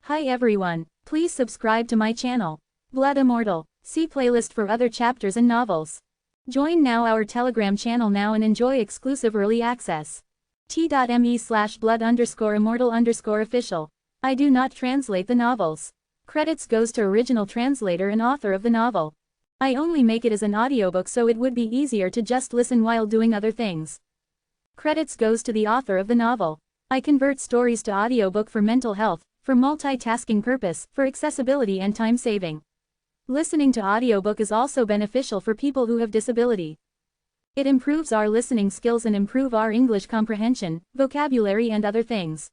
Hi everyone, please subscribe to my channel. Blood Immortal. See playlist for other chapters and novels. Join now our Telegram channel now and enjoy exclusive early access. t.me/blood_immortal_official. I do not translate the novels. Credits goes to original translator and author of the novel. I only make it as an audiobook so it would be easier to just listen while doing other things. Credits goes to the author of the novel. I convert stories to audiobook for mental health, for multitasking purpose, for accessibility and time saving. Listening to audiobook is also beneficial for people who have disability. It improves our listening skills and improve our English comprehension, vocabulary and other things.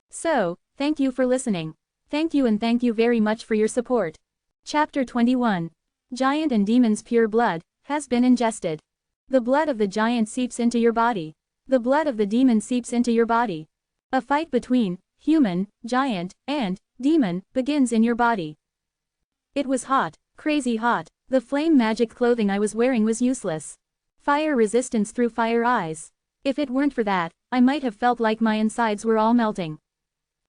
So, thank you for listening. Thank you and thank you very much for your support. Chapter 21. Giant and Demon's Pure Blood, has been ingested. The blood of the giant seeps into your body. The blood of the demon seeps into your body. A fight between human, giant, and demon begins in your body. It was hot, crazy hot. The flame magic clothing I was wearing was useless. Fire resistance through fire eyes. If it weren't for that, I might have felt like my insides were all melting.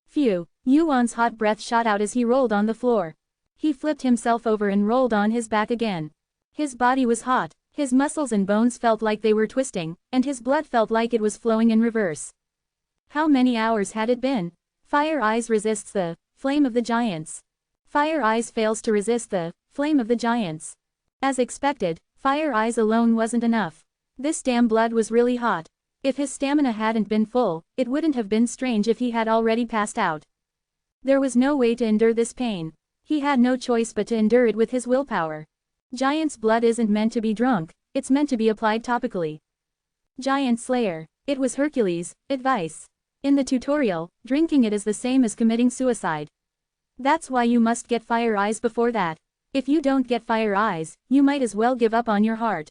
Phew, Yuan's hot breath shot out as he rolled on the floor. He flipped himself over and rolled on his back again. His body was hot, his muscles and bones felt like they were twisting, and his blood felt like it was flowing in reverse. How many hours had it been? Fire Eyes resists the flame of the giants. Fire Eyes fails to resist the flame of the giants. As expected, Fire Eyes alone wasn't enough. This damn blood was really hot. If his stamina hadn't been full, it wouldn't have been strange if he had already passed out. There was no way to endure this pain. He had no choice but to endure it with his willpower. Giant's blood isn't meant to be drunk, it's meant to be applied topically. Giant Slayer. It was Hercules' advice. In the tutorial, drinking it is the same as committing suicide. That's why you must get Fire Eyes before that. If you don't get Fire Eyes, you might as well give up on your heart.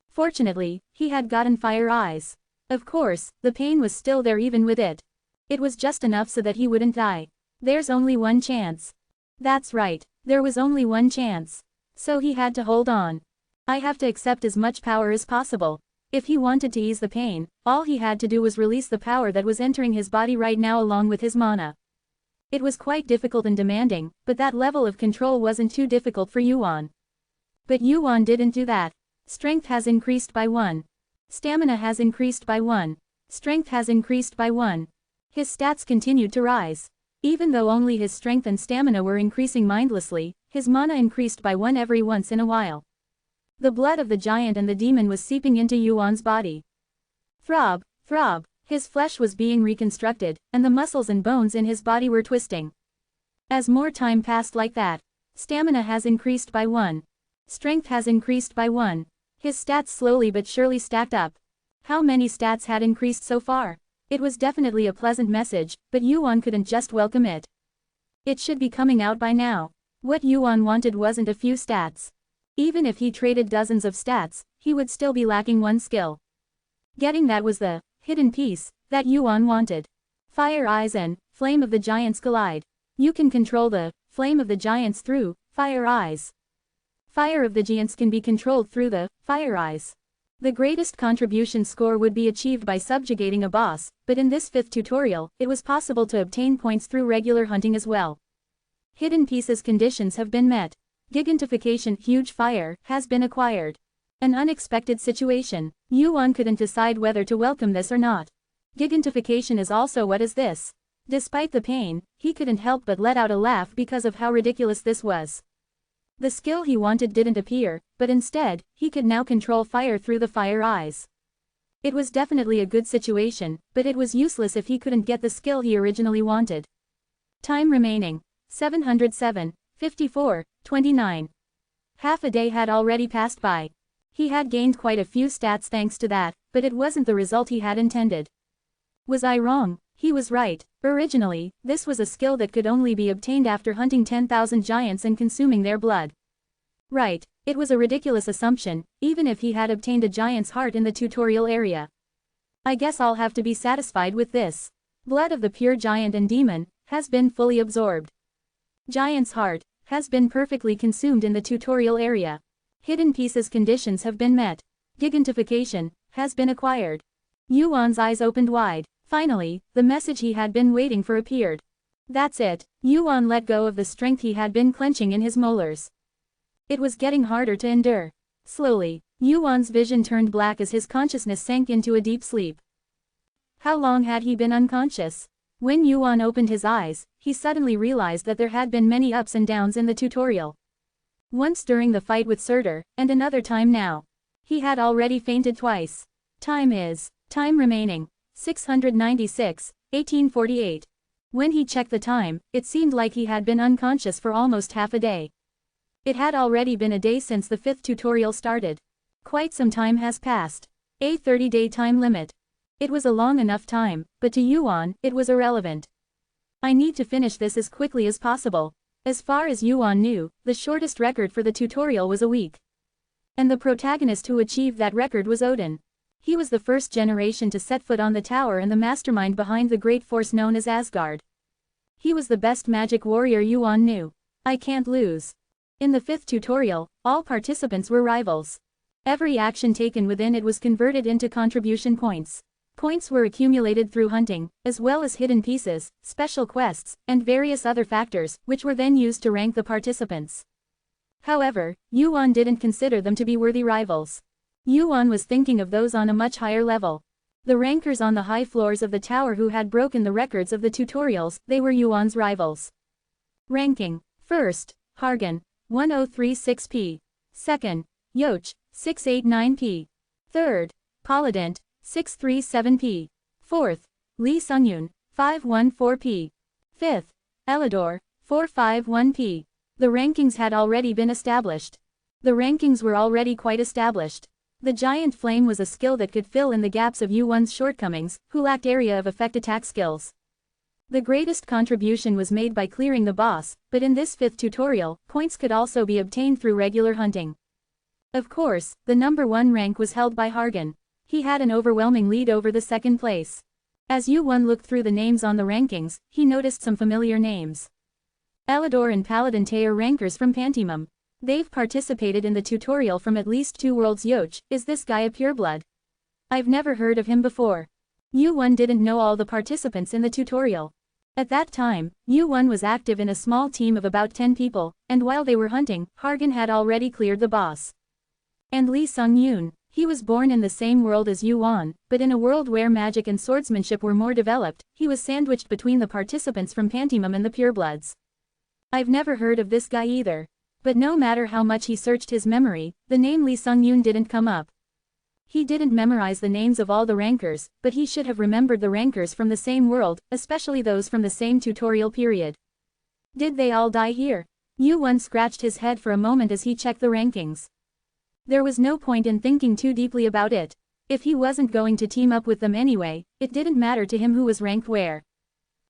Fortunately, he had gotten Fire Eyes. Of course, the pain was still there even with it. It was just enough so that he wouldn't die. There's only one chance. That's right, there was only one chance. So he had to hold on. I have to accept as much power as possible. If he wanted to ease the pain, all he had to do was release the power that was entering his body right now along with his mana. It was quite difficult and demanding, but that level of control wasn't too difficult for Yuan. But Yuan didn't do that. Strength has increased by 1. Stamina has increased by 1. Strength has increased by 1. His stats continued to rise. Even though only his strength and stamina were increasing mindlessly, his mana increased by 1 every once in a while. The blood of the giant and the demon was seeping into Yuan's body. Throb, throb, his flesh was being reconstructed, and the muscles and bones in his body were twisting. As more time passed like that, stamina has increased by 1. Strength has increased by 1. His stats slowly but surely stacked up. How many stats had increased so far? It was definitely a pleasant message, but Yuan couldn't just welcome it. It should be coming out by now. What Yuan wanted wasn't a few stats. Even if he traded dozens of stats, he would still be lacking 1 skill. Getting that was the hidden piece that Yuan wanted. Fire Eyes and Flame of the Giants collide. You can control the Flame of the Giants through Fire Eyes. Fire of the Giants can be controlled through the Fire Eyes. The greatest contribution score would be achieved by subjugating a boss, but in this 5th tutorial, it was possible to obtain points through regular hunting as well. Hidden pieces conditions have been met. Gigantification huge fire has been acquired. An unexpected situation. Yuan couldn't decide whether to welcome this or not. Gigantification is also what is this? Despite the pain, he couldn't help but let out a laugh because of how ridiculous this was. The skill he wanted didn't appear, but instead, he could now control fire through the Fire Eyes. It was definitely a good situation, but it was useless if he couldn't get the skill he originally wanted. Time remaining. 707, 54, 29. Half a day had already passed by. He had gained quite a few stats thanks to that, but it wasn't the result he had intended. Was I wrong? He was right. Originally, this was a skill that could only be obtained after hunting 10,000 giants and consuming their blood. Right, it was a ridiculous assumption, even if he had obtained a giant's heart in the tutorial area. I guess I'll have to be satisfied with this. Blood of the pure giant and demon has been fully absorbed. Giant's heart has been perfectly consumed in the tutorial area. Hidden pieces conditions have been met. Gigantification has been acquired. Yuan's eyes opened wide. Finally, the message he had been waiting for appeared. That's it, Yuan let go of the strength he had been clenching in his molars. It was getting harder to endure. Slowly, Yuan's vision turned black as his consciousness sank into a deep sleep. How long had he been unconscious? When Yuan opened his eyes, he suddenly realized that there had been many ups and downs in the tutorial. Once during the fight with Surtur, and another time now. He had already fainted twice. Time remaining, 696, 1848. When he checked the time, it seemed like he had been unconscious for almost half a day. It had already been a day since the 5th tutorial started. Quite some time has passed. A 30-day time limit. It was a long enough time, but to Yuan, it was irrelevant. I need to finish this as quickly as possible. As far as Yuan knew, the shortest record for the tutorial was a week. And the protagonist who achieved that record was Odin. He was the first generation to set foot on the tower and the mastermind behind the great force known as Asgard. He was the best magic warrior Yuan knew. I can't lose. In the 5th tutorial, all participants were rivals. Every action taken within it was converted into contribution points. Points were accumulated through hunting, as well as hidden pieces, special quests, and various other factors, which were then used to rank the participants. However, Yuan didn't consider them to be worthy rivals. Yuan was thinking of those on a much higher level. The rankers on the high floors of the tower who had broken the records of the tutorials, they were Yuan's rivals. Ranking. First, Hargan, 1036p. Second, Yoch, 689p. Third, Polydent, 637p. Fourth, Lee Sungyun, 514p. Fifth, Elidor, 451p. The rankings had already been established. The rankings were already quite established. The giant flame was a skill that could fill in the gaps of Yuan's shortcomings, who lacked area of effect attack skills. The greatest contribution was made by clearing the boss, but in this 5th tutorial, points could also be obtained through regular hunting. Of course, the number 1 rank was held by Hargan. He had an overwhelming lead over the 2nd place. As Yuan looked through the names on the rankings, he noticed some familiar names. Elidor and Paladinte are rankers from Pantimum. They've participated in the tutorial from at least 2 worlds. Yoch, is this guy a pureblood? I've never heard of him before. Yuan didn't know all the participants in the tutorial. At that time, Yuan was active in a small team of about 10 people, and while they were hunting, Hargan had already cleared the boss. And Lee Sungyun, he was born in the same world as Yuan, but in a world where magic and swordsmanship were more developed, he was sandwiched between the participants from Pantimum and the purebloods. I've never heard of this guy either. But no matter how much he searched his memory, the name Lee Sungyun didn't come up. He didn't memorize the names of all the rankers, but he should have remembered the rankers from the same world, especially those from the same tutorial period. Did they all die here? Yuan scratched his head for a moment as he checked the rankings. There was no point in thinking too deeply about it. If he wasn't going to team up with them anyway, it didn't matter to him who was ranked where.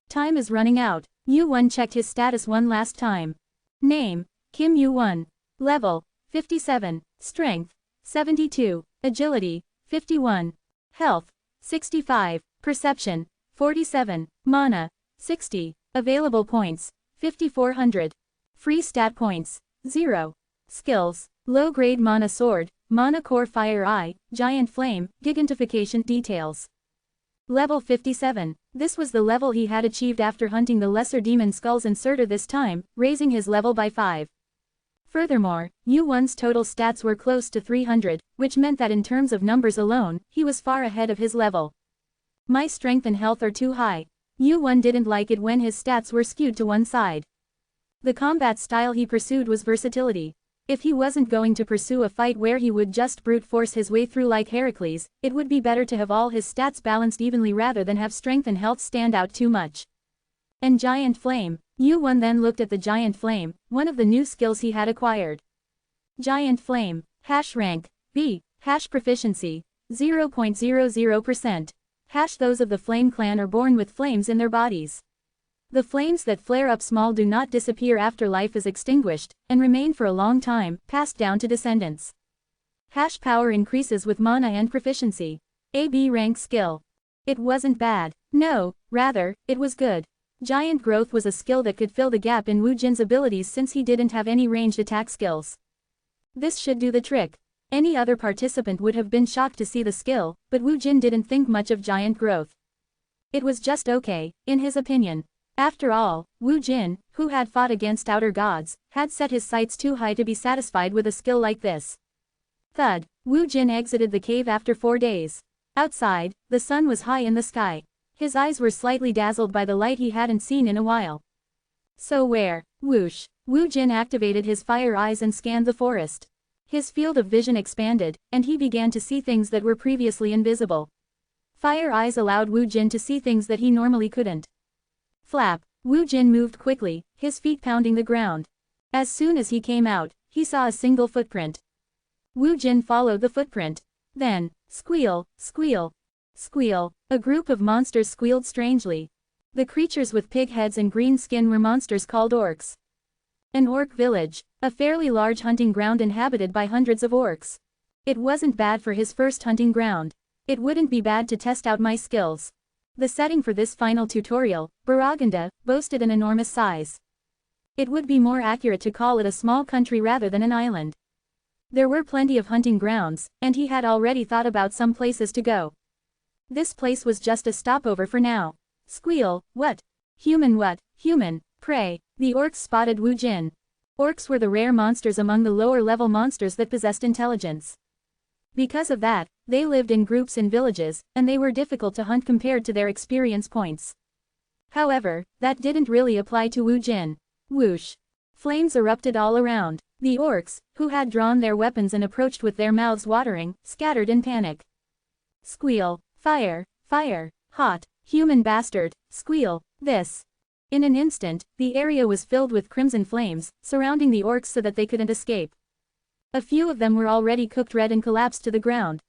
Time is running out. Yuan checked his status one last time. Name, Kim Yuan. Level, 57. Strength, 72. Agility, 51. Health, 65. Perception, 47. Mana, 60. Available points, 5400. Free stat points, 0. Skills, low-grade mana sword, mana core fire eye, giant flame, gigantification details. Level 57. This was the level he had achieved after hunting the lesser demon skulls in Surtur this time, raising his level by 5. Furthermore, Yuan's total stats were close to 300, which meant that in terms of numbers alone, he was far ahead of his level. My strength and health are too high. Yuan didn't like it when his stats were skewed to one side. The combat style he pursued was versatility. If he wasn't going to pursue a fight where he would just brute force his way through like Heracles, it would be better to have all his stats balanced evenly rather than have strength and health stand out too much. And Giant Flame. Yuan then looked at the Giant Flame, one of the new skills he had acquired. Giant Flame. Hash rank, B. Hash proficiency, 0.00%. Hash those of the Flame clan are born with flames in their bodies. The flames that flare up small do not disappear after life is extinguished, and remain for a long time, passed down to descendants. Hash power increases with mana and proficiency. AB rank skill. It wasn't bad. No, rather, it was good. Giant Growth was a skill that could fill the gap in Wu Jin's abilities since he didn't have any ranged attack skills. This should do the trick. Any other participant would have been shocked to see the skill, but Wu Jin didn't think much of Giant Growth. It was just okay, in his opinion. After all, Wu Jin, who had fought against outer gods, had set his sights too high to be satisfied with a skill like this. Thud, Wu Jin exited the cave after 4 days. Outside, the sun was high in the sky. His eyes were slightly dazzled by the light he hadn't seen in a while. So where? Whoosh. Wu Jin activated his fire eyes and scanned the forest. His field of vision expanded, and he began to see things that were previously invisible. Fire eyes allowed Wu Jin to see things that he normally couldn't. Flap. Wu Jin moved quickly, his feet pounding the ground. As soon as he came out, he saw a single footprint. Wu Jin followed the footprint. Then, squeal, squeal, squeal, a group of monsters squealed strangely. The creatures with pig heads and green skin were monsters called orcs. An orc village, a fairly large hunting ground inhabited by hundreds of orcs. It wasn't bad for his first hunting ground. It wouldn't be bad to test out my skills. The setting for this final tutorial, Baraganda, boasted an enormous size. It would be more accurate to call it a small country rather than an island. There were plenty of hunting grounds, and he had already thought about some places to go. This place was just a stopover for now. Squeal, what? Human, prey. The orcs spotted Wu Jin. Orcs were the rare monsters among the lower-level monsters that possessed intelligence. Because of that, they lived in groups in villages, and they were difficult to hunt compared to their experience points. However, that didn't really apply to Wu Jin. Whoosh. Flames erupted all around. The orcs, who had drawn their weapons and approached with their mouths watering, scattered in panic. Squeal. Fire, fire, hot, human bastard, squeal, this. In an instant, the area was filled with crimson flames, surrounding the orcs so that they couldn't escape. A few of them were already cooked red and collapsed to the ground.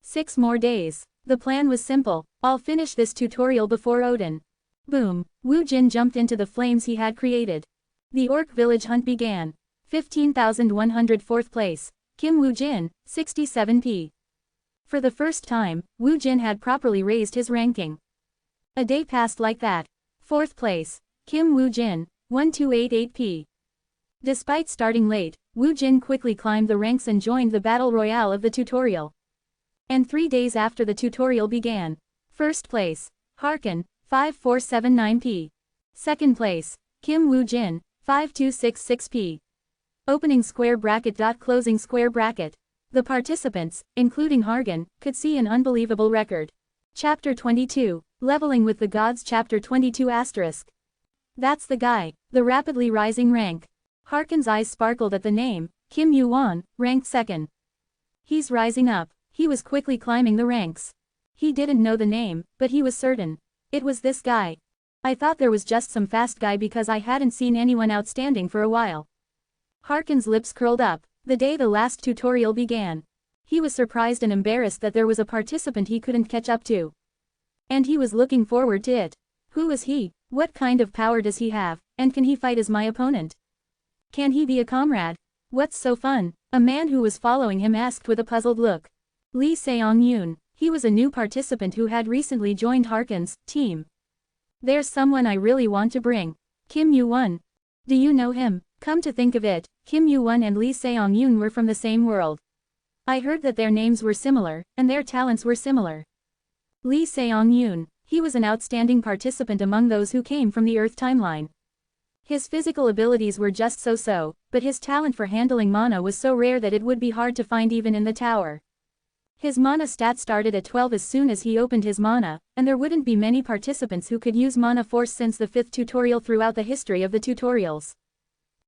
6 more days. The plan was simple. I'll finish this tutorial before Odin. Boom. Wu Jin jumped into the flames he had created. The orc village hunt began. 15,104th place. Kim Wu Jin, 67p. For the first time, Wu Jin had properly raised his ranking. A day passed like that. 4th place. Kim Wu Jin, 1288p. Despite starting late, Wu Jin quickly climbed the ranks and joined the battle royale of the tutorial. And 3 days after the tutorial began. 1st place. Harkin, 5479p. 2nd place. Kim Wu Jin, 5266p. Opening square bracket. Closing square bracket. The participants, including Hargan, could see an unbelievable record. Chapter 22, Leveling with the Gods. Chapter 22 *. That's the guy, the rapidly rising rank. Harkin's eyes sparkled at the name, Kim Yu-won, ranked 2nd. He's rising up. He was quickly climbing the ranks. He didn't know the name, but he was certain. It was this guy. I thought there was just some fast guy because I hadn't seen anyone outstanding for a while. Harkin's lips curled up. The day the last tutorial began. He was surprised and embarrassed that there was a participant he couldn't catch up to. And he was looking forward to it. Who is he? What kind of power does he have, and can he fight as my opponent? Can he be a comrade? What's so fun? A man who was following him asked with a puzzled look. Lee Seong-yoon. He was a new participant who had recently joined Harkin's team. There's someone I really want to bring. Kim Yu-won. Do you know him? Come to think of it, Kim Yu-won and Lee Seong-yoon were from the same world. I heard that their names were similar, and their talents were similar. Lee Seong-yoon. He was an outstanding participant among those who came from the Earth timeline. His physical abilities were just so-so, but his talent for handling mana was so rare that it would be hard to find even in the tower. His mana stat started at 12 as soon as he opened his mana, and there wouldn't be many participants who could use mana force since the 5th tutorial throughout the history of the tutorials.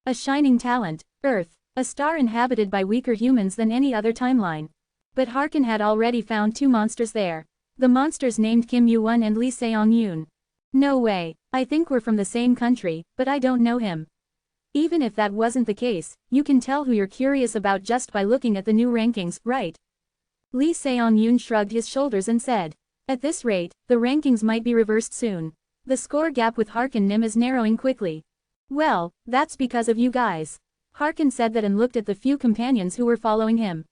A shining talent, Earth, a star inhabited by weaker humans than any other timeline. But Harkin had already found 2 monsters there. The monsters named Kim Yu-won and Lee Seong-yoon. No way, I think we're from the same country, but I don't know him. Even if that wasn't the case, you can tell who you're curious about just by looking at the new rankings, right? Lee Seong-yoon shrugged his shoulders and said. At this rate, the rankings might be reversed soon. The score gap with Harkin Nim is narrowing quickly. Well, that's because of you guys. Harkin said that and looked at the few companions who were following him.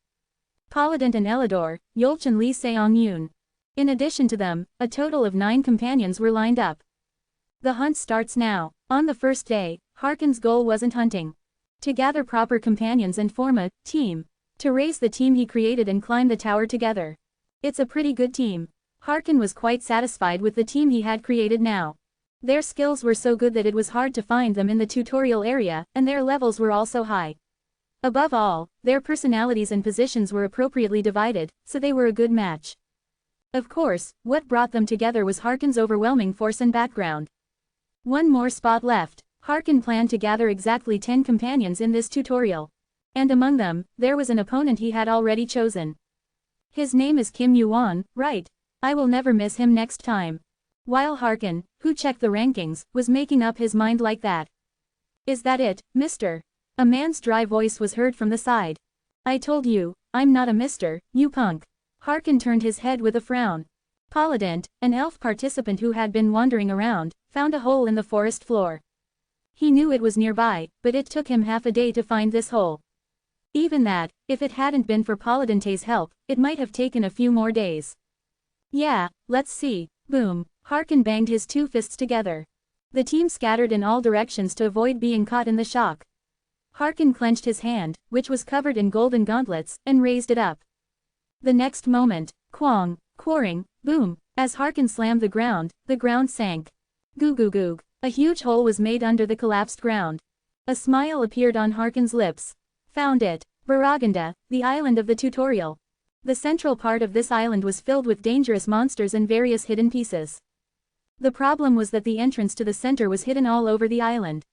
Polydent and Elidor, Yolch and Lee Seong-yoon. In addition to them, a total of 9 companions were lined up. The hunt starts now. On the first day, Harkin's goal wasn't hunting. To gather proper companions and form a team. To raise the team he created and climb the tower together. It's a pretty good team. Harkin was quite satisfied with the team he had created now. Their skills were so good that it was hard to find them in the tutorial area, and their levels were also high. Above all, their personalities and positions were appropriately divided, so they were a good match. Of course, what brought them together was Harkin's overwhelming force and background. One more spot left. Harkin planned to gather exactly 10 companions in this tutorial. And among them, there was an opponent he had already chosen. His name is Kim Yuan, right? I will never miss him next time. While Harkin, who checked the rankings, was making up his mind like that. Is that it, mister? A man's dry voice was heard from the side. I told you, I'm not a mister, you punk. Harkin turned his head with a frown. Paladin, an elf participant who had been wandering around, found a hole in the forest floor. He knew it was nearby, but it took him half a day to find this hole. Even that, if it hadn't been for Paladin's help, it might have taken a few more days. Yeah, let's see. Boom. Harkin banged his two fists together. The team scattered in all directions to avoid being caught in the shock. Harkin clenched his hand, which was covered in golden gauntlets, and raised it up. The next moment, quang, quarring, boom, as Harkin slammed the ground sank. Goo goo goo. A huge hole was made under the collapsed ground. A smile appeared on Harkin's lips. Found it. Baraganda, the island of the tutorial. The central part of this island was filled with dangerous monsters and various hidden pieces. The problem was that the entrance to the center was hidden all over the island.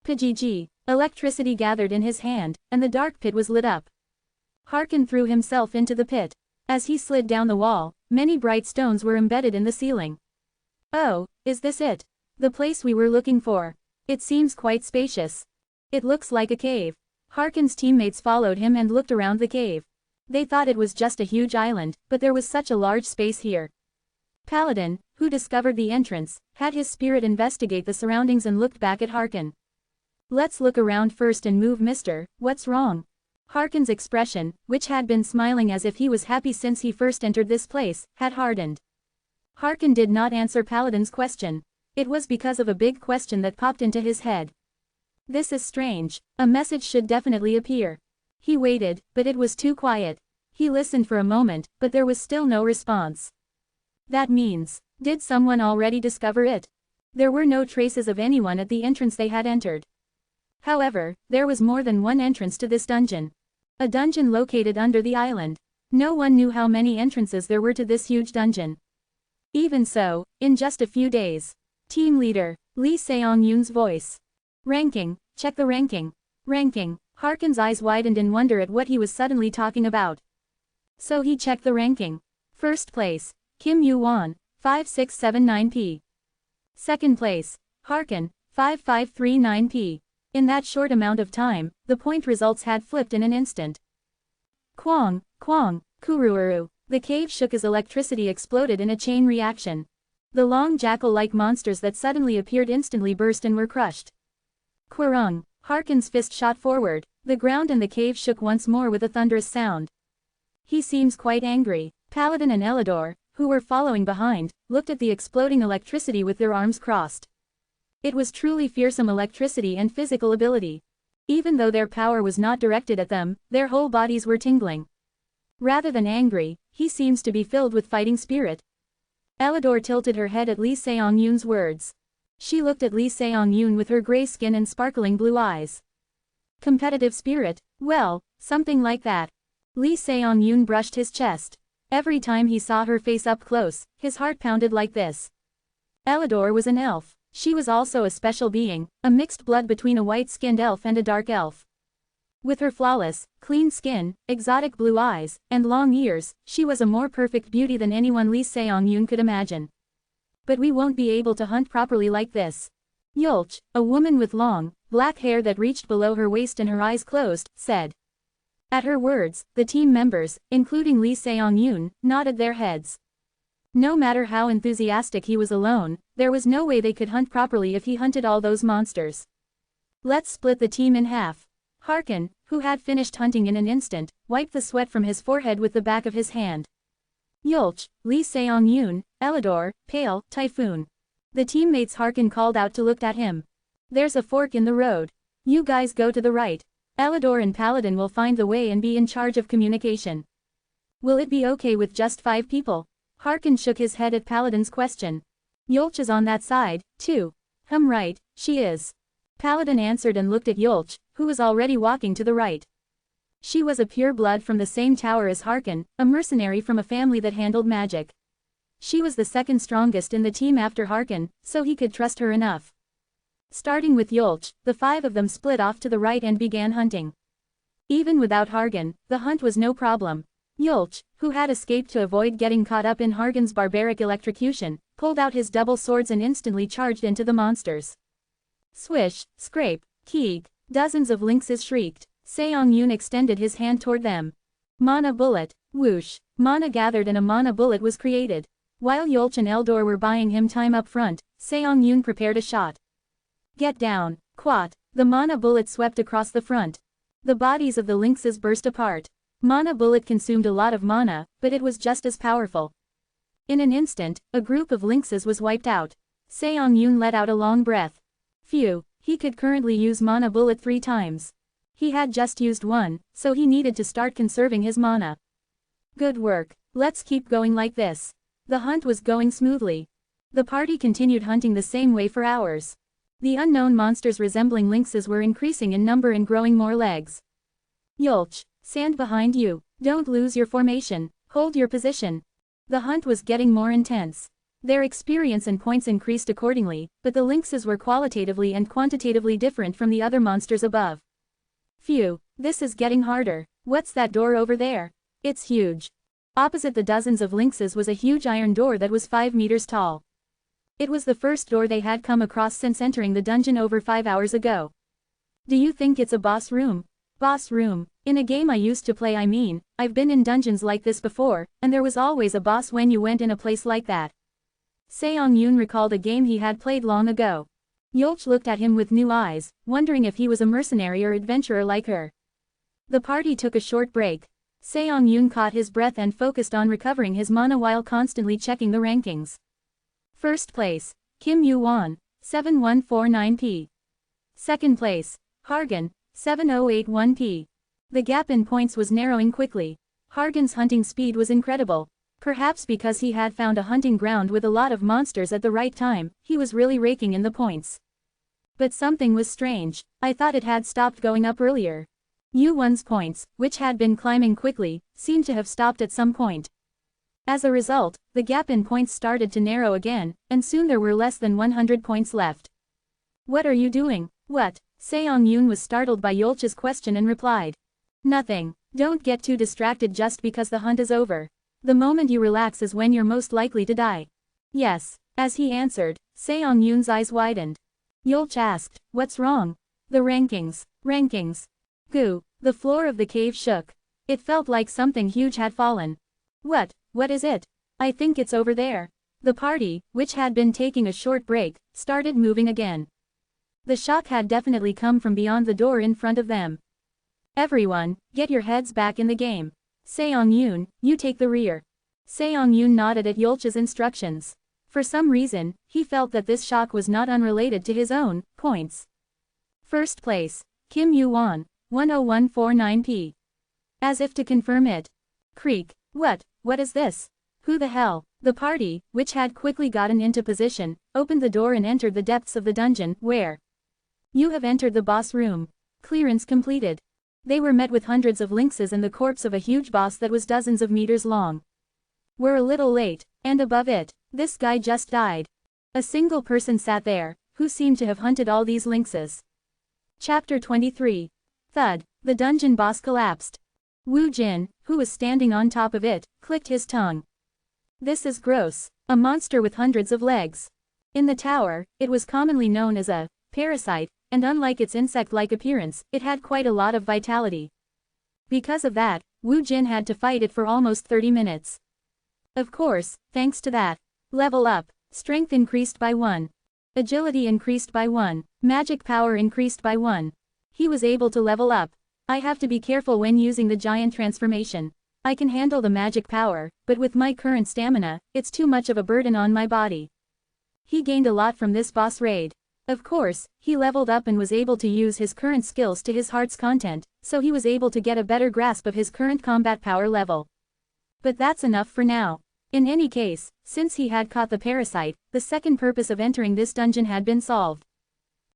Pgg. Electricity gathered in his hand, and the dark pit was lit up. Harkin threw himself into the pit. As he slid down the wall, many bright stones were embedded in the ceiling. Oh, is this it? The place we were looking for. It seems quite spacious. It looks like a cave. Harkin's teammates followed him and looked around the cave. They thought it was just a huge island, but there was such a large space here. Paladin, who discovered the entrance, had his spirit investigate the surroundings and looked back at Harkin. Let's look around first and move, mister, what's wrong? Harkin's expression, which had been smiling as if he was happy since he first entered this place, had hardened. Harkin did not answer Paladin's question. It was because of a big question that popped into his head. This is strange. A message should definitely appear. He waited, but it was too quiet. He listened for a moment, but there was still no response. That means, did someone already discover it? There were no traces of anyone at the entrance they had entered. However, there was more than one entrance to this dungeon. A dungeon located under the island. No one knew how many entrances there were to this huge dungeon. Even so, in just a few days. Team leader, Lee Seong-yoon's voice. Ranking, check the ranking. Ranking. Harkin's eyes widened in wonder at what he was suddenly talking about. So he checked the ranking. First place, Kim Yuan, 5679p. Second place, Harkin, 5539p. In that short amount of time, the point results had flipped in an instant. Quang, quang, kururu. The cave shook as electricity exploded in a chain reaction. The long jackal-like monsters that suddenly appeared instantly burst and were crushed. Quirung. Harkin's fist shot forward. The ground and the cave shook once more with a thunderous sound. He seems quite angry. Paladin and Elidor, who were following behind, looked at the exploding electricity with their arms crossed. It was truly fearsome electricity and physical ability. Even though their power was not directed at them, their whole bodies were tingling. Rather than angry, he seems to be filled with fighting spirit. Elidor tilted her head at Lee Seong-yoon's words. She looked at Lee Seong-yoon with her gray skin and sparkling blue eyes. Competitive spirit? Well, something like that. Lee Seong-yoon brushed his chest. Every time he saw her face up close, his heart pounded like this. Elidor was an elf. She was also a special being, a mixed blood between a white-skinned elf and a dark elf. With her flawless, clean skin, exotic blue eyes, and long ears, she was a more perfect beauty than anyone Lee Seong-yoon could imagine. But we won't be able to hunt properly like this. Yulch, a woman with long, black hair that reached below her waist and her eyes closed, said. At her words, the team members, including Lee Seong-yoon, nodded their heads. No matter how enthusiastic he was alone, there was no way they could hunt properly if he hunted all those monsters. Let's split the team in half. Harkin, who had finished hunting in an instant, wiped the sweat from his forehead with the back of his hand. Yulch, Lee Seong-yoon, Elidor, Pale, Typhoon. The teammates Harkin called out to look at him. There's a fork in the road. You guys go to the right. Elidor and Paladin will find the way and be in charge of communication. Will it be okay with just 5 people? Harkin shook his head at Paladin's question. Yulch is on that side, too. Right, she is. Paladin answered and looked at Yulch, who was already walking to the right. She was a pure blood from the same tower as Harkin, a mercenary from a family that handled magic. She was the second strongest in the team after Harkin, so he could trust her enough. Starting with Yulch, the 5 of them split off to the right and began hunting. Even without Harkin, the hunt was no problem. Yulch, who had escaped to avoid getting caught up in Harkin's barbaric electrocution, pulled out his double swords and instantly charged into the monsters. Swish, scrape, keeg, dozens of lynxes shrieked. Seong-yoon extended his hand toward them. Mana bullet, whoosh, mana gathered and a mana bullet was created. While Yulch and Eldor were buying him time up front, Seong-yoon prepared a shot. Get down, quat, the mana bullet swept across the front. The bodies of the lynxes burst apart. Mana bullet consumed a lot of mana, but it was just as powerful. In an instant, a group of lynxes was wiped out. Seong-yoon let out a long breath. Phew, he could currently use mana bullet 3 times. He had just used one, so he needed to start conserving his mana. Good work, let's keep going like this. The hunt was going smoothly. The party continued hunting the same way for hours. The unknown monsters resembling lynxes were increasing in number and growing more legs. Yulch, stand behind you, don't lose your formation, hold your position. The hunt was getting more intense. Their experience and points increased accordingly, but the lynxes were qualitatively and quantitatively different from the other monsters above. Phew, this is getting harder. What's that door over there? It's huge. Opposite the dozens of lynxes was a huge iron door that was 5 meters tall. It was the first door they had come across since entering the dungeon over 5 hours ago. Do you think it's a boss room? Boss room. In a game I used to play, I've been in dungeons like this before, and there was always a boss when you went in a place like that. Seong-yoon recalled a game he had played long ago. Yulch looked at him with new eyes, wondering if he was a mercenary or adventurer like her. The party took a short break. Seong-yoon caught his breath and focused on recovering his mana while constantly checking the rankings. First place, Kim Yu-won, 7149p. Second place, Hargan, 7081p. The gap in points was narrowing quickly. Hargan's hunting speed was incredible. Perhaps because he had found a hunting ground with a lot of monsters at the right time, he was really raking in the points. But something was strange. I thought it had stopped going up earlier. Yu-won's points, which had been climbing quickly, seemed to have stopped at some point. As a result, the gap in points started to narrow again, and soon there were less than 100 points left. What are you doing? What? Seong-yoon was startled by Yulch's question and replied. Nothing. Don't get too distracted just because the hunt is over. The moment you relax is when you're most likely to die. Yes. As he answered, Seong-yoon's eyes widened. Yulch asked, what's wrong? The rankings. Rankings. Goo. The floor of the cave shook. It felt like something huge had fallen. What is it? I think it's over there. The party, which had been taking a short break, started moving again. The shock had definitely come from beyond the door in front of them. Everyone, get your heads back in the game. Seong-yoon, you take the rear. Seong-yoon nodded at Yulch's instructions. For some reason, he felt that this shock was not unrelated to his own points. First place, Kim Yu-won, 10149p. As if to confirm it. Creak. What is this? Who the hell? The party, which had quickly gotten into position, opened the door and entered the depths of the dungeon, where you have entered the boss room. Clearance completed. They were met with hundreds of lynxes and the corpse of a huge boss that was dozens of meters long. We're a little late, and above it, this guy just died. A single person sat there, who seemed to have hunted all these lynxes. Chapter 23. Thud, the dungeon boss collapsed. Wu Jin, who was standing on top of it, clicked his tongue. This is gross. A monster with hundreds of legs. In the tower, it was commonly known as a parasite, and unlike its insect-like appearance, it had quite a lot of vitality. Because of that, Wu Jin had to fight it for almost 30 minutes. Of course, thanks to that. Level up. Strength increased by 1. Agility increased by 1. Magic power increased by 1. He was able to level up. I have to be careful when using the giant transformation. I can handle the magic power, but with my current stamina, it's too much of a burden on my body. He gained a lot from this boss raid. Of course, he leveled up and was able to use his current skills to his heart's content, so he was able to get a better grasp of his current combat power level. But that's enough for now. In any case, since he had caught the parasite, the second purpose of entering this dungeon had been solved.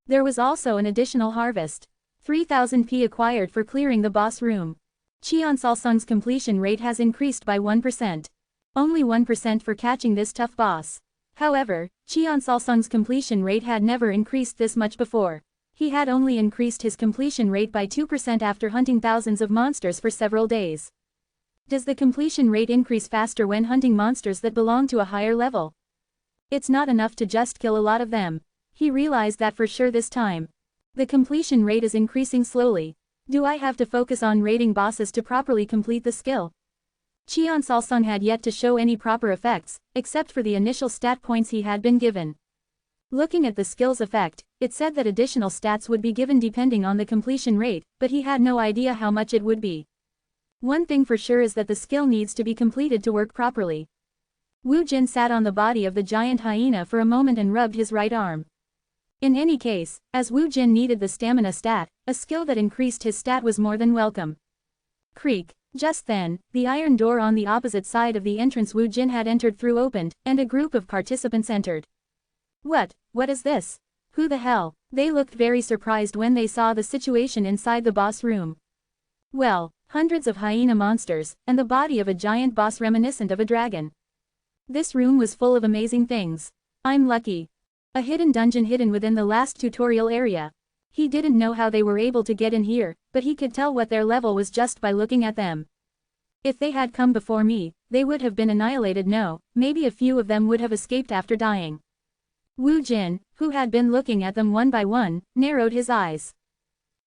There was also an additional harvest. 3000 P acquired for clearing the boss room. Cheon Salsung's completion rate has increased by 1%. Only 1% for catching this tough boss. However, Cheon Salsung's completion rate had never increased this much before. He had only increased his completion rate by 2% after hunting thousands of monsters for several days. Does the completion rate increase faster when hunting monsters that belong to a higher level? It's not enough to just kill a lot of them. He realized that for sure this time. The completion rate is increasing slowly. Do I have to focus on raiding bosses to properly complete the skill? Cheon Salsung had yet to show any proper effects, except for the initial stat points he had been given. Looking at the skill's effect, it said that additional stats would be given depending on the completion rate, but he had no idea how much it would be. One thing for sure is that the skill needs to be completed to work properly. Wu Jin sat on the body of the giant hyena for a moment and rubbed his right arm. In any case, as Wu Jin needed the stamina stat, a skill that increased his stat was more than welcome. Creak. Just then, the iron door on the opposite side of the entrance Wu Jin had entered through opened, and a group of participants entered. What is this? Who the hell? They looked very surprised when they saw the situation inside the boss room. Well, hundreds of hyena monsters, and the body of a giant boss reminiscent of a dragon. This room was full of amazing things. I'm lucky. A hidden dungeon hidden within the last tutorial area. He didn't know how they were able to get in here, but he could tell what their level was just by looking at them. If they had come before me, they would have been annihilated. No, maybe a few of them would have escaped after dying. Wu Jin, who had been looking at them one by one, narrowed his eyes.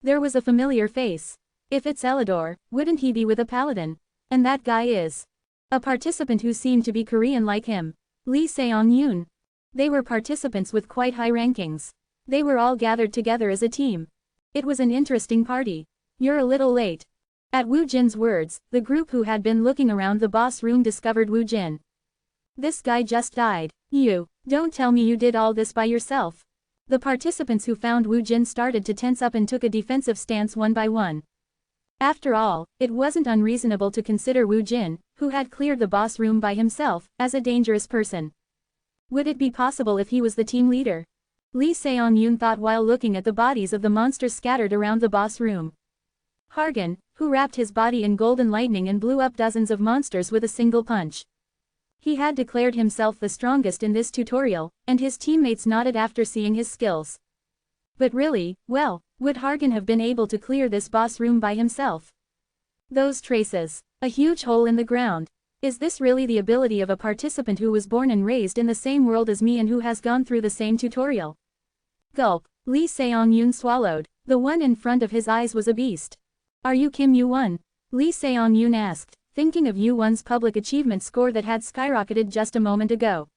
There was a familiar face. If it's Elidor, wouldn't he be with a paladin? And that guy is a participant who seemed to be Korean like him. Lee Seong-yoon. They were participants with quite high rankings. They were all gathered together as a team. It was an interesting party. You're a little late. At Wu Jin's words, the group who had been looking around the boss room discovered Wu Jin. This guy just died. You, don't tell me you did all this by yourself. The participants who found Wu Jin started to tense up and took a defensive stance one by one. After all, it wasn't unreasonable to consider Wu Jin, who had cleared the boss room by himself, as a dangerous person. Would it be possible if he was the team leader? Lee Seong-yoon thought while looking at the bodies of the monsters scattered around the boss room. Hargan, who wrapped his body in golden lightning and blew up dozens of monsters with a single punch. He had declared himself the strongest in this tutorial, and his teammates nodded after seeing his skills. But really, well, would Hargan have been able to clear this boss room by himself? Those traces. A huge hole in the ground. Is this really the ability of a participant who was born and raised in the same world as me and who has gone through the same tutorial? Gulp. Lee Seong-yoon swallowed. The one in front of his eyes was a beast. Are you Kim Yoo-won? Lee Seong-yoon asked, thinking of Yoo-won's public achievement score that had skyrocketed just a moment ago.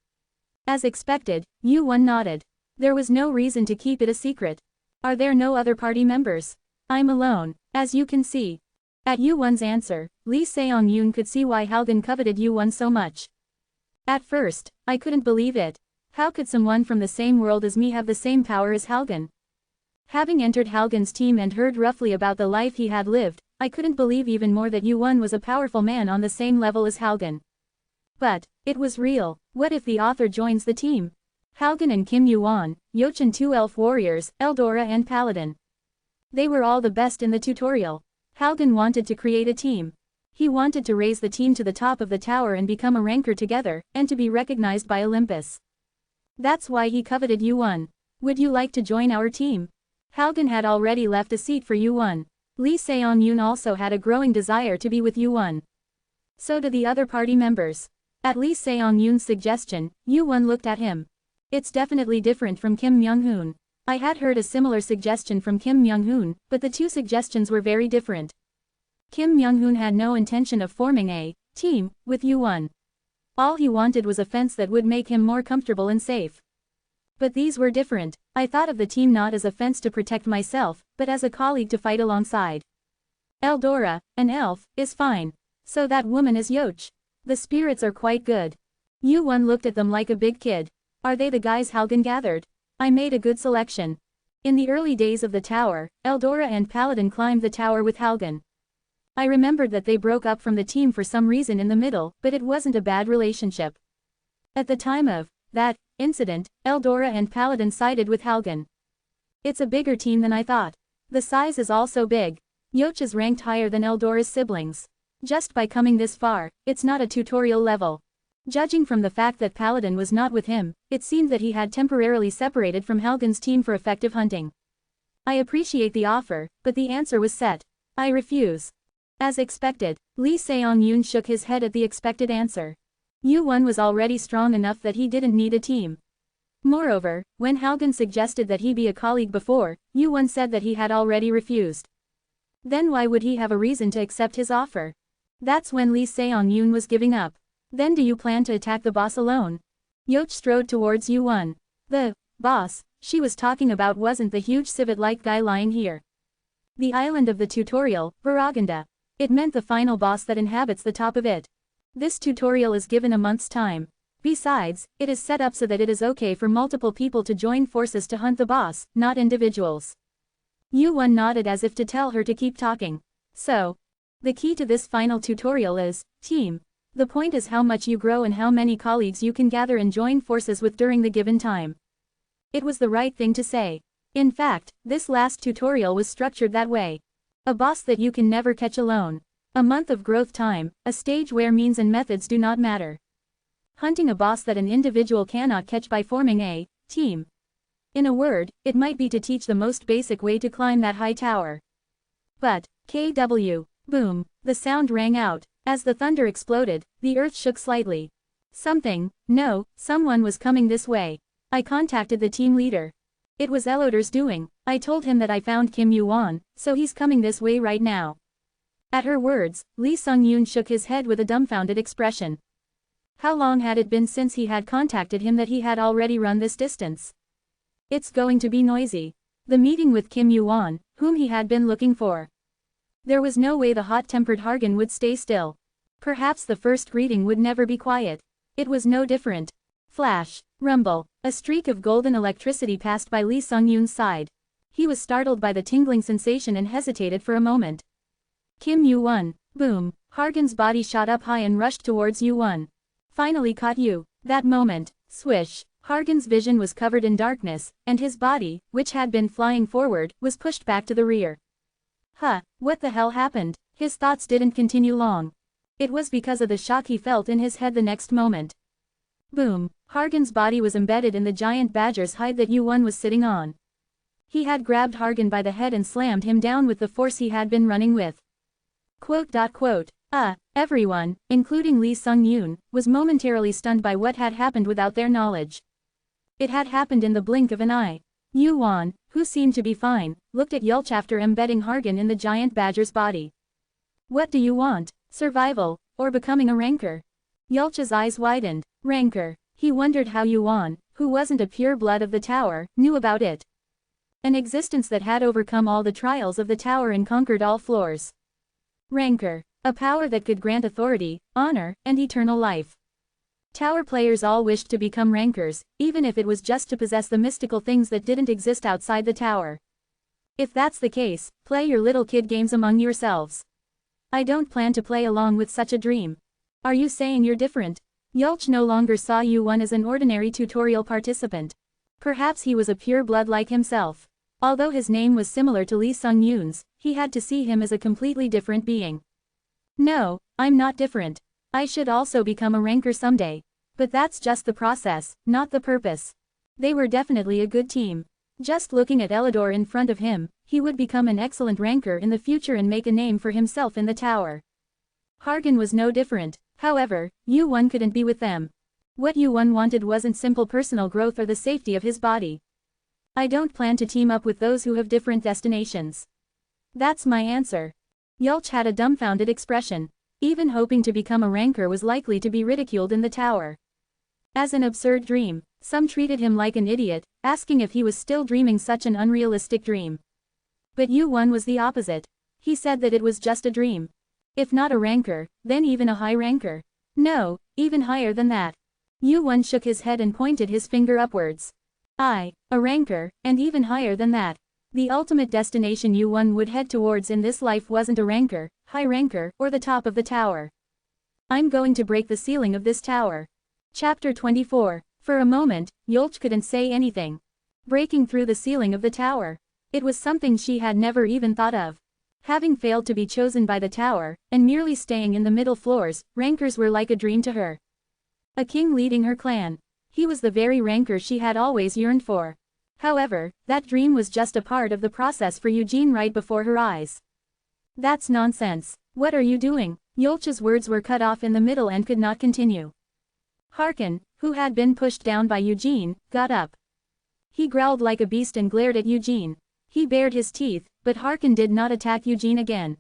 As expected, Yoo-won nodded. There was no reason to keep it a secret. Are there no other party members? I'm alone, as you can see. At Yoo-won's answer, Lee Seong-yoon could see why Halgan coveted Yoo-won so much. At first, I couldn't believe it. How could someone from the same world as me have the same power as Halgan? Having entered Halgan's team and heard roughly about the life he had lived, I couldn't believe even more that Yoo-won was a powerful man on the same level as Halgan. But, it was real. What if the author joins the team? Halgan and Kim Yoo-won, Yochin, two elf warriors, Eldora and Paladin. They were all the best in the tutorial. Halgan wanted to create a team. He wanted to raise the team to the top of the tower and become a ranker together, and to be recognized by Olympus. That's why he coveted Yoo-won. Would you like to join our team? Halgan had already left a seat for Yoo-won. Lee Seong-yoon also had a growing desire to be with Yoo-won. So did the other party members. At Lee Seong-yoon's suggestion, Yoo-won looked at him. It's definitely different from Kim Myung-hoon. I had heard a similar suggestion from Kim Myung-hoon, but the two suggestions were very different. Kim Myung-hoon had no intention of forming a team with Yoo-won. All he wanted was a fence that would make him more comfortable and safe. But these were different. I thought of the team not as a fence to protect myself, but as a colleague to fight alongside. Eldora, an elf, is fine. So that woman is Yoch. The spirits are quite good. Yoo-won looked at them like a big kid. Are they the guys Halgan gathered? I made a good selection. In the early days of the tower, Eldora and Paladin climbed the tower with Halgan. I remembered that they broke up from the team for some reason in the middle, but it wasn't a bad relationship. At the time of that incident, Eldora and Paladin sided with Halgan. It's a bigger team than I thought. The size is also big. Yoch is ranked higher than Eldora's siblings. Just by coming this far, it's not a tutorial level. Judging from the fact that Paladin was not with him, it seemed that he had temporarily separated from Halgan's team for effective hunting. I appreciate the offer, but the answer was set. I refuse. As expected, Lee Seong-yoon shook his head at the expected answer. Yu-won was already strong enough that he didn't need a team. Moreover, when Halgan suggested that he be a colleague before, Yu-won said that he had already refused. Then why would he have a reason to accept his offer? That's when Lee Seong-yoon was giving up. Then do you plan to attack the boss alone? Yoch strode towards Yu-won. The boss she was talking about wasn't the huge civet-like guy lying here. The island of the tutorial, Baraganda. It meant the final boss that inhabits the top of it. This tutorial is given a month's time. Besides, it is set up so that it is okay for multiple people to join forces to hunt the boss, not individuals. Yu-won nodded as if to tell her to keep talking. So, the key to this final tutorial is team. The point is how much you grow and how many colleagues you can gather and join forces with during the given time. It was the right thing to say. In fact, this last tutorial was structured that way. A boss that you can never catch alone. A month of growth time, a stage where means and methods do not matter. Hunting a boss that an individual cannot catch by forming a team. In a word, it might be to teach the most basic way to climb that high tower. But, KW, boom, the sound rang out. As the thunder exploded, the earth shook slightly. Someone was coming this way. I contacted the team leader. It was Elodor's doing. I told him that I found Kim Yu-won, so he's coming this way right now. At her words, Lee Seong-yoon shook his head with a dumbfounded expression. How long had it been since he had contacted him that he had already run this distance? It's going to be noisy. The meeting with Kim Yu-won, whom he had been looking for. There was no way the hot-tempered Hargan would stay still. Perhaps the first greeting would never be quiet. It was no different. Flash, rumble, a streak of golden electricity passed by Lee Seong-yoon's side. He was startled by the tingling sensation and hesitated for a moment. Kim Yu-won, boom, Hargan's body shot up high and rushed towards Yu-won. Finally caught you. That moment, swish, Hargan's vision was covered in darkness, and his body, which had been flying forward, was pushed back to the rear. What the hell happened? His thoughts didn't continue long. It was because of the shock he felt in his head the next moment. Boom, Hargan's body was embedded in the giant badger's hide that Yu-won was sitting on. He had grabbed Hargan by the head and slammed him down with the force he had been running with. Everyone, including Lee Seong-yoon, was momentarily stunned by what had happened without their knowledge. It had happened in the blink of an eye. Yu-won, who seemed to be fine, looked at Yulch after embedding Hargan in the giant badger's body. What do you want? Survival, or becoming a ranker? Yulch's eyes widened. Ranker. He wondered how Yu-won, who wasn't a pure blood of the tower, knew about it. An existence that had overcome all the trials of the tower and conquered all floors. Ranker. A power that could grant authority, honor, and eternal life. Tower players all wished to become rankers, even if it was just to possess the mystical things that didn't exist outside the tower. If that's the case, play your little kid games among yourselves. I don't plan to play along with such a dream. Are you saying you're different? Yulch no longer saw Yu-won as an ordinary tutorial participant. Perhaps he was a pure blood like himself. Although his name was similar to Lee Seong-yoon's, he had to see him as a completely different being. No, I'm not different. I should also become a ranker someday. But that's just the process, not the purpose. They were definitely a good team. Just looking at Elodor in front of him, he would become an excellent ranker in the future and make a name for himself in the tower. Hargan was no different. However, Yu-won couldn't be with them. What Yu-won wanted wasn't simple personal growth or the safety of his body. I don't plan to team up with those who have different destinations. That's my answer. Yulch had a dumbfounded expression. Even hoping to become a ranker was likely to be ridiculed in the tower. As an absurd dream, some treated him like an idiot, asking if he was still dreaming such an unrealistic dream. But Yu-won was the opposite. He said that it was just a dream. If not a ranker, then even a high ranker. No, even higher than that. Yu-won shook his head and pointed his finger upwards. A ranker, and even higher than that. The ultimate destination Yu1 would head towards in this life wasn't a ranker, high ranker, or the top of the tower. I'm going to break the ceiling of this tower. Chapter 24. For a moment, Yolch couldn't say anything. Breaking through the ceiling of the tower. It was something she had never even thought of. Having failed to be chosen by the tower, and merely staying in the middle floors, rankers were like a dream to her. A king leading her clan. He was the very ranker she had always yearned for. However, that dream was just a part of the process for Eugene right before her eyes. That's nonsense. What are you doing? Yolch's words were cut off in the middle and could not continue. Harkin, who had been pushed down by Eugene, got up. He growled like a beast and glared at Eugene. He bared his teeth, but Harkin did not attack Eugene again.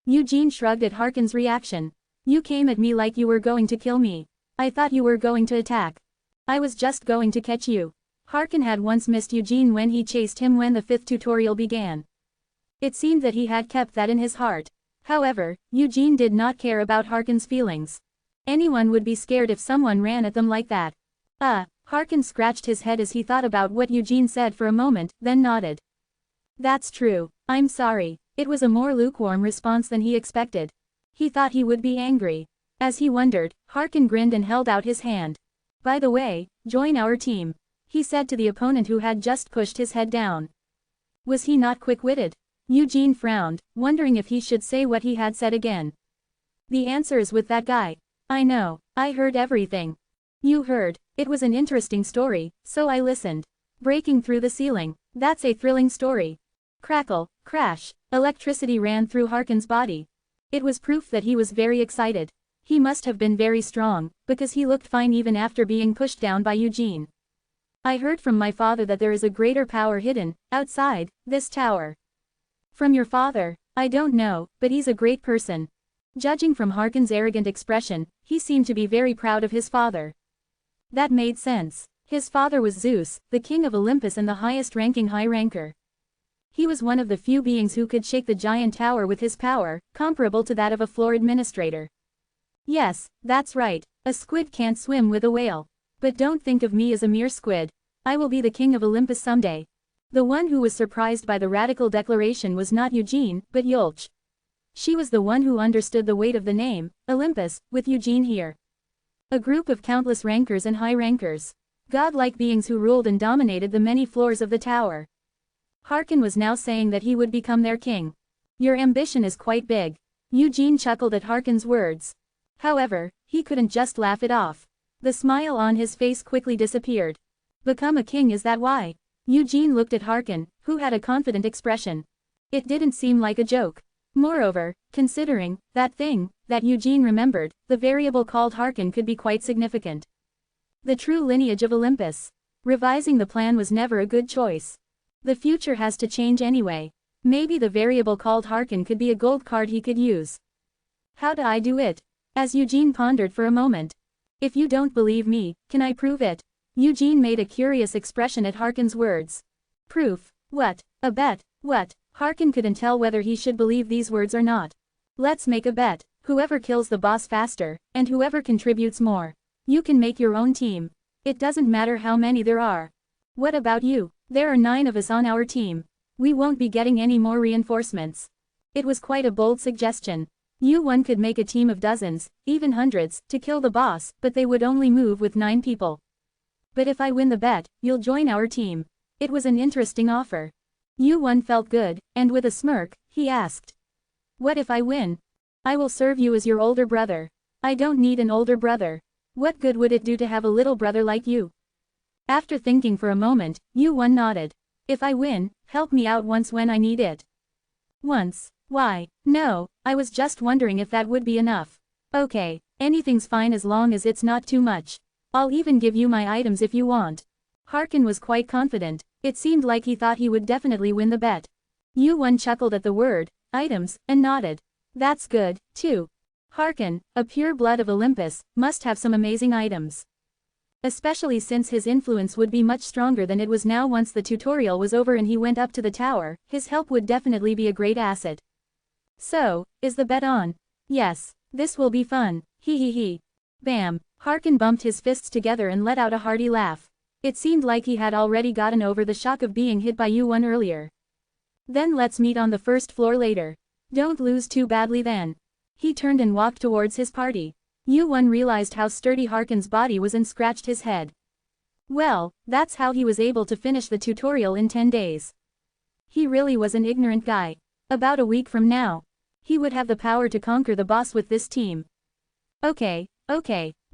Eugene shrugged at Harkin's reaction. You came at me like you were going to kill me. I thought you were going to attack. I was just going to catch you. Harkin had once missed Eugene when he chased him when the 5th tutorial began. It seemed that he had kept that in his heart. However, Eugene did not care about Harkin's feelings. Anyone would be scared if someone ran at them like that. Harkin scratched his head as he thought about what Eugene said for a moment, then nodded. That's true. I'm sorry. It was a more lukewarm response than he expected. He thought he would be angry. As he wondered, Harkin grinned and held out his hand. By the way, join our team, he said to the opponent who had just pushed his head down. Was he not quick-witted? Eugene frowned, wondering if he should say what he had said again. The answer is with that guy. I know, I heard everything. You heard. It was an interesting story, so I listened. Breaking through the ceiling. That's a thrilling story. Crackle, crash, electricity ran through Harkin's body. It was proof that he was very excited. He must have been very strong, because he looked fine even after being pushed down by Eugene. I heard from my father that there is a greater power hidden, outside, this tower. From your father? I don't know, but he's a great person. Judging from Harkin's arrogant expression, he seemed to be very proud of his father. That made sense. His father was Zeus, the king of Olympus and the highest-ranking high ranker. He was one of the few beings who could shake the giant tower with his power, comparable to that of a floor administrator. Yes, that's right, a squid can't swim with a whale. But don't think of me as a mere squid. I will be the king of Olympus someday. The one who was surprised by the radical declaration was not Eugene, but Yolch. She was the one who understood the weight of the name, Olympus, with Eugene here. A group of countless rankers and high rankers. Godlike beings who ruled and dominated the many floors of the tower. Harkin was now saying that he would become their king. Your ambition is quite big. Eugene chuckled at Harkin's words. However, he couldn't just laugh it off. The smile on his face quickly disappeared. Become a king, is that why? Eugene looked at Harkin, who had a confident expression. It didn't seem like a joke. Moreover, considering that thing that Eugene remembered, the variable called Harkin could be quite significant. The true lineage of Olympus. Revising the plan was never a good choice. The future has to change anyway. Maybe the variable called Harkin could be a gold card he could use. How do I do it? As Eugene pondered for a moment. If you don't believe me, can I prove it? Eugene made a curious expression at Harkin's words. Proof? What? A bet? What? Harkin couldn't tell whether he should believe these words or not. Let's make a bet. Whoever kills the boss faster, and whoever contributes more. You can make your own team. It doesn't matter how many there are. What about you? There are 9 of us on our team. We won't be getting any more reinforcements. It was quite a bold suggestion. One could make a team of dozens, even hundreds, to kill the boss, but they would only move with 9 people. But if I win the bet, you'll join our team. It was an interesting offer. One felt good, and with a smirk, he asked. What if I win? I will serve you as your older brother. I don't need an older brother. What good would it do to have a little brother like you? After thinking for a moment, One nodded. If I win, help me out once when I need it. Once? Why, no, I was just wondering if that would be enough. Okay, anything's fine as long as it's not too much. I'll even give you my items if you want. Harkin was quite confident. It seemed like he thought he would definitely win the bet. One chuckled at the word, items, and nodded. That's good, too. Harkin, a pure blood of Olympus, must have some amazing items. Especially since his influence would be much stronger than it was now once the tutorial was over and he went up to the tower, his help would definitely be a great asset. So, is the bet on? Yes, this will be fun, he. Bam, Harkin bumped his fists together and let out a hearty laugh. It seemed like he had already gotten over the shock of being hit by One earlier. Then let's meet on the first floor later. Don't lose too badly then. He turned and walked towards his party. Yu-won realized how sturdy Harkin's body was and scratched his head. Well, that's how he was able to finish the tutorial in 10 days. He really was an ignorant guy. About a week from now, he would have the power to conquer the boss with this team. Okay,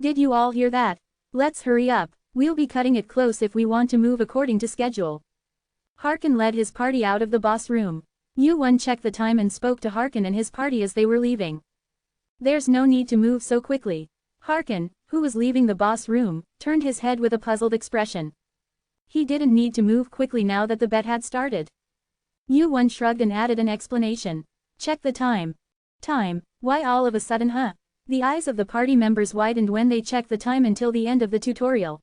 did you all hear that? Let's hurry up, we'll be cutting it close if we want to move according to schedule. Harkin led his party out of the boss room. Yu-won checked the time and spoke to Harkin and his party as they were leaving. There's no need to move so quickly. Harkin, who was leaving the boss room, turned his head with a puzzled expression. He didn't need to move quickly now that the bet had started. Yu-won shrugged and added an explanation. Check the time. Time? Why all of a sudden huh? The eyes of the party members widened when they checked the time until the end of the tutorial.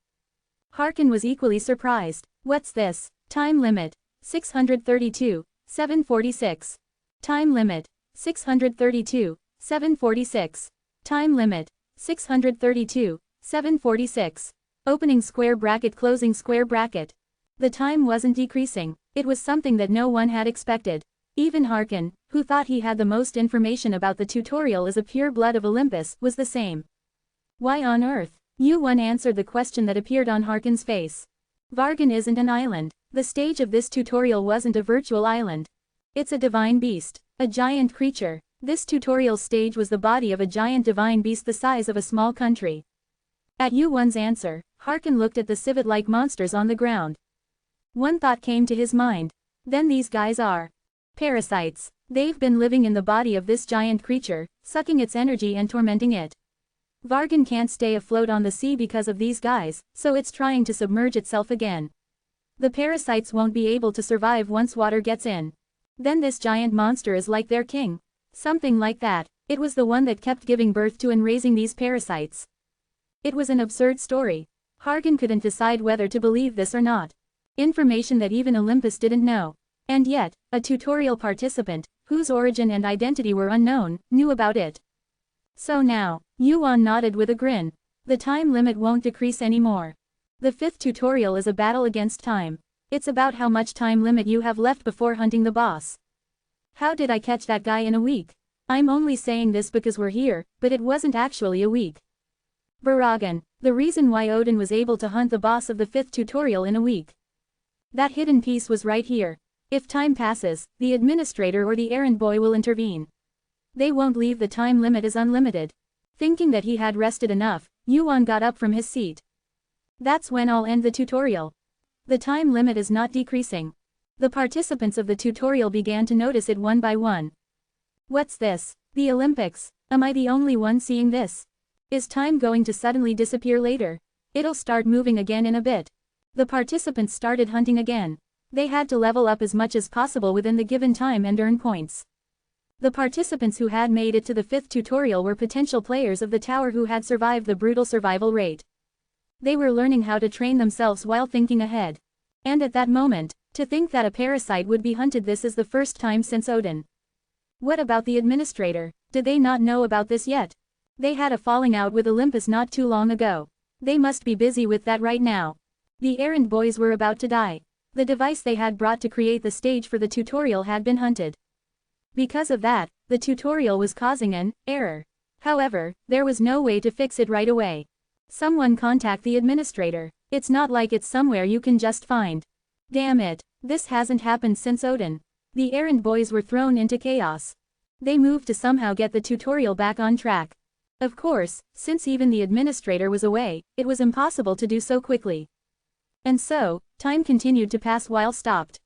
Harkin was equally surprised. What's this? Time limit. 632, 746. Time limit. 632, 746. Time limit. 632, 746. Opening square bracket, closing square bracket. The time wasn't decreasing. It was something that no one had expected. Even Harkin, who thought he had the most information about the tutorial as a pure blood of Olympus, was the same. Why on earth? Yu-won answered the question that appeared on Harkin's face. Vargan isn't an island. The stage of this tutorial wasn't a virtual island. It's a divine beast. A giant creature. This tutorial stage was the body of a giant divine beast the size of a small country. At Yu-won's answer, Harkin looked at the civet-like monsters on the ground. One thought came to his mind. Then these guys are parasites. They've been living in the body of this giant creature, sucking its energy and tormenting it. Vargan can't stay afloat on the sea because of these guys, so it's trying to submerge itself again. The parasites won't be able to survive once water gets in. Then this giant monster is like their king. Something like that. It was the one that kept giving birth to and raising these parasites. It was an absurd story. Harkin couldn't decide whether to believe this or not. Information that even Olympus didn't know. And yet, a tutorial participant, whose origin and identity were unknown, knew about it. So now, Yu-won nodded with a grin. The time limit won't decrease anymore. The 5th tutorial is a battle against time. It's about how much time limit you have left before hunting the boss. How did I catch that guy in a week? I'm only saying this because we're here, but it wasn't actually a week. Baragan, the reason why Odin was able to hunt the boss of the 5th tutorial in a week. That hidden piece was right here. If time passes, the administrator or the errand boy will intervene. They won't leave the time limit as unlimited. Thinking that he had rested enough, Yu-won got up from his seat. That's when I'll end the tutorial. The time limit is not decreasing. The participants of the tutorial began to notice it one by one. What's this? The Olympics? Am I the only one seeing this? Is time going to suddenly disappear later? It'll start moving again in a bit. The participants started hunting again. They had to level up as much as possible within the given time and earn points. The participants who had made it to the 5th tutorial were potential players of the tower who had survived the brutal survival rate. They were learning how to train themselves while thinking ahead. And at that moment, to think that a parasite would be hunted, this is the first time since Odin. What about the administrator? Did they not know about this yet? They had a falling out with Olympus not too long ago. They must be busy with that right now. The errand boys were about to die. The device they had brought to create the stage for the tutorial had been hunted. Because of that, the tutorial was causing an error. However, there was no way to fix it right away. Someone contact the administrator. It's not like it's somewhere you can just find. Damn it, this hasn't happened since Odin. The errand boys were thrown into chaos. They moved to somehow get the tutorial back on track. Of course, since even the administrator was away, it was impossible to do so quickly. And so, time continued to pass while stopped.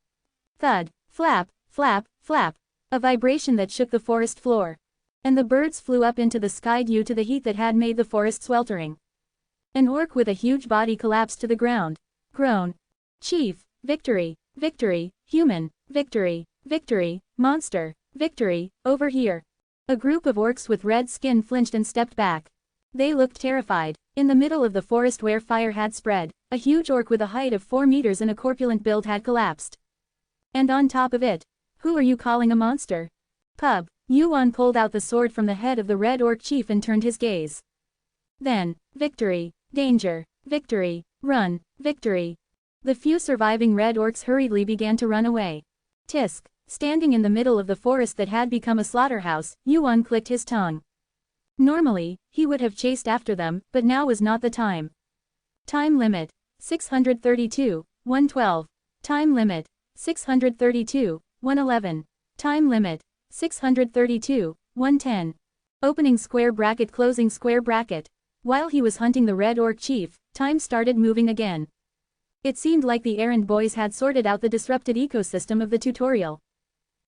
Thud, flap, flap, flap. A vibration that shook the forest floor. And the birds flew up into the sky due to the heat that had made the forest sweltering. An orc with a huge body collapsed to the ground. Groan. Chief, victory, victory, human, victory, victory, monster, victory, over here. A group of orcs with red skin flinched and stepped back. They looked terrified. In the middle of the forest where fire had spread, a huge orc with a height of 4 meters and a corpulent build had collapsed. And on top of it, who are you calling a monster? Pub. Yu-won pulled out the sword from the head of the red orc chief and turned his gaze. Then, victory, danger, victory, run, victory. The few surviving red orcs hurriedly began to run away. Tisk, Standing in the middle of the forest that had become a slaughterhouse, Yuan clicked his tongue. Normally, he would have chased after them, but now was not the time. Time limit. 632, 112. Time limit. 632, 111. Time limit. 632, 110. Opening square bracket closing square bracket. While he was hunting the Red Orc chief, time started moving again. It seemed like the errand boys had sorted out the disrupted ecosystem of the tutorial.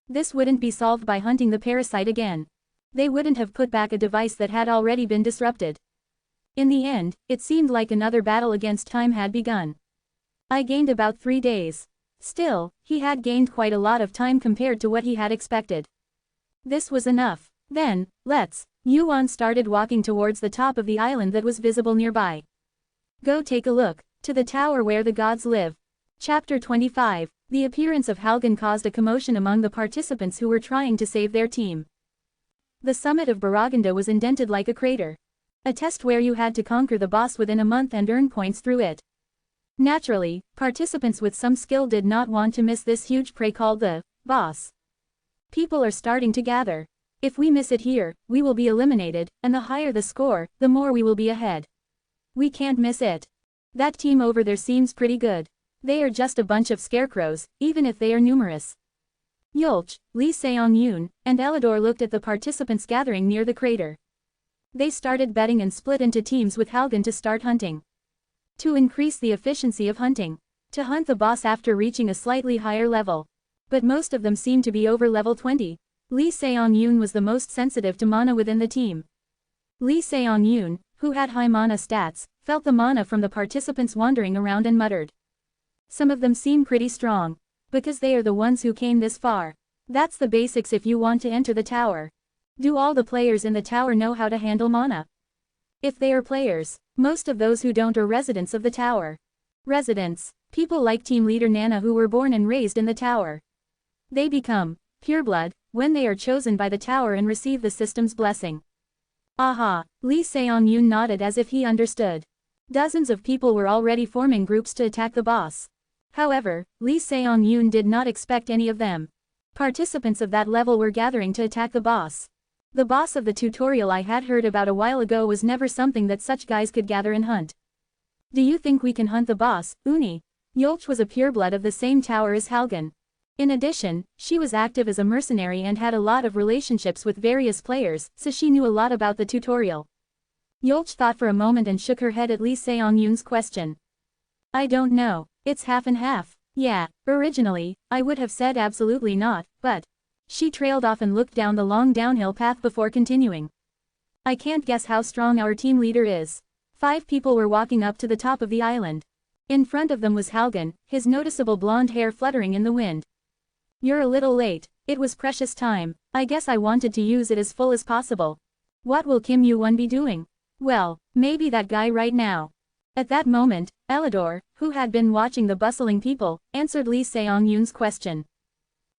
This wouldn't be solved by hunting the parasite again. They wouldn't have put back a device that had already been disrupted. In the end, it seemed like another battle against time had begun. I gained about 3 days. Still, he had gained quite a lot of time compared to what he had expected. This was enough. Then, Yuan started walking towards the top of the island that was visible nearby. Go take a look, to the tower where the gods live. Chapter 25, the appearance of Halgan caused a commotion among the participants who were trying to save their team. The summit of Baraganda was indented like a crater. A test where you had to conquer the boss within a month and earn points through it. Naturally, participants with some skill did not want to miss this huge prey called the boss. People are starting to gather. If we miss it here, we will be eliminated, and the higher the score, the more we will be ahead. We can't miss it. That team over there seems pretty good. They are just a bunch of scarecrows, even if they are numerous. Yulch, Lee Seong-yoon, and Elidor looked at the participants gathering near the crater. They started betting and split into teams with Halgan to start hunting. To increase the efficiency of hunting. To hunt the boss after reaching a slightly higher level. But most of them seemed to be over level 20. Lee Seong-yoon was the most sensitive to mana within the team. Lee Seong-yoon, who had high mana stats, felt the mana from the participants wandering around and muttered. Some of them seem pretty strong. Because they are the ones who came this far. That's the basics if you want to enter the tower. Do all the players in the tower know how to handle mana? If they are players, most of those who don't are residents of the tower. Residents, people like team leader Nana who were born and raised in the tower. They become pureblood when they are chosen by the tower and receive the system's blessing. Aha, Lee Seong-yoon nodded as if he understood. Dozens of people were already forming groups to attack the boss. However, Lee Seong-yoon did not expect any of them. Participants of that level were gathering to attack the boss. The boss of the tutorial I had heard about a while ago was never something that such guys could gather and hunt. Do you think we can hunt the boss, Uni? Yulch was a pureblood of the same tower as Halgan. In addition, she was active as a mercenary and had a lot of relationships with various players, so she knew a lot about the tutorial. Yulch thought for a moment and shook her head at Lee Seong-yoon's question. I don't know. It's half and half. Yeah, originally, I would have said absolutely not, but... She trailed off and looked down the long downhill path before continuing. I can't guess how strong our team leader is. 5 people were walking up to the top of the island. In front of them was Halgan, his noticeable blonde hair fluttering in the wind. You're a little late. It was precious time. I guess I wanted to use it as full as possible. What will Kim Yoo-won be doing? Well, maybe that guy right now. At that moment, Elidor, who had been watching the bustling people, answered Lee Seong-yoon's question.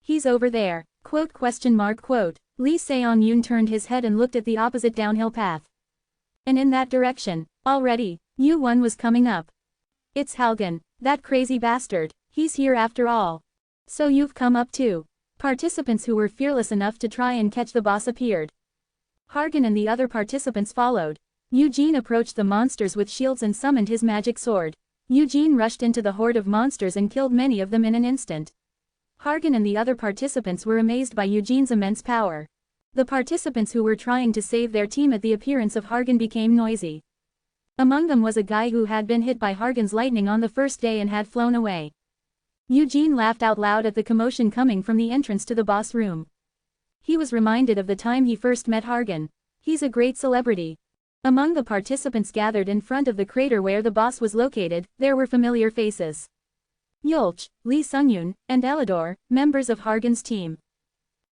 He's over there. Quote. Lee Seong-yoon turned his head and looked at the opposite downhill path. And in that direction, already, Yoo-won was coming up. It's Halgan, that crazy bastard. He's here after all. So you've come up too. Participants who were fearless enough to try and catch the boss appeared. Hargan and the other participants followed. Eugene approached the monsters with shields and summoned his magic sword. Eugene rushed into the horde of monsters and killed many of them in an instant. Hargan and the other participants were amazed by Eugene's immense power. The participants who were trying to save their team at the appearance of Hargan became noisy. Among them was a guy who had been hit by Hargan's lightning on the first day and had flown away. Eugene laughed out loud at the commotion coming from the entrance to the boss room. He was reminded of the time he first met Hargan. He's a great celebrity. Among the participants gathered in front of the crater where the boss was located, there were familiar faces. Yulch, Lee Seong-yoon, and Elidor, members of Hargan's team.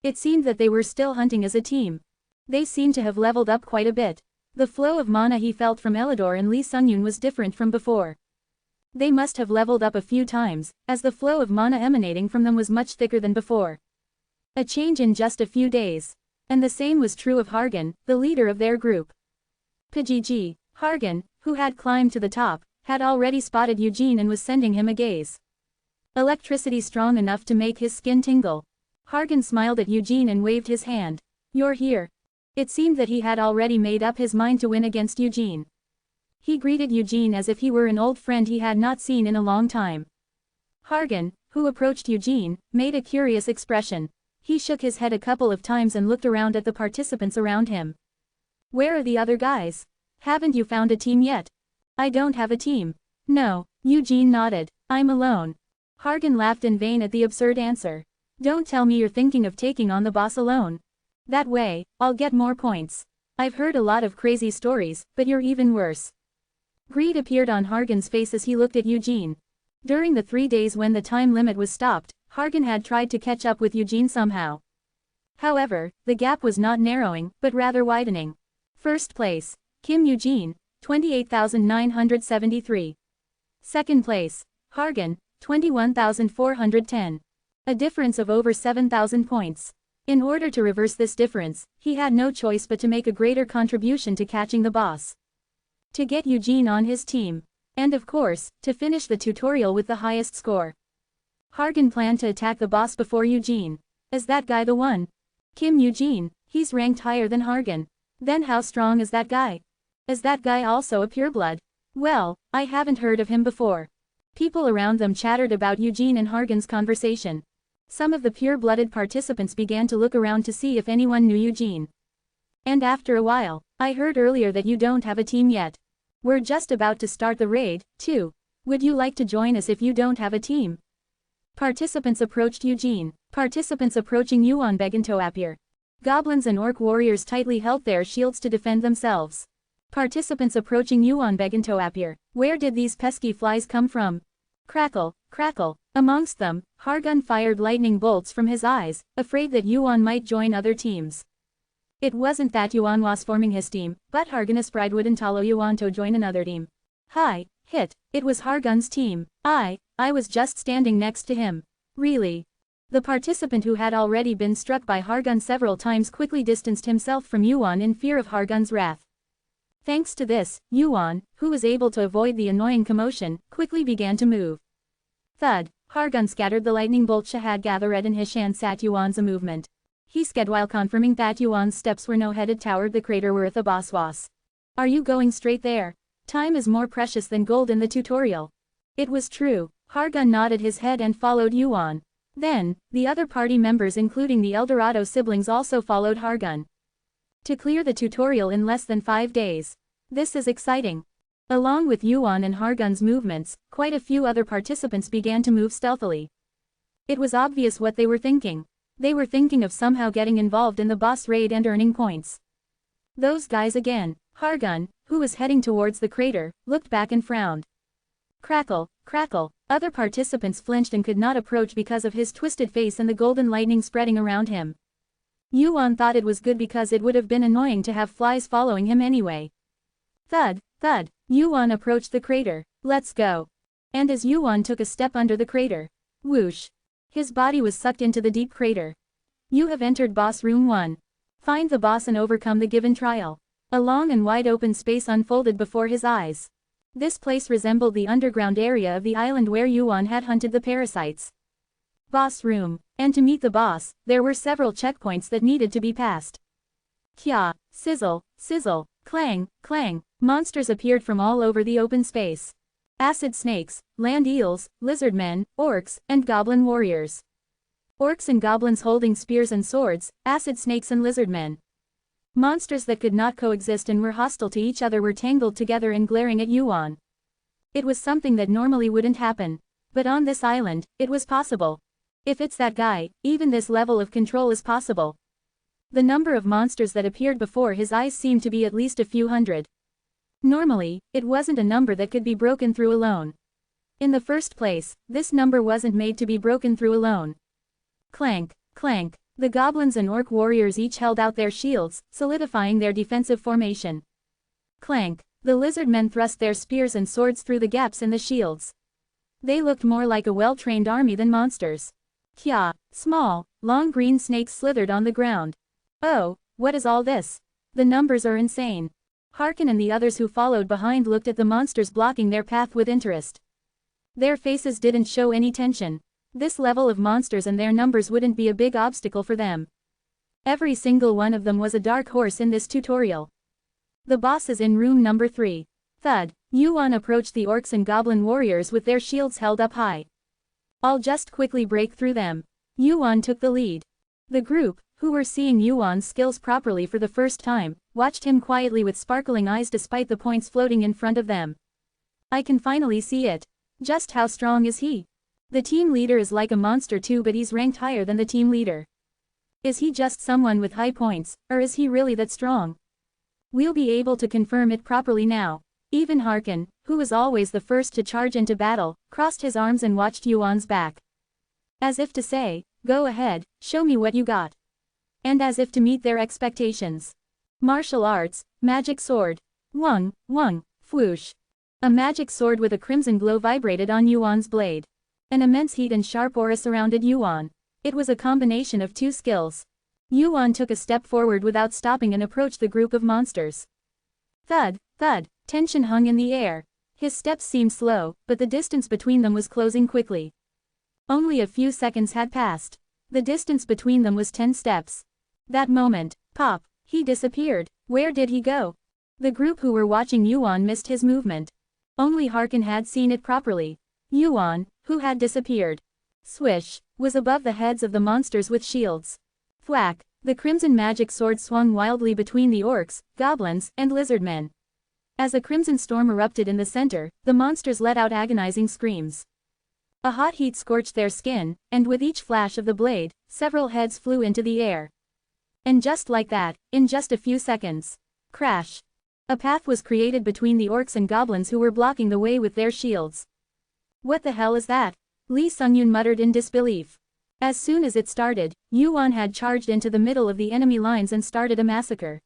It seemed that they were still hunting as a team. They seemed to have leveled up quite a bit. The flow of mana he felt from Elidor and Lee Seong-yoon was different from before. They must have leveled up a few times, as the flow of mana emanating from them was much thicker than before. A change in just a few days. And the same was true of Hargan, the leader of their group. Pgg, Hargan, who had climbed to the top, had already spotted Eugene and was sending him a gaze. Electricity strong enough to make his skin tingle. Hargan smiled at Eugene and waved his hand. You're here. It seemed that he had already made up his mind to win against Eugene. He greeted Eugene as if he were an old friend he had not seen in a long time. Hargan, who approached Eugene, made a curious expression. He shook his head a couple of times and looked around at the participants around him. Where are the other guys? Haven't you found a team yet? I don't have a team. No, Eugene nodded. I'm alone. Hargan laughed in vain at the absurd answer. Don't tell me you're thinking of taking on the boss alone. That way, I'll get more points. I've heard a lot of crazy stories, but you're even worse. Greed appeared on Hargan's face as he looked at Eugene. During the 3 days when the time limit was stopped, Hargan had tried to catch up with Eugene somehow. However, the gap was not narrowing, but rather widening. First place, Kim Eugene, 28,973. Second place, Hargan, 21,410. A difference of over 7,000 points. In order to reverse this difference, he had no choice but to make a greater contribution to catching the boss. To get Eugene on his team. And of course, to finish the tutorial with the highest score. Hargan planned to attack the boss before Eugene. Is that guy the one? Kim Eugene, he's ranked higher than Hargan. Then how strong is that guy? Is that guy also a pureblood? Well, I haven't heard of him before. People around them chattered about Eugene and Hargan's conversation. Some of the pure-blooded participants began to look around to see if anyone knew Eugene. And after a while, I heard earlier that you don't have a team yet. We're just about to start the raid, too. Would you like to join us if you don't have a team? Participants approached Eugene. Participants approaching Yuan began to appear. Goblins and orc warriors tightly held their shields to defend themselves. Participants approaching Yuan began to appear. Where did these pesky flies come from? Crackle, crackle. Amongst them, Hargan fired lightning bolts from his eyes, afraid that Yuan might join other teams. It wasn't that Yuan was forming his team, but Hargan's pride wouldn't allow Yuan to join another team. Hi, hit, it was Hargan's team. I was just standing next to him. Really? The participant who had already been struck by Hargan several times quickly distanced himself from Yuan in fear of Hargan's wrath. Thanks to this, Yuan, who was able to avoid the annoying commotion, quickly began to move. Thud, Hargan scattered the lightning bolt Shahad gathered in his chance at Yuan's movement. He sked while confirming that Yuan's steps were no headed toward the crater where the boss was. Are you going straight there? Time is more precious than gold in the tutorial. It was true. Hargan nodded his head and followed Yuan. Then, the other party members including the Eldorado siblings also followed Hargan. To clear the tutorial in less than 5 days. This is exciting. Along with Yuan and Hargan's movements, quite a few other participants began to move stealthily. It was obvious what they were thinking. They were thinking of somehow getting involved in the boss raid and earning points. Those guys again. Hargan, who was heading towards the crater, looked back and frowned. Crackle, crackle. Other participants flinched and could not approach because of his twisted face and the golden lightning spreading around him. Yuan thought it was good because it would have been annoying to have flies following him anyway. Thud, thud. Yuan approached the crater. Let's go. And as Yuan took a step under the crater, whoosh. His body was sucked into the deep crater. You have entered Boss Room 1. Find the boss and overcome the given trial. A long and wide open space unfolded before his eyes. This place resembled the underground area of the island where Yuan had hunted the parasites. Boss Room. And to meet the boss, there were several checkpoints that needed to be passed. Kya, sizzle, sizzle, clang, clang. Monsters appeared from all over the open space. Acid snakes, land eels, lizard men, orcs, and goblin warriors. Orcs and goblins holding spears and swords, acid snakes and lizard men. Monsters that could not coexist and were hostile to each other were tangled together and glaring at Yuan. It was something that normally wouldn't happen. But on this island, it was possible. If it's that guy, even this level of control is possible. The number of monsters that appeared before his eyes seemed to be at least a few hundred. Normally, it wasn't a number that could be broken through alone. In the first place, this number wasn't made to be broken through alone. Clank, clank. The goblins and orc warriors each held out their shields, solidifying their defensive formation. Clank. The lizard men thrust their spears and swords through the gaps in the shields. They looked more like a well-trained army than monsters. Kya. Small, long green snakes slithered on the ground. Oh, what is all this? The numbers are insane. Harkin and the others who followed behind looked at the monsters blocking their path with interest. Their faces didn't show any tension. This level of monsters and their numbers wouldn't be a big obstacle for them. Every single one of them was a dark horse in this tutorial. The boss is in room number 3. Thud. Yuan approached the orcs and goblin warriors with their shields held up high. I'll just quickly break through them. Yuan took the lead. The group, who were seeing Yuan's skills properly for the first time, watched him quietly with sparkling eyes despite the points floating in front of them. I can finally see it. Just how strong is he? The team leader is like a monster too, but he's ranked higher than the team leader. Is he just someone with high points, or is he really that strong? We'll be able to confirm it properly now. Even Harkin, who was always the first to charge into battle, crossed his arms and watched Yuan's back. As if to say, go ahead, show me what you got. And as if to meet their expectations. Martial arts, magic sword. Wung, wung, whoosh. A magic sword with a crimson glow vibrated on Yuan's blade. An immense heat and sharp aura surrounded Yuan. It was a combination of two skills. Yuan took a step forward without stopping and approached the group of monsters. Thud, thud, tension hung in the air. His steps seemed slow, but the distance between them was closing quickly. Only a few seconds had passed. The distance between them was 10 steps. That moment, pop, he disappeared. Where did he go? The group who were watching Yuan missed his movement. Only Harkin had seen it properly. Yuan, who had disappeared, swish, was above the heads of the monsters with shields. Thwack, the crimson magic sword swung wildly between the orcs, goblins, and lizardmen. As a crimson storm erupted in the center, the monsters let out agonizing screams. A hot heat scorched their skin, and with each flash of the blade, several heads flew into the air. And just like that, in just a few seconds, crash. A path was created between the orcs and goblins who were blocking the way with their shields. What the hell is that? Lee Sungyun muttered in disbelief. As soon as it started, Yuan had charged into the middle of the enemy lines and started a massacre.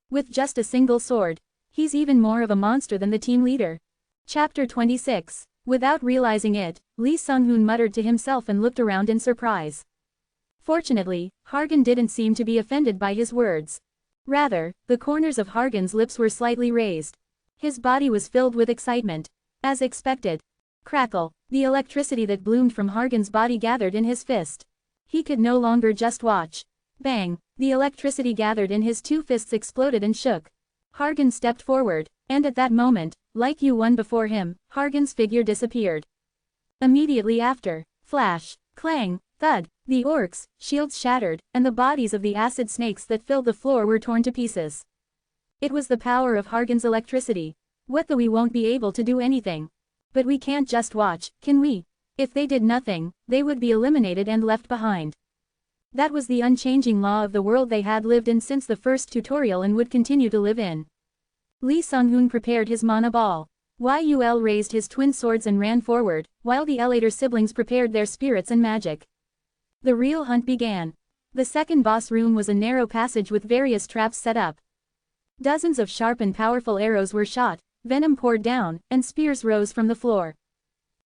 With just a single sword, he's even more of a monster than the team leader. Chapter 26. Without realizing it, Lee Sungyun muttered to himself and looked around in surprise. Fortunately, Hargan didn't seem to be offended by his words. Rather, the corners of Hargan's lips were slightly raised. His body was filled with excitement. As expected. Crackle, the electricity that bloomed from Hargan's body gathered in his fist. He could no longer just watch. Bang, the electricity gathered in his two fists exploded and shook. Hargan stepped forward, and at that moment, like Yuan before him, Hargan's figure disappeared. Immediately after, flash, clang, thud, the orcs, shields shattered, and the bodies of the acid snakes that filled the floor were torn to pieces. It was the power of Hargan's electricity. What though we won't be able to do anything? But we can't just watch, can we? If they did nothing, they would be eliminated and left behind. That was the unchanging law of the world they had lived in since the first tutorial and would continue to live in. Lee Sungyun prepared his mana ball. Yul raised his twin swords and ran forward, while the Elator siblings prepared their spirits and magic. The real hunt began. The second boss room was a narrow passage with various traps set up. Dozens of sharp and powerful arrows were shot, venom poured down, and spears rose from the floor.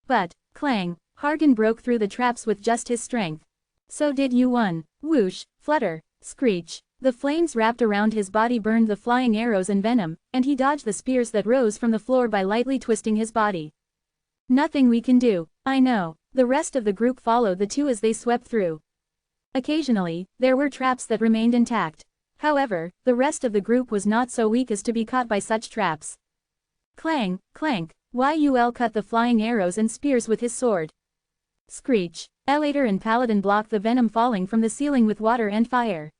But, clang, Hargan broke through the traps with just his strength. So did Yuan. Whoosh, flutter, screech. The flames wrapped around his body burned the flying arrows and venom, and he dodged the spears that rose from the floor by lightly twisting his body. Nothing we can do, I know. The rest of the group followed the two as they swept through. Occasionally, there were traps that remained intact. However, the rest of the group was not so weak as to be caught by such traps. Clang, clank, Yul cut the flying arrows and spears with his sword. Screech, Elator and Paladin blocked the venom falling from the ceiling with water and fire.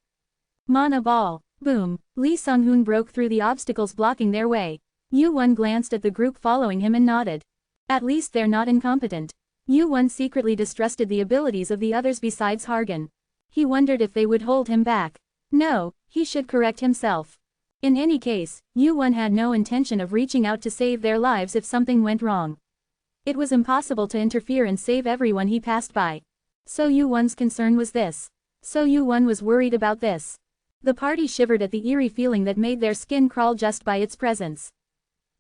Mana ball, boom, Lee Sungyun broke through the obstacles blocking their way. Yuan glanced at the group following him and nodded. At least they're not incompetent. Yuan secretly distrusted the abilities of the others besides Hargan. He wondered if they would hold him back. No, he should correct himself. In any case, Yuan had no intention of reaching out to save their lives if something went wrong. It was impossible to interfere and save everyone he passed by. So Yuan's concern was this. So Yuan was worried about this. The party shivered at the eerie feeling that made their skin crawl just by its presence.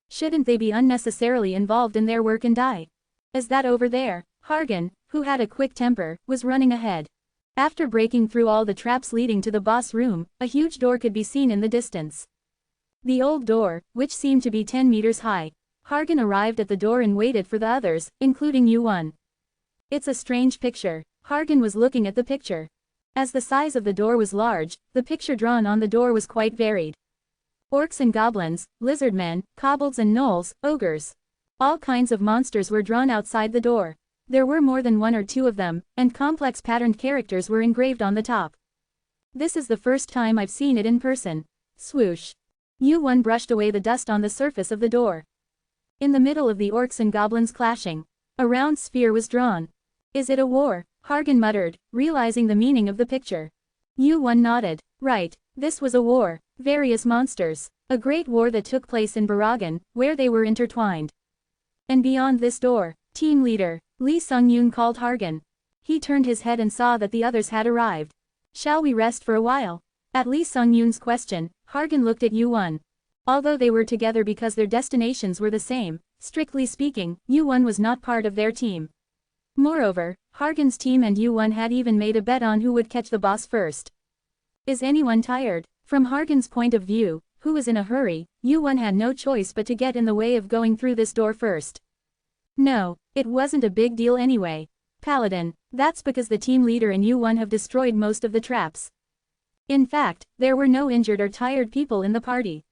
Shouldn't they be unnecessarily involved in their work and die? Is that over there? Hargan, who had a quick temper, was running ahead. After breaking through all the traps leading to the boss room, a huge door could be seen in the distance. The old door, which seemed to be 10 meters high. Hargan arrived at the door and waited for the others, including Yuan. It's a strange picture. Hargan was looking at the picture. As the size of the door was large, the picture drawn on the door was quite varied. Orcs and goblins, lizardmen, kobolds and gnolls, ogres. All kinds of monsters were drawn outside the door. There were more than one or two of them, and complex patterned characters were engraved on the top. This is the first time I've seen it in person. Swoosh. Yu-1 brushed away the dust on the surface of the door. In the middle of the orcs and goblins clashing, a round sphere was drawn. Is it a war? Hargan muttered, realizing the meaning of the picture. Yu-1 nodded. Right, this was a war. Various monsters. A great war that took place in Baragan, where they were intertwined. And beyond this door, team leader, Lee Sung-yoon called Hargan. He turned his head and saw that the others had arrived. Shall we rest for a while? At Lee Sung-yoon's question, Hargan looked at Yu-1. Although they were together because their destinations were the same, strictly speaking, Yu-1 was not part of their team. Moreover, Hargan's team and Yu-1 had even made a bet on who would catch the boss first. Is anyone tired? From Hargan's point of view, who was in a hurry, Yu-1 had no choice but to get in the way of going through this door first. No, it wasn't a big deal anyway. Paladin, that's because the team leader and Yu-1 have destroyed most of the traps. In fact, there were no injured or tired people in the party.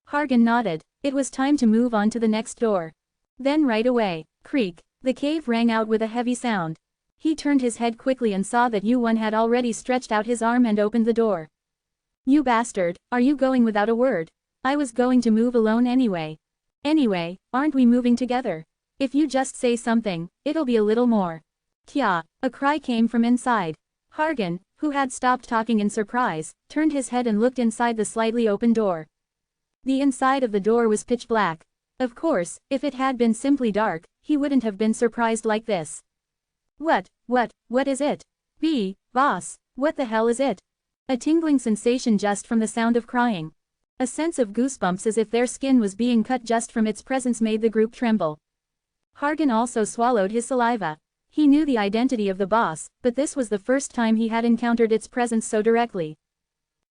Hargan nodded. It was time to move on to the next door. Then right away, creak, the cave rang out with a heavy sound. He turned his head quickly and saw that Yu-1 had already stretched out his arm and opened the door. You bastard, are you going without a word? I was going to move alone anyway. Anyway, aren't we moving together? If you just say something, it'll be a little more. Kya, a cry came from inside. Hargan, who had stopped talking in surprise, turned his head and looked inside the slightly open door. The inside of the door was pitch black. Of course, if it had been simply dark, he wouldn't have been surprised like this. What is it? Boss, what the hell is it? A tingling sensation just from the sound of crying. A sense of goosebumps as if their skin was being cut just from its presence made the group tremble. Hargan also swallowed his saliva. He knew the identity of the boss, but this was the first time he had encountered its presence so directly.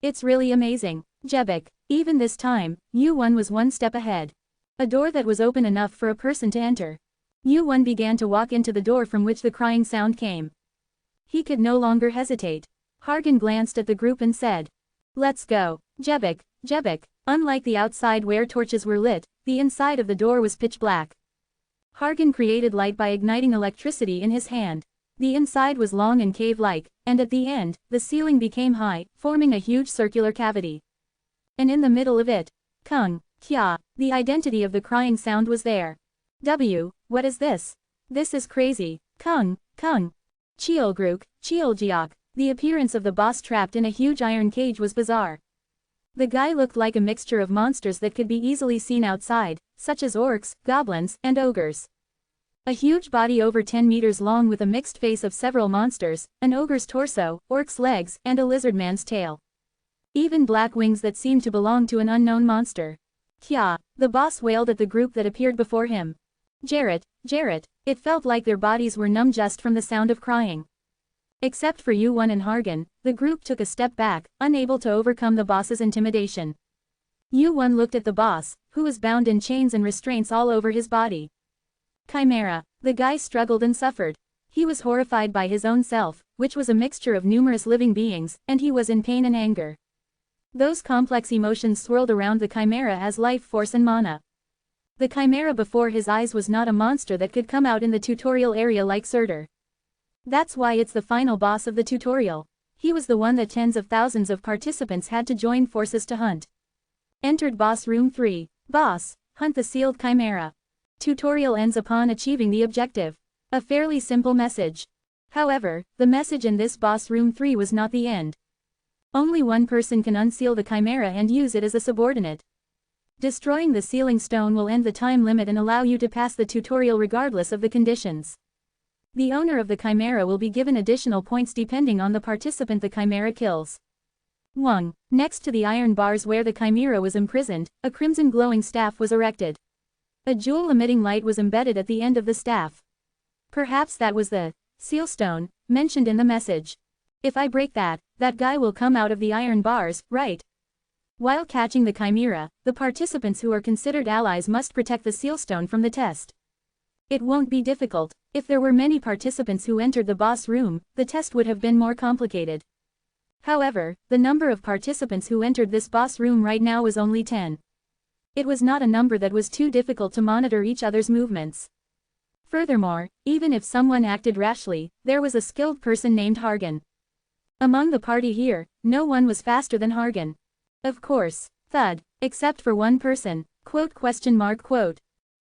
It's really amazing. Jebek. Even this time, Yu-1 was one step ahead. A door that was open enough for a person to enter. Yu-1 began to walk into the door from which the crying sound came. He could no longer hesitate. Hargan glanced at the group and said, "Let's go." Jebek. Unlike the outside where torches were lit, the inside of the door was pitch black. Hargan created light by igniting electricity in his hand. The inside was long and cave-like, and at the end, the ceiling became high, forming a huge circular cavity. And in the middle of it, Kung, Kya, the identity of the crying sound was there. What is this? This is crazy. Kung. Cheolgruk, Cheoljiok. The appearance of the boss trapped in a huge iron cage was bizarre. The guy looked like a mixture of monsters that could be easily seen outside, such as orcs, goblins, and ogres. A huge body over 10 meters long with a mixed face of several monsters, an ogre's torso, orc's legs, and a lizardman's tail. Even black wings that seemed to belong to an unknown monster. Kya, the boss wailed at the group that appeared before him. Jarrett, it felt like their bodies were numb just from the sound of crying. Except for Yu-1 and Hargan, the group took a step back, unable to overcome the boss's intimidation. Yu-1 looked at the boss, who was bound in chains and restraints all over his body. Chimera. The guy struggled and suffered. He was horrified by his own self, which was a mixture of numerous living beings, and he was in pain and anger. Those complex emotions swirled around the Chimera as life force and mana. The Chimera before his eyes was not a monster that could come out in the tutorial area like Surtur. That's why it's the final boss of the tutorial. He was the one that tens of thousands of participants had to join forces to hunt. Entered Boss Room 3. Boss, hunt the sealed Chimera. Tutorial ends upon achieving the objective. A fairly simple message. However, the message in this Boss Room 3 was not the end. Only one person can unseal the Chimera and use it as a subordinate. Destroying the sealing stone will end the time limit and allow you to pass the tutorial regardless of the conditions. The owner of the Chimera will be given additional points depending on the participant the Chimera kills. 1. Next to the iron bars where the Chimera was imprisoned, a crimson glowing staff was erected. A jewel-emitting light was embedded at the end of the staff. Perhaps that was the seal stone mentioned in the message. If I break that guy will come out of the iron bars, right? While catching the Chimera, the participants who are considered allies must protect the seal stone from the test. It won't be difficult. If there were many participants who entered the boss room, the test would have been more complicated. However, the number of participants who entered this boss room right now was only 10. It was not a number that was too difficult to monitor each other's movements. Furthermore, even if someone acted rashly, there was a skilled person named Hargan. Among the party here, no one was faster than Hargan. Of course, thud, except for one person, quote.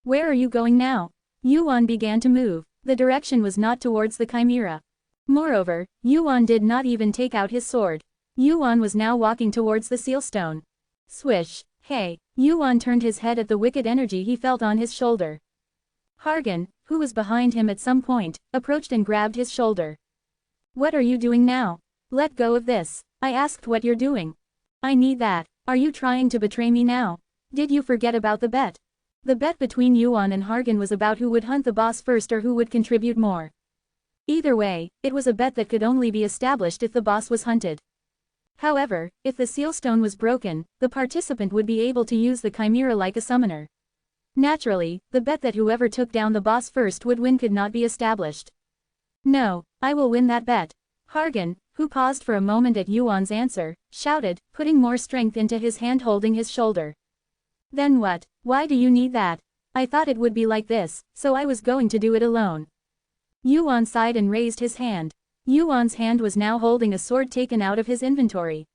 Where are you going now? Yuan began to move. The direction was not towards the chimera. Moreover, Yuan did not even take out his sword. Yuan was now walking towards the sealstone. Swish, hey, Yuan turned his head at the wicked energy he felt on his shoulder. Hargan, who was behind him at some point, approached and grabbed his shoulder. What are you doing now? Let go of this. I asked what you're doing. I need that. Are you trying to betray me now? Did you forget about the bet? The bet between Yuan and Hargan was about who would hunt the boss first or who would contribute more. Either way, it was a bet that could only be established if the boss was hunted. However, if the sealstone was broken, the participant would be able to use the chimera like a summoner. Naturally, the bet that whoever took down the boss first would win could not be established. No, I will win that bet. Hargan, who paused for a moment at Yuan's answer, shouted, putting more strength into his hand holding his shoulder. Then what? Why do you need that? I thought it would be like this, so I was going to do it alone. Yuan sighed and raised his hand. Yuan's hand was now holding a sword taken out of his inventory.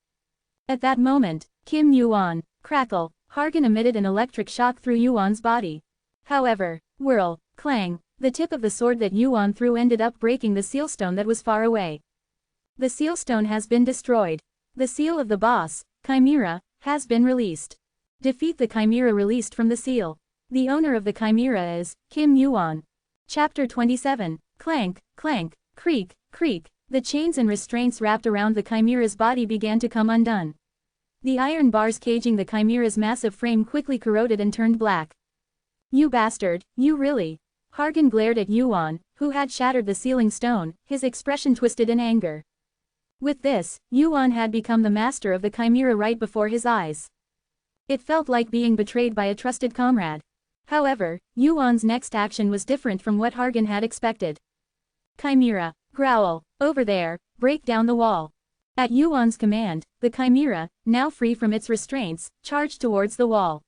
At that moment, Kim Yuan, crackle, Hargan emitted an electric shock through Yuan's body. However, whirl, clang, the tip of the sword that Yuan threw ended up breaking the sealstone that was far away. The sealstone has been destroyed. The seal of the boss, chimera, has been released. Defeat the chimera released from the seal. The owner of the chimera is Kim Yuan. Chapter 27, Clank, clank, creak, creak. The chains and restraints wrapped around the chimera's body began to come undone. The iron bars caging the chimera's massive frame quickly corroded and turned black. You bastard, you really? Hargan glared at Yuan, who had shattered the sealing stone, his expression twisted in anger. With this, Yuan had become the master of the chimera right before his eyes. It felt like being betrayed by a trusted comrade. However, Yuan's next action was different from what Hargan had expected. Chimera, growl, over there, break down the wall. At Yuan's command, the chimera, now free from its restraints, charged towards the wall.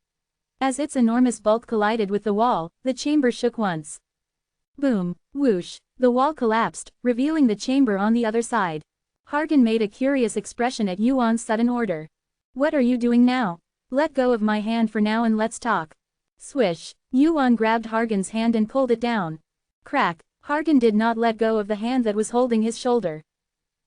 As its enormous bulk collided with the wall, the chamber shook once. Boom, whoosh, the wall collapsed, revealing the chamber on the other side. Hargan made a curious expression at Yuan's sudden order. What are you doing now? Let go of my hand for now and let's talk. Swish, Yuan grabbed Hargan's hand and pulled it down. Crack, Hargan did not let go of the hand that was holding his shoulder.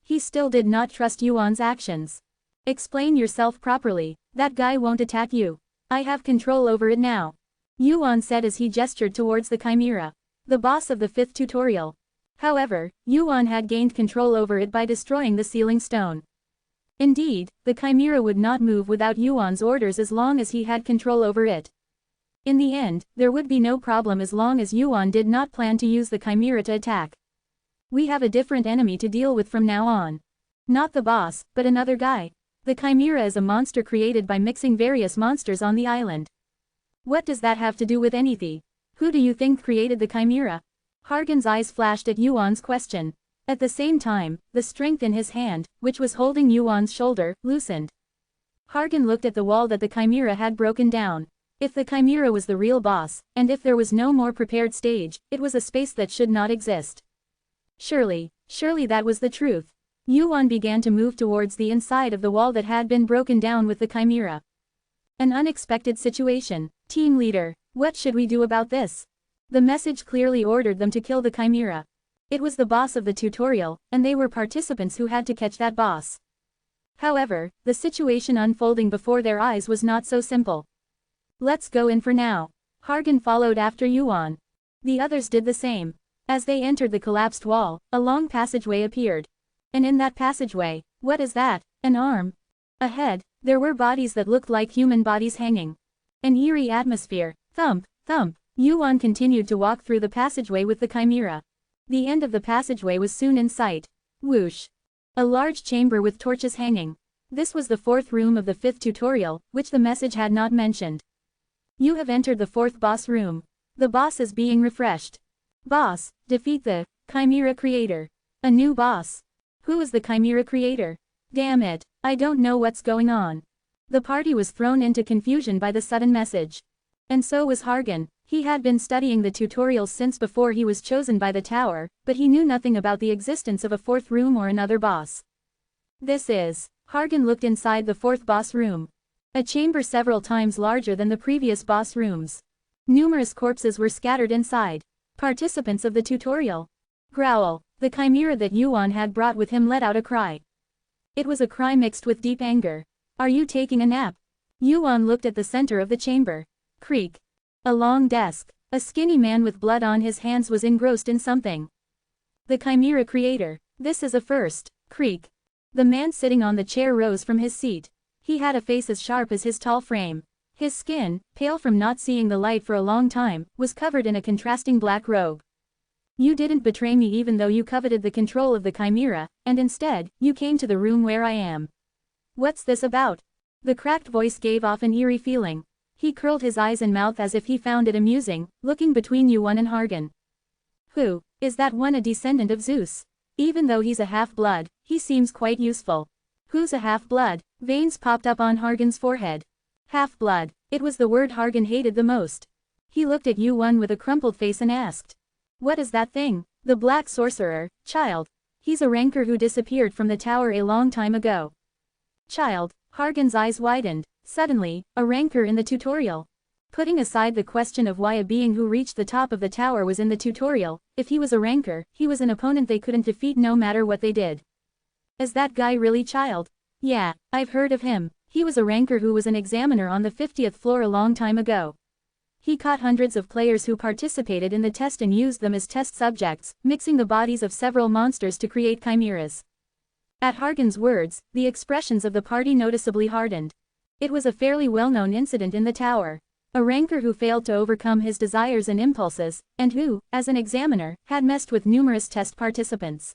He still did not trust Yuan's actions. Explain yourself properly, that guy won't attack you. I have control over it now. Yuan said as he gestured towards the chimera, the boss of the 5th tutorial. However, Yuan had gained control over it by destroying the sealing stone. Indeed, the chimera would not move without Yuan's orders as long as he had control over it. In the end, there would be no problem as long as Yuan did not plan to use the chimera to attack. We have a different enemy to deal with from now on. Not the boss, but another guy. The chimera is a monster created by mixing various monsters on the island. What does that have to do with anything? Who do you think created the chimera? Hargan's eyes flashed at Yuan's question. At the same time, the strength in his hand, which was holding Yuan's shoulder, loosened. Hargan looked at the wall that the chimera had broken down. If the chimera was the real boss, and if there was no more prepared stage, it was a space that should not exist. Surely that was the truth. Yuan began to move towards the inside of the wall that had been broken down with the chimera. An unexpected situation. Team leader, what should we do about this? The message clearly ordered them to kill the chimera. It was the boss of the tutorial, and they were participants who had to catch that boss. However, the situation unfolding before their eyes was not so simple. Let's go in for now. Hargan followed after Yuan. The others did the same. As they entered the collapsed wall, a long passageway appeared. And in that passageway, what is that? An arm? Ahead, there were bodies that looked like human bodies hanging. An eerie atmosphere. Thump, thump. Yuan continued to walk through the passageway with the chimera. The end of the passageway was soon in sight. Whoosh. A large chamber with torches hanging. This was the 4th room of the 5th tutorial, which the message had not mentioned. You have entered the 4th boss room. The boss is being refreshed. Boss, defeat the Chimera Creator. A new boss. Who is the Chimera Creator? Damn it, I don't know what's going on. The party was thrown into confusion by the sudden message. And so was Hargan. He had been studying the tutorials since before he was chosen by the tower, but he knew nothing about the existence of a fourth room or another boss. This is. Hargan looked inside the fourth boss room. A chamber several times larger than the previous boss rooms. Numerous corpses were scattered inside. Participants of the tutorial. Growl. The chimera that Yuan had brought with him let out a cry. It was a cry mixed with deep anger. Are you taking a nap? Yuan looked at the center of the chamber. Creak. A long desk. A skinny man with blood on his hands was engrossed in something. The Chimera Creator. This is a first. Creak. The man sitting on the chair rose from his seat. He had a face as sharp as his tall frame. His skin, pale from not seeing the light for a long time, was covered in a contrasting black robe. You didn't betray me even though you coveted the control of the chimera, and instead, you came to the room where I am. What's this about? The cracked voice gave off an eerie feeling. He curled his eyes and mouth as if he found it amusing, looking between Yuan and Hargan. Who, is that one a descendant of Zeus? Even though he's a half-blood, he seems quite useful. Who's a half-blood? Veins popped up on Hargan's forehead. Half-blood. It was the word Hargan hated the most. He looked at Yuan with a crumpled face and asked. What is that thing? The black sorcerer, child. He's a ranker who disappeared from the tower a long time ago. Child. Hargan's eyes widened. Suddenly, a ranker in the tutorial. Putting aside the question of why a being who reached the top of the tower was in the tutorial, if he was a ranker, he was an opponent they couldn't defeat no matter what they did. Is that guy really child? Yeah, I've heard of him. He was a ranker who was an examiner on the 50th floor a long time ago. He caught hundreds of players who participated in the test and used them as test subjects, mixing the bodies of several monsters to create chimeras. At Hargan's words, the expressions of the party noticeably hardened. It was a fairly well-known incident in the tower. A ranker who failed to overcome his desires and impulses, and who, as an examiner, had messed with numerous test participants.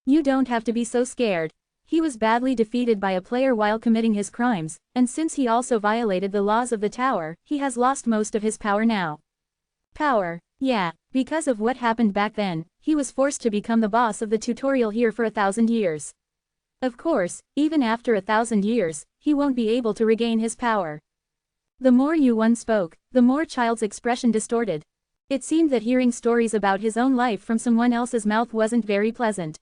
You don't have to be so scared. He was badly defeated by a player while committing his crimes, and since he also violated the laws of the tower, he has lost most of his power now. Power? Yeah, because of what happened back then, he was forced to become the boss of the tutorial here for 1,000 years. Of course, even after 1,000 years, he won't be able to regain his power. The more Yuan spoke, the more Child's expression distorted. It seemed that hearing stories about his own life from someone else's mouth wasn't very pleasant.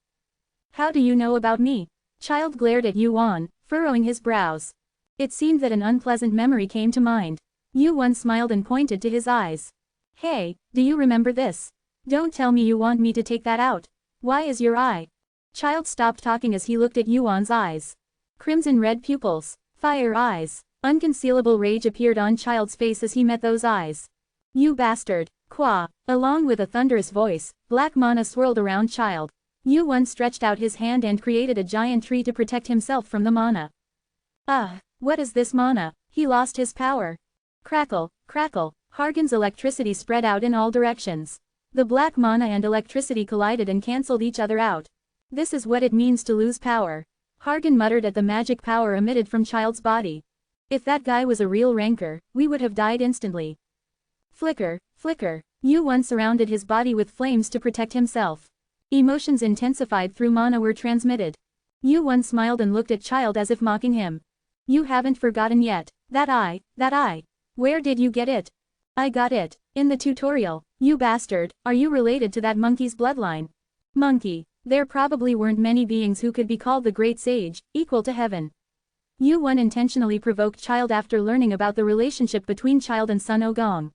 How do you know about me? Child glared at Yuan, furrowing his brows. It seemed that an unpleasant memory came to mind. Yuan smiled and pointed to his eyes. Hey, do you remember this? Don't tell me you want me to take that out. Why is your eye? Child stopped talking as he looked at Yuan's eyes. Crimson red pupils. Fire eyes. Unconcealable rage appeared on Child's face as he met those eyes. You bastard. Qua. Along with a thunderous voice, black mana swirled around Child. Yuan stretched out his hand and created a giant tree to protect himself from the mana. What is this mana? He lost his power. Crackle, crackle. Hargan's electricity spread out in all directions. The black mana and electricity collided and cancelled each other out. This is what it means to lose power. Hargan muttered at the magic power emitted from Child's body. If that guy was a real ranker, we would have died instantly. Flicker, flicker. Yuan surrounded his body with flames to protect himself. Emotions intensified through mana were transmitted. Yuan smiled and looked at Child as if mocking him. You haven't forgotten yet. That eye. Where did you get it? I got it. In the tutorial. You bastard, are you related to that monkey's bloodline? Monkey. There probably weren't many beings who could be called the Great Sage, equal to heaven. Yuan intentionally provoked Child after learning about the relationship between Child and Sun Ogong.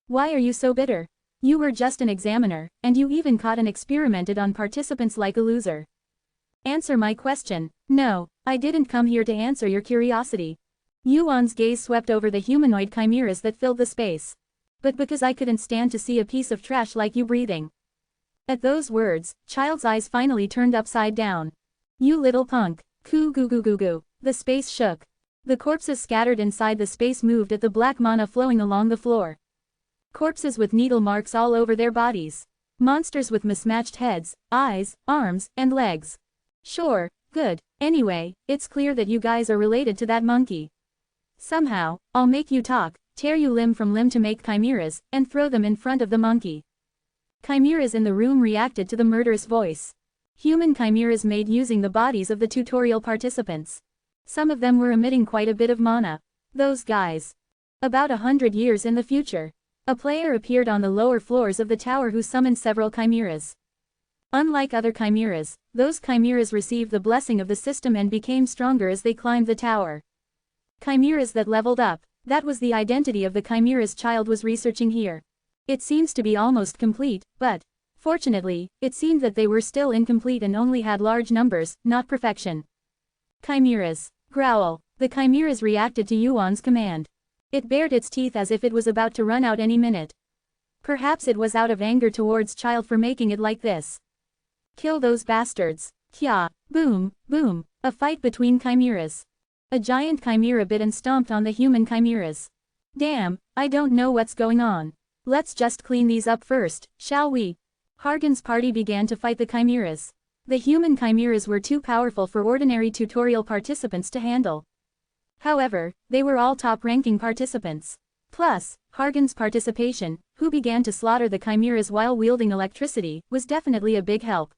Why are you so bitter? You were just an examiner, and you even caught and experimented on participants like a loser. Answer my question. No, I didn't come here to answer your curiosity. Yuan's gaze swept over the humanoid chimeras that filled the space. But because I couldn't stand to see a piece of trash like you breathing. At those words, Child's eyes finally turned upside down. You little punk. Coo goo goo goo goo. The space shook. The corpses scattered inside the space moved at the black mana flowing along the floor. Corpses with needle marks all over their bodies. Monsters with mismatched heads, eyes, arms, and legs. Sure, good. Anyway, it's clear that you guys are related to that monkey. Somehow, I'll make you talk, tear you limb from limb to make chimeras, and throw them in front of the monkey. Chimeras in the room reacted to the murderous voice. Human chimeras made using the bodies of the tutorial participants. Some of them were emitting quite a bit of mana. Those guys. About 100 years in the future, a player appeared on the lower floors of the tower who summoned several chimeras. Unlike other chimeras, those chimeras received the blessing of the system and became stronger as they climbed the tower. Chimeras that leveled up, that was the identity of the chimeras Child was researching here. It seems to be almost complete, but, fortunately, it seemed that they were still incomplete and only had large numbers, not perfection. Chimeras. Growl. The chimeras reacted to Yuan's command. It bared its teeth as if it was about to run out any minute. Perhaps it was out of anger towards Child for making it like this. Kill those bastards. Kya. Boom, boom. A fight between chimeras. A giant chimera bit and stomped on the human chimeras. Damn, I don't know what's going on. Let's just clean these up first, shall we? Hargan's party began to fight the chimeras. The human chimeras were too powerful for ordinary tutorial participants to handle. However, they were all top-ranking participants. Plus, Hargan's participation, who began to slaughter the chimeras while wielding electricity, was definitely a big help.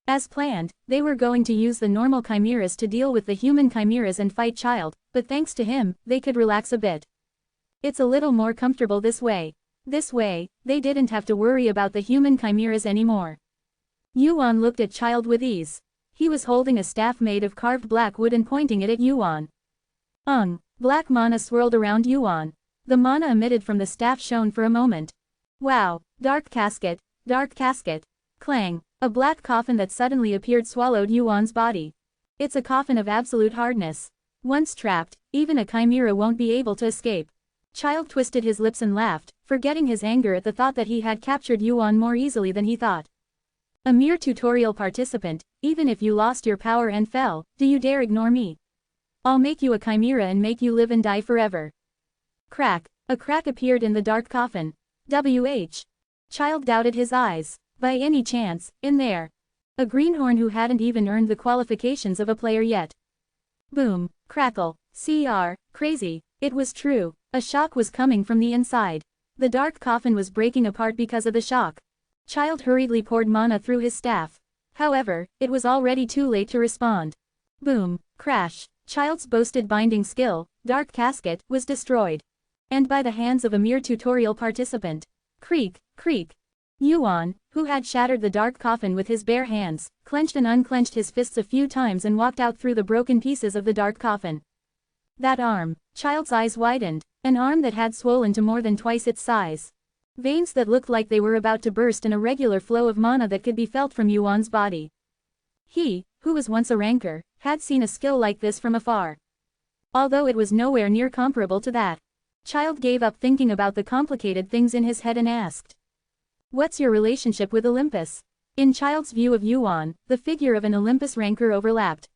As planned, they were going to use the normal chimeras to deal with the human chimeras and fight Child, but thanks to him, they could relax a bit. It's a little more comfortable this way. This way, they didn't have to worry about the human chimeras anymore. Yuan looked at Child with ease. He was holding a staff made of carved black wood and pointing it at Yuan. Black mana swirled around Yuan. The mana emitted from the staff shone for a moment. Wow, dark casket, clang. A black coffin that suddenly appeared swallowed Yuan's body. It's a coffin of absolute hardness. Once trapped, even a chimera won't be able to escape. Child twisted his lips and laughed, forgetting his anger at the thought that he had captured Yuan more easily than he thought. A mere tutorial participant, even if you lost your power and fell, do you dare ignore me? I'll make you a chimera and make you live and die forever. Crack. A crack appeared in the dark coffin. Child doubted his eyes. By any chance, in there. A greenhorn who hadn't even earned the qualifications of a player yet. Boom. Crackle. Crazy. It was true. A shock was coming from the inside. The dark coffin was breaking apart because of the shock. Child hurriedly poured mana through his staff. However, it was already too late to respond. Boom. Crash. Child's boasted binding skill, Dark Casket, was destroyed. And by the hands of a mere tutorial participant. Creak, creak. Yuan, who had shattered the dark coffin with his bare hands, clenched and unclenched his fists a few times and walked out through the broken pieces of the dark coffin. That arm. Child's eyes widened. An arm that had swollen to more than twice its size. Veins that looked like they were about to burst and a regular flow of mana that could be felt from Yuan's body. He, who was once a ranker, had seen a skill like this from afar. Although it was nowhere near comparable to that. Child gave up thinking about the complicated things in his head and asked. What's your relationship with Olympus? In Child's view of Yuan, the figure of an Olympus ranker overlapped.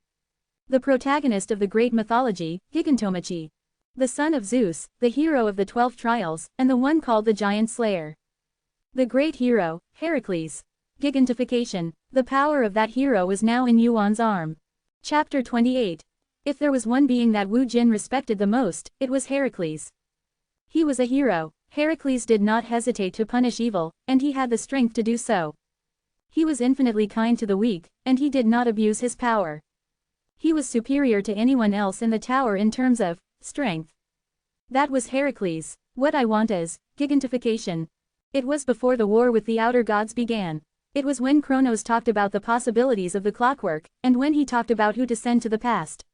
The protagonist of the great mythology, Gigantomachy. The son of Zeus, the hero of the 12 trials, and the one called the Giant Slayer. The great hero, Heracles. Gigantification. The power of that hero was now in Yuan's arm. Chapter 28. If there was one being that Wu Jin respected the most, it was Heracles. He was a hero. Heracles did not hesitate to punish evil, and he had the strength to do so. He was infinitely kind to the weak, and he did not abuse his power. He was superior to anyone else in the tower in terms of strength. That was Heracles. What I want is gigantification. It was before the war with the outer gods began. It was when Kronos talked about the possibilities of the clockwork, and when he talked about who to send to the past.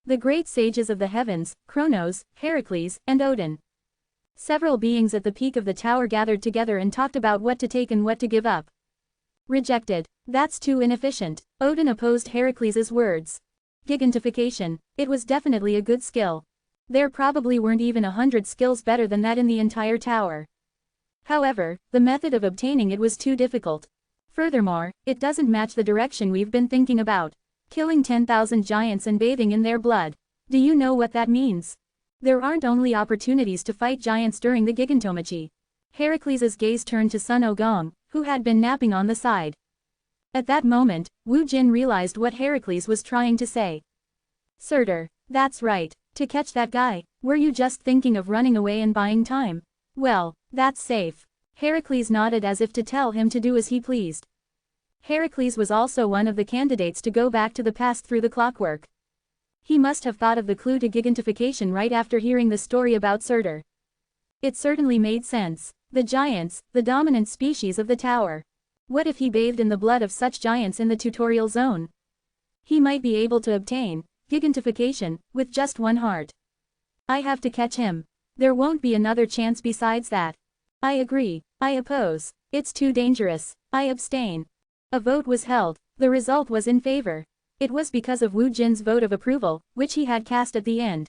The great sages of the heavens, Kronos, Heracles, and Odin. Several beings at the peak of the tower gathered together and talked about what to take and what to give up. Rejected. That's too inefficient. Odin opposed Heracles' words. Gigantification. It was definitely a good skill. There probably weren't even 100 skills better than that in the entire tower. However, the method of obtaining it was too difficult. Furthermore, it doesn't match the direction we've been thinking about. Killing 10,000 giants and bathing in their blood. Do you know what that means? There aren't only opportunities to fight giants during the Gigantomachy. Heracles' gaze turned to Sun Ogong, who had been napping on the side. At that moment, Wu Jin realized what Heracles was trying to say. Surtur, that's right. To catch that guy, were you just thinking of running away and buying time? Well, that's safe. Heracles nodded as if to tell him to do as he pleased. Heracles was also one of the candidates to go back to the past through the clockwork. He must have thought of the clue to gigantification right after hearing the story about Surtur. It certainly made sense. The giants, the dominant species of the tower. What if he bathed in the blood of such giants in the tutorial zone? He might be able to obtain gigantification with just one heart. I have to catch him. There won't be another chance besides that. I agree. I oppose. It's too dangerous. I abstain. A vote was held. The result was in favor. It was because of Wu Jin's vote of approval, which he had cast at the end.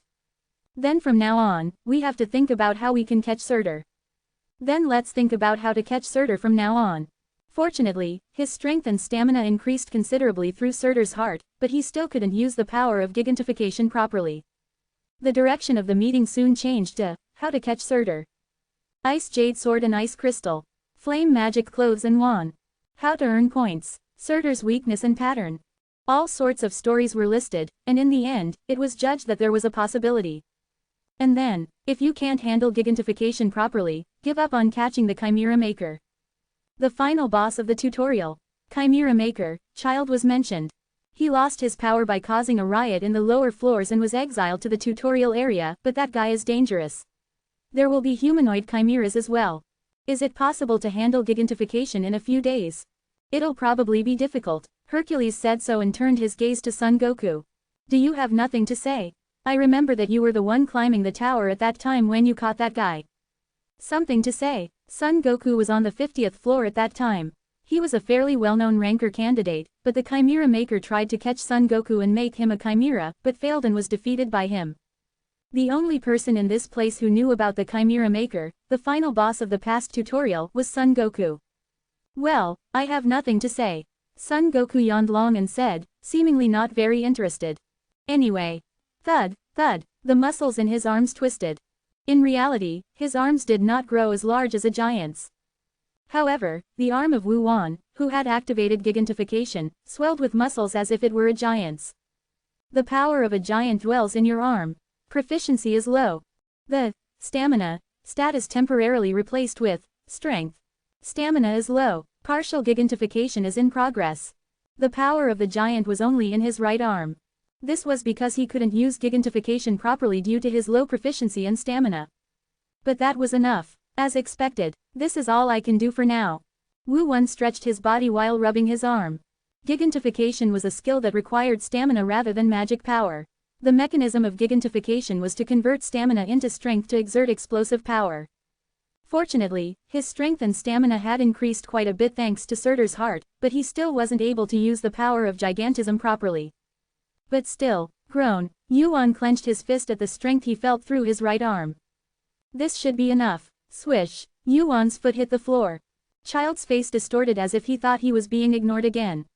Then from now on, we have to think about how we can catch Surtur. Then let's think about how to catch Surtur from now on. Fortunately, his strength and stamina increased considerably through Surtur's heart, but he still couldn't use the power of gigantification properly. The direction of the meeting soon changed to how to catch Surtur. Ice jade sword and ice crystal. Flame magic clothes and wand. How to earn points. Surtur's weakness and pattern. All sorts of stories were listed, and in the end, it was judged that there was a possibility. And then, if you can't handle gigantification properly, give up on catching the Chimera Maker. The final boss of the tutorial. Chimera Maker, Child was mentioned. He lost his power by causing a riot in the lower floors and was exiled to the tutorial area, but that guy is dangerous. There will be humanoid chimeras as well. Is it possible to handle gigantification in a few days? It'll probably be difficult. Hercules said so and turned his gaze to Son Goku. Do you have nothing to say? I remember that you were the one climbing the tower at that time when you caught that guy. Something to say. Son Goku was on the 50th floor at that time. He was a fairly well-known ranker candidate, but the Chimera Maker tried to catch Son Goku and make him a chimera, but failed and was defeated by him. The only person in this place who knew about the Chimera Maker, the final boss of the past tutorial, was Son Goku. Well, I have nothing to say. Son Goku yawned long and said, seemingly not very interested. Anyway. Thud, thud, the muscles in his arms twisted. In reality, his arms did not grow as large as a giant's. However, the arm of Wu Wan, who had activated gigantification, swelled with muscles as if it were a giant's. The power of a giant dwells in your arm. Proficiency is low. The stamina stat is temporarily replaced with strength. Stamina is low. Partial gigantification is in progress. The power of the giant was only in his right arm. This was because he couldn't use gigantification properly due to his low proficiency and stamina. But that was enough. As expected, this is all I can do for now. Wu Wan stretched his body while rubbing his arm. Gigantification was a skill that required stamina rather than magic power. The mechanism of gigantification was to convert stamina into strength to exert explosive power. Fortunately, his strength and stamina had increased quite a bit thanks to Surtur's heart, but he still wasn't able to use the power of gigantism properly. But still, groan, Yuan clenched his fist at the strength he felt through his right arm. This should be enough. Swish, Yuan's foot hit the floor. Child's face distorted as if he thought he was being ignored again.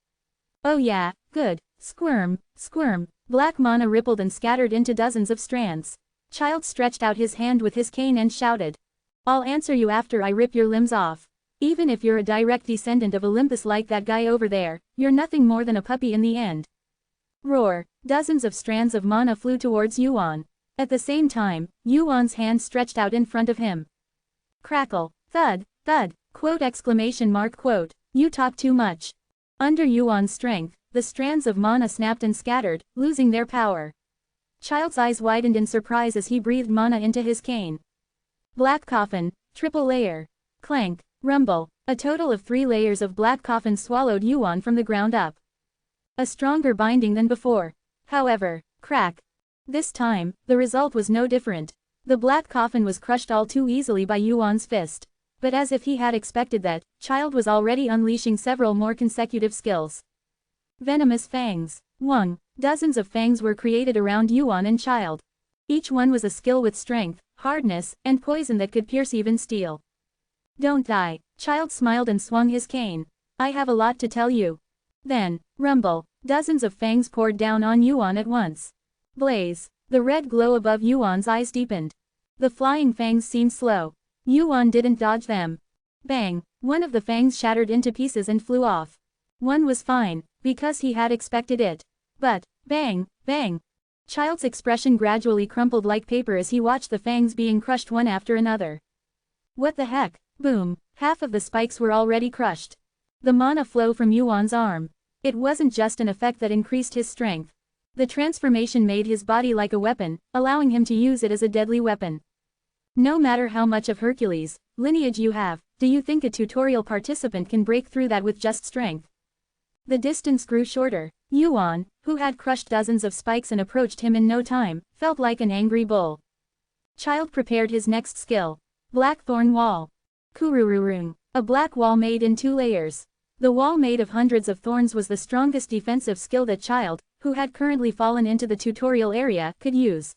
Oh yeah, good. Squirm, squirm. Black mana rippled and scattered into dozens of strands. Child stretched out his hand with his cane and shouted. I'll answer you after I rip your limbs off. Even if you're a direct descendant of Olympus like that guy over there, you're nothing more than a puppy in the end. Roar. Dozens of strands of mana flew towards Yuan. At the same time, Yuan's hand stretched out in front of him. Crackle. Thud. Thud. Quote exclamation mark quote. You talk too much. Under Yuan's strength, the strands of mana snapped and scattered, losing their power. Child's eyes widened in surprise as he breathed mana into his cane. Black coffin, triple layer. Clank. Rumble. A total of 3 layers of black coffin swallowed Yuan from the ground up. A stronger binding than before. However, crack. This time, the result was no different. The black coffin was crushed all too easily by Yuan's fist. But as if he had expected that, Child was already unleashing several more consecutive skills. Venomous fangs. Wung. Dozens of fangs were created around Yuan and Child. Each one was a skill with strength, hardness, and poison that could pierce even steel. Don't die. Child smiled and swung his cane. I have a lot to tell you. Then, rumble. Dozens of fangs poured down on Yuan at once. Blaze. The red glow above Yuan's eyes deepened. The flying fangs seemed slow. Yuan didn't dodge them. Bang. One of the fangs shattered into pieces and flew off. One was fine, because he had expected it. But, bang, bang. Child's expression gradually crumpled like paper as he watched the fangs being crushed one after another. What the heck? Boom, half of the spikes were already crushed. The mana flow from Yuan's arm. It wasn't just an effect that increased his strength. The transformation made his body like a weapon, allowing him to use it as a deadly weapon. No matter how much of Hercules' lineage you have, do you think a tutorial participant can break through that with just strength? The distance grew shorter. Yuan, who had crushed dozens of spikes and approached him in no time, felt like an angry bull. Child prepared his next skill. Blackthorn Wall. Kurururung. A black wall made in 2 layers. The wall made of hundreds of thorns was the strongest defensive skill that Child, who had currently fallen into the tutorial area, could use.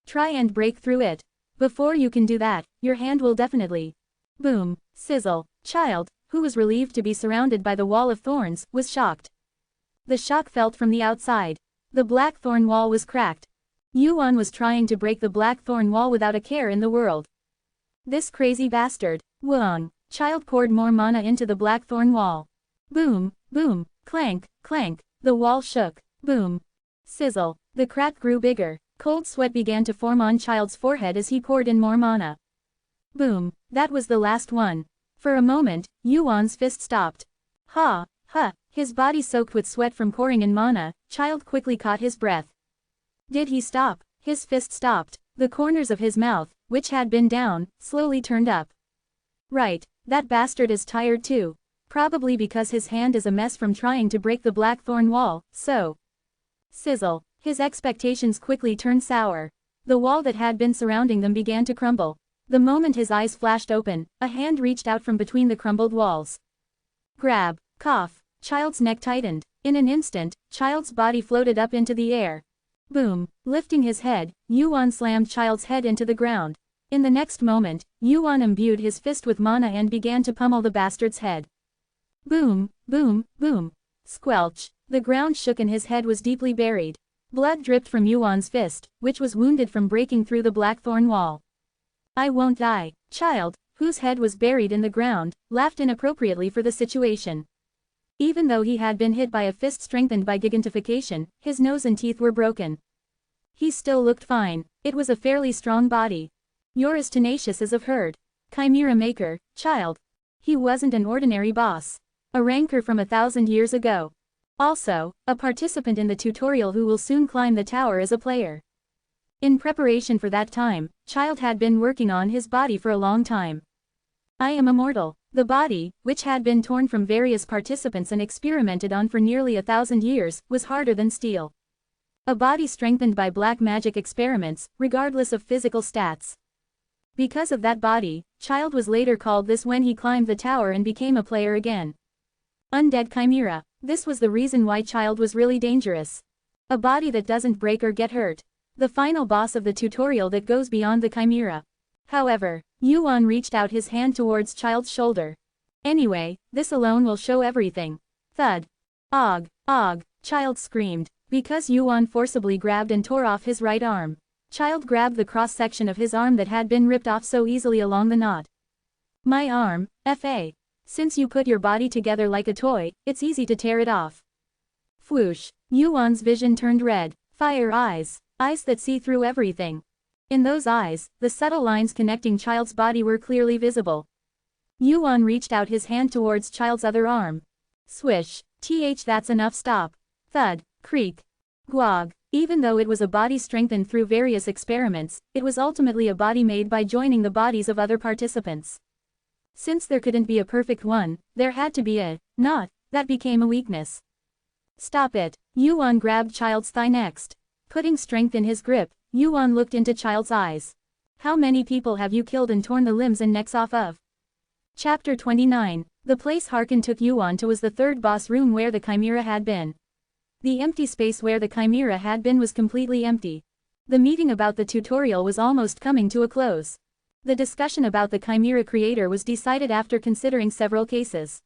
Try and break through it. Before you can do that, your hand will definitely. Boom, sizzle. Child, who was relieved to be surrounded by the wall of thorns, was shocked. The shock felt from the outside. The blackthorn wall was cracked. Yuan was trying to break the blackthorn wall without a care in the world. This crazy bastard. Wong. Child poured more mana into the blackthorn wall. Boom, boom, clank, clank. The wall shook. Boom. Sizzle. The crack grew bigger. Cold sweat began to form on Child's forehead as he poured in more mana. Boom. That was the last one. For a moment, Yuan's fist stopped. Ha, ha. His body soaked with sweat from pouring in mana, Child quickly caught his breath. Did he stop? His fist stopped. The corners of his mouth, which had been down, slowly turned up. Right, that bastard is tired too. Probably because his hand is a mess from trying to break the blackthorn wall, so. Sizzle. His expectations quickly turned sour. The wall that had been surrounding them began to crumble. The moment his eyes flashed open, a hand reached out from between the crumbled walls. Grab. Cough. Child's neck tightened. In an instant, Child's body floated up into the air. Boom. Lifting his head, Yuan slammed Child's head into the ground. In the next moment, Yuan imbued his fist with mana and began to pummel the bastard's head. Boom, boom, boom. Squelch. The ground shook and his head was deeply buried. Blood dripped from Yuan's fist, which was wounded from breaking through the blackthorn wall. I won't die. Child, whose head was buried in the ground, laughed inappropriately for the situation. Even though he had been hit by a fist strengthened by gigantification, his nose and teeth were broken. He still looked fine. It was a fairly strong body. You're as tenacious as I've heard. Chimera Maker, Child. He wasn't an ordinary boss. A ranker from 1,000 years ago. Also, a participant in the tutorial who will soon climb the tower as a player. In preparation for that time, Child had been working on his body for a long time. I am immortal. The body, which had been torn from various participants and experimented on for nearly 1,000 years, was harder than steel. A body strengthened by black magic experiments, regardless of physical stats. Because of that body, Child was later called this when he climbed the tower and became a player again. Undead Chimera. This was the reason why Child was really dangerous. A body that doesn't break or get hurt. The final boss of the tutorial that goes beyond the Chimera. However, Yuan reached out his hand towards Child's shoulder. Anyway, this alone will show everything. Thud. Og, og, Child screamed, because Yuan forcibly grabbed and tore off his right arm. Child grabbed the cross-section of his arm that had been ripped off so easily along the knot. My arm, Fa. Since you put your body together like a toy, it's easy to tear it off. Whoosh. Yuan's vision turned red. Fire eyes. Eyes that see through everything. In those eyes, the subtle lines connecting Child's body were clearly visible. Yuan reached out his hand towards Child's other arm. Swish. That's enough, stop. Thud. Creak. Guag. Even though it was a body strengthened through various experiments, it was ultimately a body made by joining the bodies of other participants. Since there couldn't be a perfect one, there had to be a knot that became a weakness. Stop it. Yuan grabbed Child's thigh next. Putting strength in his grip, Yuan looked into Child's eyes. How many people have you killed and torn the limbs and necks off of? Chapter 29. The place Harkin took Yuan to was the third boss room where the Chimera had been. The empty space where the Chimera had been was completely empty. The meeting about the tutorial was almost coming to a close. The discussion about the Chimera creator was decided after considering several cases.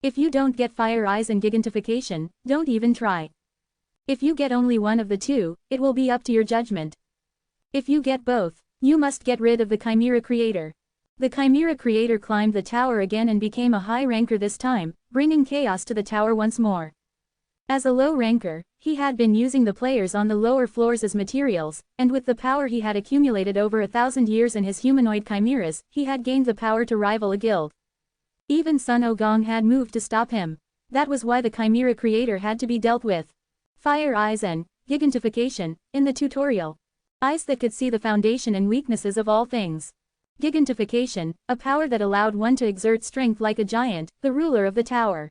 If you don't get fire eyes and gigantification, don't even try. If you get only one of the two, it will be up to your judgment. If you get both, you must get rid of the Chimera creator. The Chimera creator climbed the tower again and became a high ranker this time, bringing chaos to the tower once more. As a low ranker, He had been using the players on the lower floors as materials, and with the power he had accumulated over 1,000 years in his humanoid chimeras, he had gained the power to rival a guild. Even Sun Ogong had moved to stop him. That was why the chimera creator had to be dealt with. Fire eyes and gigantification in the tutorial. Eyes that could see the foundation and weaknesses of all things. Gigantification, a power that allowed one to exert strength like a giant, the ruler of the tower.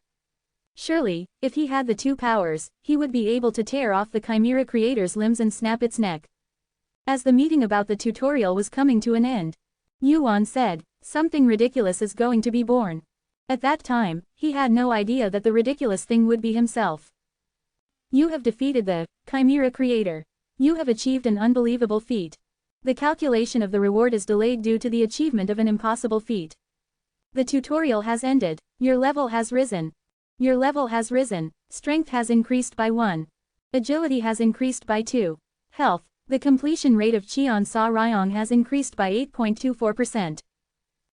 Surely, if he had the two powers, he would be able to tear off the chimera creator's limbs and snap its neck. As the meeting about the tutorial was coming to an end, Yuan said, "Something ridiculous is going to be born." At that time, he had no idea that the ridiculous thing would be himself. "You have defeated the chimera creator. You have achieved an unbelievable feat. The calculation of the reward is delayed due to the achievement of an impossible feat. The tutorial has ended. Your level has risen. Your level has risen. Strength has increased by 1. Agility has increased by 2. Health, the completion rate of Cheon Sa Ryong has increased by 8.24%.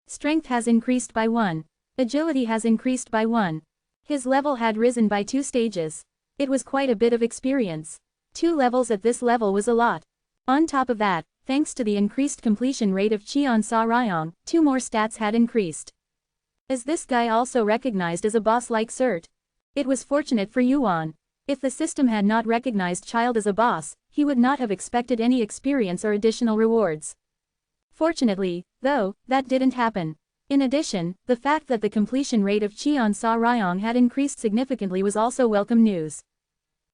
Strength has increased by 1. Agility has increased by 1. His level had risen by 2 stages. It was quite a bit of experience. 2 levels at this level was a lot. On top of that, thanks to the increased completion rate of Cheon Sa Ryong, 2 more stats had increased. Is this guy also recognized as a boss like Cert? It was fortunate for Yuan. If the system had not recognized Child as a boss, he would not have expected any experience or additional rewards. Fortunately, though, that didn't happen. In addition, the fact that the completion rate of Cheon Sa Ryong had increased significantly was also welcome news.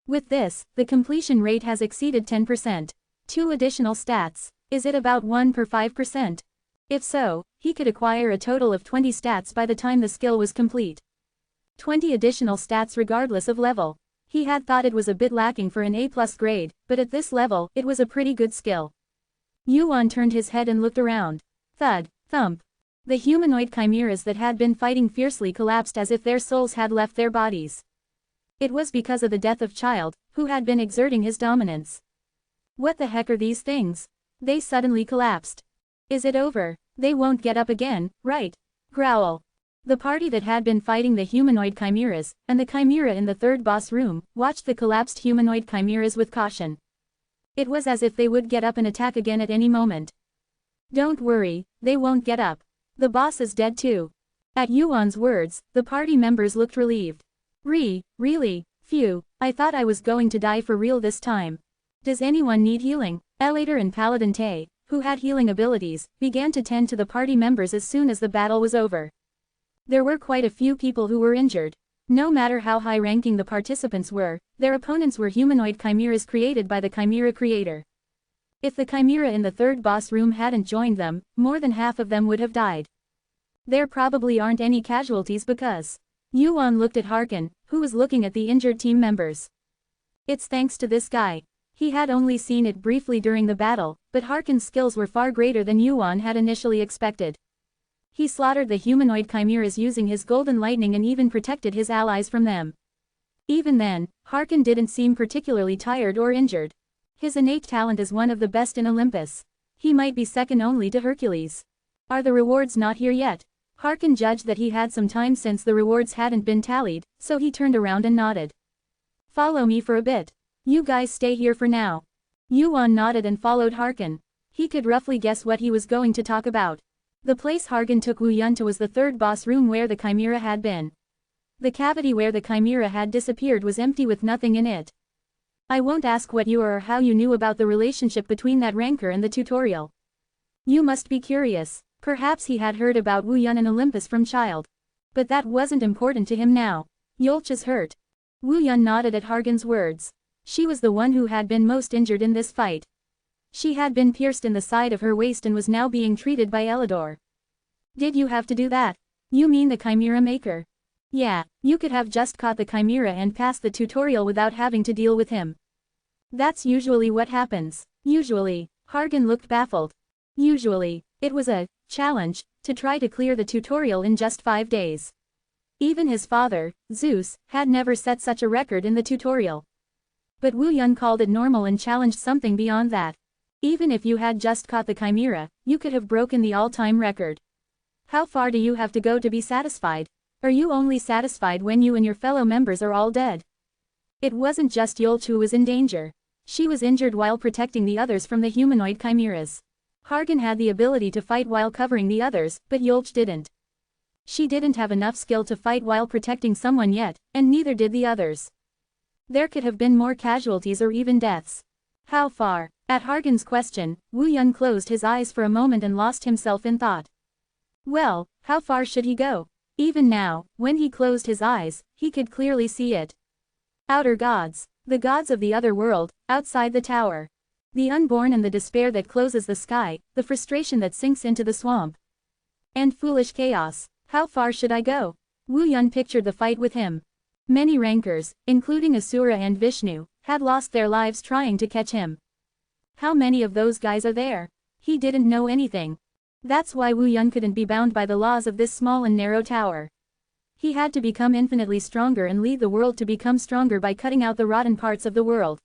With this, the completion rate has exceeded 10%. 2 additional stats. Is it about 1 per 5%? If so, he could acquire a total of 20 stats by the time the skill was complete. 20 additional stats regardless of level. He had thought it was a bit lacking for an A+ grade, but at this level, it was a pretty good skill. Yuan turned his head and looked around. Thud, thump. The humanoid chimeras that had been fighting fiercely collapsed as if their souls had left their bodies. It was because of the death of Child, who had been exerting his dominance. What the heck are these things? They suddenly collapsed. Is it over? They won't get up again, right? Growl. The party that had been fighting the humanoid chimeras, and the chimera in the third boss room, watched the collapsed humanoid chimeras with caution. It was as if they would get up and attack again at any moment. Don't worry, they won't get up. The boss is dead too. At Yuan's words, the party members looked relieved. Really? Phew, I thought I was going to die for real this time. Does anyone need healing? Elator and Paladin Tay, who had healing abilities, began to tend to the party members as soon as the battle was over. There were quite a few people who were injured. No matter how high-ranking the participants were, their opponents were humanoid chimeras created by the chimera creator. If the chimera in the third boss room hadn't joined them, more than half of them would have died. There probably aren't any casualties because... Yuan looked at Harkin, who was looking at the injured team members. It's thanks to this guy. He had only seen it briefly during the battle, but Harkin's skills were far greater than Yuan had initially expected. He slaughtered the humanoid chimeras using his golden lightning and even protected his allies from them. Even then, Harkin didn't seem particularly tired or injured. His innate talent is one of the best in Olympus. He might be second only to Hercules. Are the rewards not here yet? Harkin judged that he had some time since the rewards hadn't been tallied, so he turned around and nodded. Follow me for a bit. You guys stay here for now. Yuan nodded and followed Harkin. He could roughly guess what he was going to talk about. The place Harkin took Wu Yun to was the third boss room where the chimera had been. The cavity where the chimera had disappeared was empty with nothing in it. I won't ask what you are or how you knew about the relationship between that rancor and the tutorial. You must be curious. Perhaps he had heard about Wu Yun and Olympus from Child. But that wasn't important to him now. Yolch is hurt. Wu Yun nodded at Harkin's words. She was the one who had been most injured in this fight. She had been pierced in the side of her waist and was now being treated by Elidor. Did you have to do that? You mean the chimera maker? Yeah, you could have just caught the chimera and passed the tutorial without having to deal with him. That's usually what happens. Usually. Harkin looked baffled. Usually, it was a challenge to try to clear the tutorial in just 5 days. Even his father, Zeus, had never set such a record in the tutorial. But Wu Yun called it normal and challenged something beyond that. Even if you had just caught the chimera, you could have broken the all-time record. How far do you have to go to be satisfied? Are you only satisfied when you and your fellow members are all dead? It wasn't just Yulch who was in danger. She was injured while protecting the others from the humanoid chimeras. Hargan had the ability to fight while covering the others, but Yulch didn't. She didn't have enough skill to fight while protecting someone yet, and neither did the others. There could have been more casualties or even deaths. How far? At Hargan's question, Wu Yun closed his eyes for a moment and lost himself in thought. Well, how far should he go? Even now, when he closed his eyes, he could clearly see it. Outer gods. The gods of the other world, outside the tower. The unborn and the despair that closes the sky, the frustration that sinks into the swamp. And foolish chaos. How far should I go? Wu Yun pictured the fight with him. Many rankers, including Asura and Vishnu, had lost their lives trying to catch him. How many of those guys are there? He didn't know anything. That's why Wu Yun couldn't be bound by the laws of this small and narrow tower. He had to become infinitely stronger and lead the world to become stronger by cutting out the rotten parts of the world.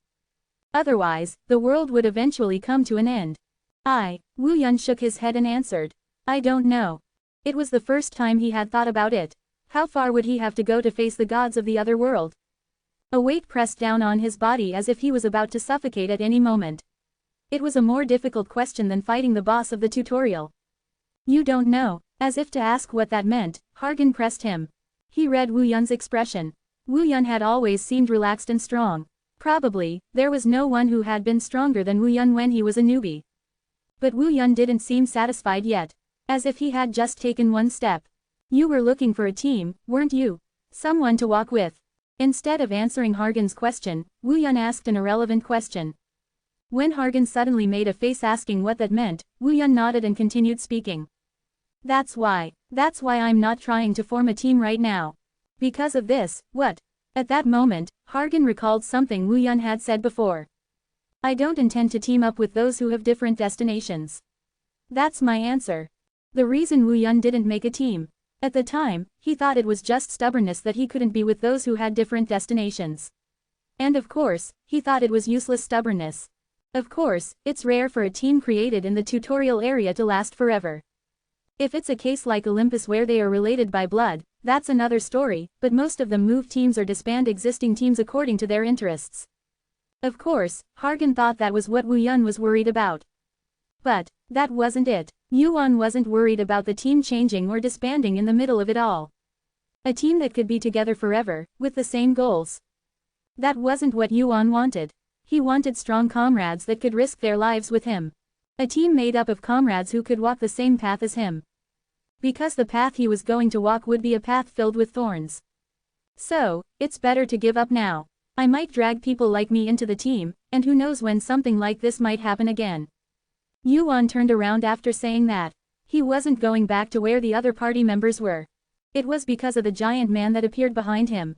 Otherwise, the world would eventually come to an end. Wu Yun shook his head and answered. I don't know. It was the first time he had thought about it. How far would he have to go to face the gods of the other world? A weight pressed down on his body as if he was about to suffocate at any moment. It was a more difficult question than fighting the boss of the tutorial. You don't know. As if to ask what that meant, Hargan pressed him. He read Wu Yun's expression. Wu Yun had always seemed relaxed and strong. Probably, there was no one who had been stronger than Wu Yun when he was a newbie. But Wu Yun didn't seem satisfied yet. As if he had just taken one step. You were looking for a team, weren't you? Someone to walk with. Instead of answering Hargan's question, Wu Yun asked an irrelevant question. When Hargan suddenly made a face asking what that meant, Wu Yun nodded and continued speaking. That's why I'm not trying to form a team right now. Because of this, what? At that moment, Hargan recalled something Wu Yun had said before. I don't intend to team up with those who have different destinations. That's my answer. The reason Wu Yun didn't make a team. At the time, he thought it was just stubbornness that he couldn't be with those who had different destinations. And of course, he thought it was useless stubbornness. Of course, it's rare for a team created in the tutorial area to last forever. If it's a case like Olympus where they are related by blood, that's another story, but most of them move teams or disband existing teams according to their interests. Of course, Hargan thought that was what Wu Yun was worried about. But that wasn't it. Yuan wasn't worried about the team changing or disbanding in the middle of it all. A team that could be together forever, with the same goals. That wasn't what Yuan wanted. He wanted strong comrades that could risk their lives with him. A team made up of comrades who could walk the same path as him. Because the path he was going to walk would be a path filled with thorns. So, it's better to give up now. I might drag people like me into the team, and who knows when something like this might happen again. Yuan turned around after saying that. He wasn't going back to where the other party members were. It was because of the giant man that appeared behind him.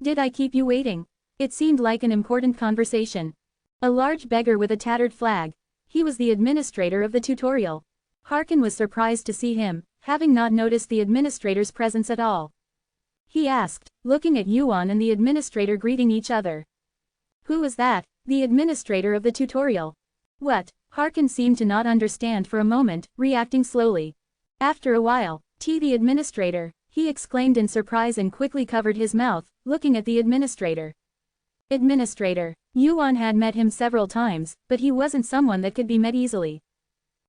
Did I keep you waiting? It seemed like an important conversation. A large beggar with a tattered flag. He was the administrator of the tutorial. Harkin was surprised to see him, having not noticed the administrator's presence at all. He asked, looking at Yuan and the administrator greeting each other. Who was that? The administrator of the tutorial. What? Harkin seemed to not understand for a moment, reacting slowly. After a while, the administrator, he exclaimed in surprise and quickly covered his mouth, looking at the administrator. Administrator. Yuan had met him several times, but he wasn't someone that could be met easily.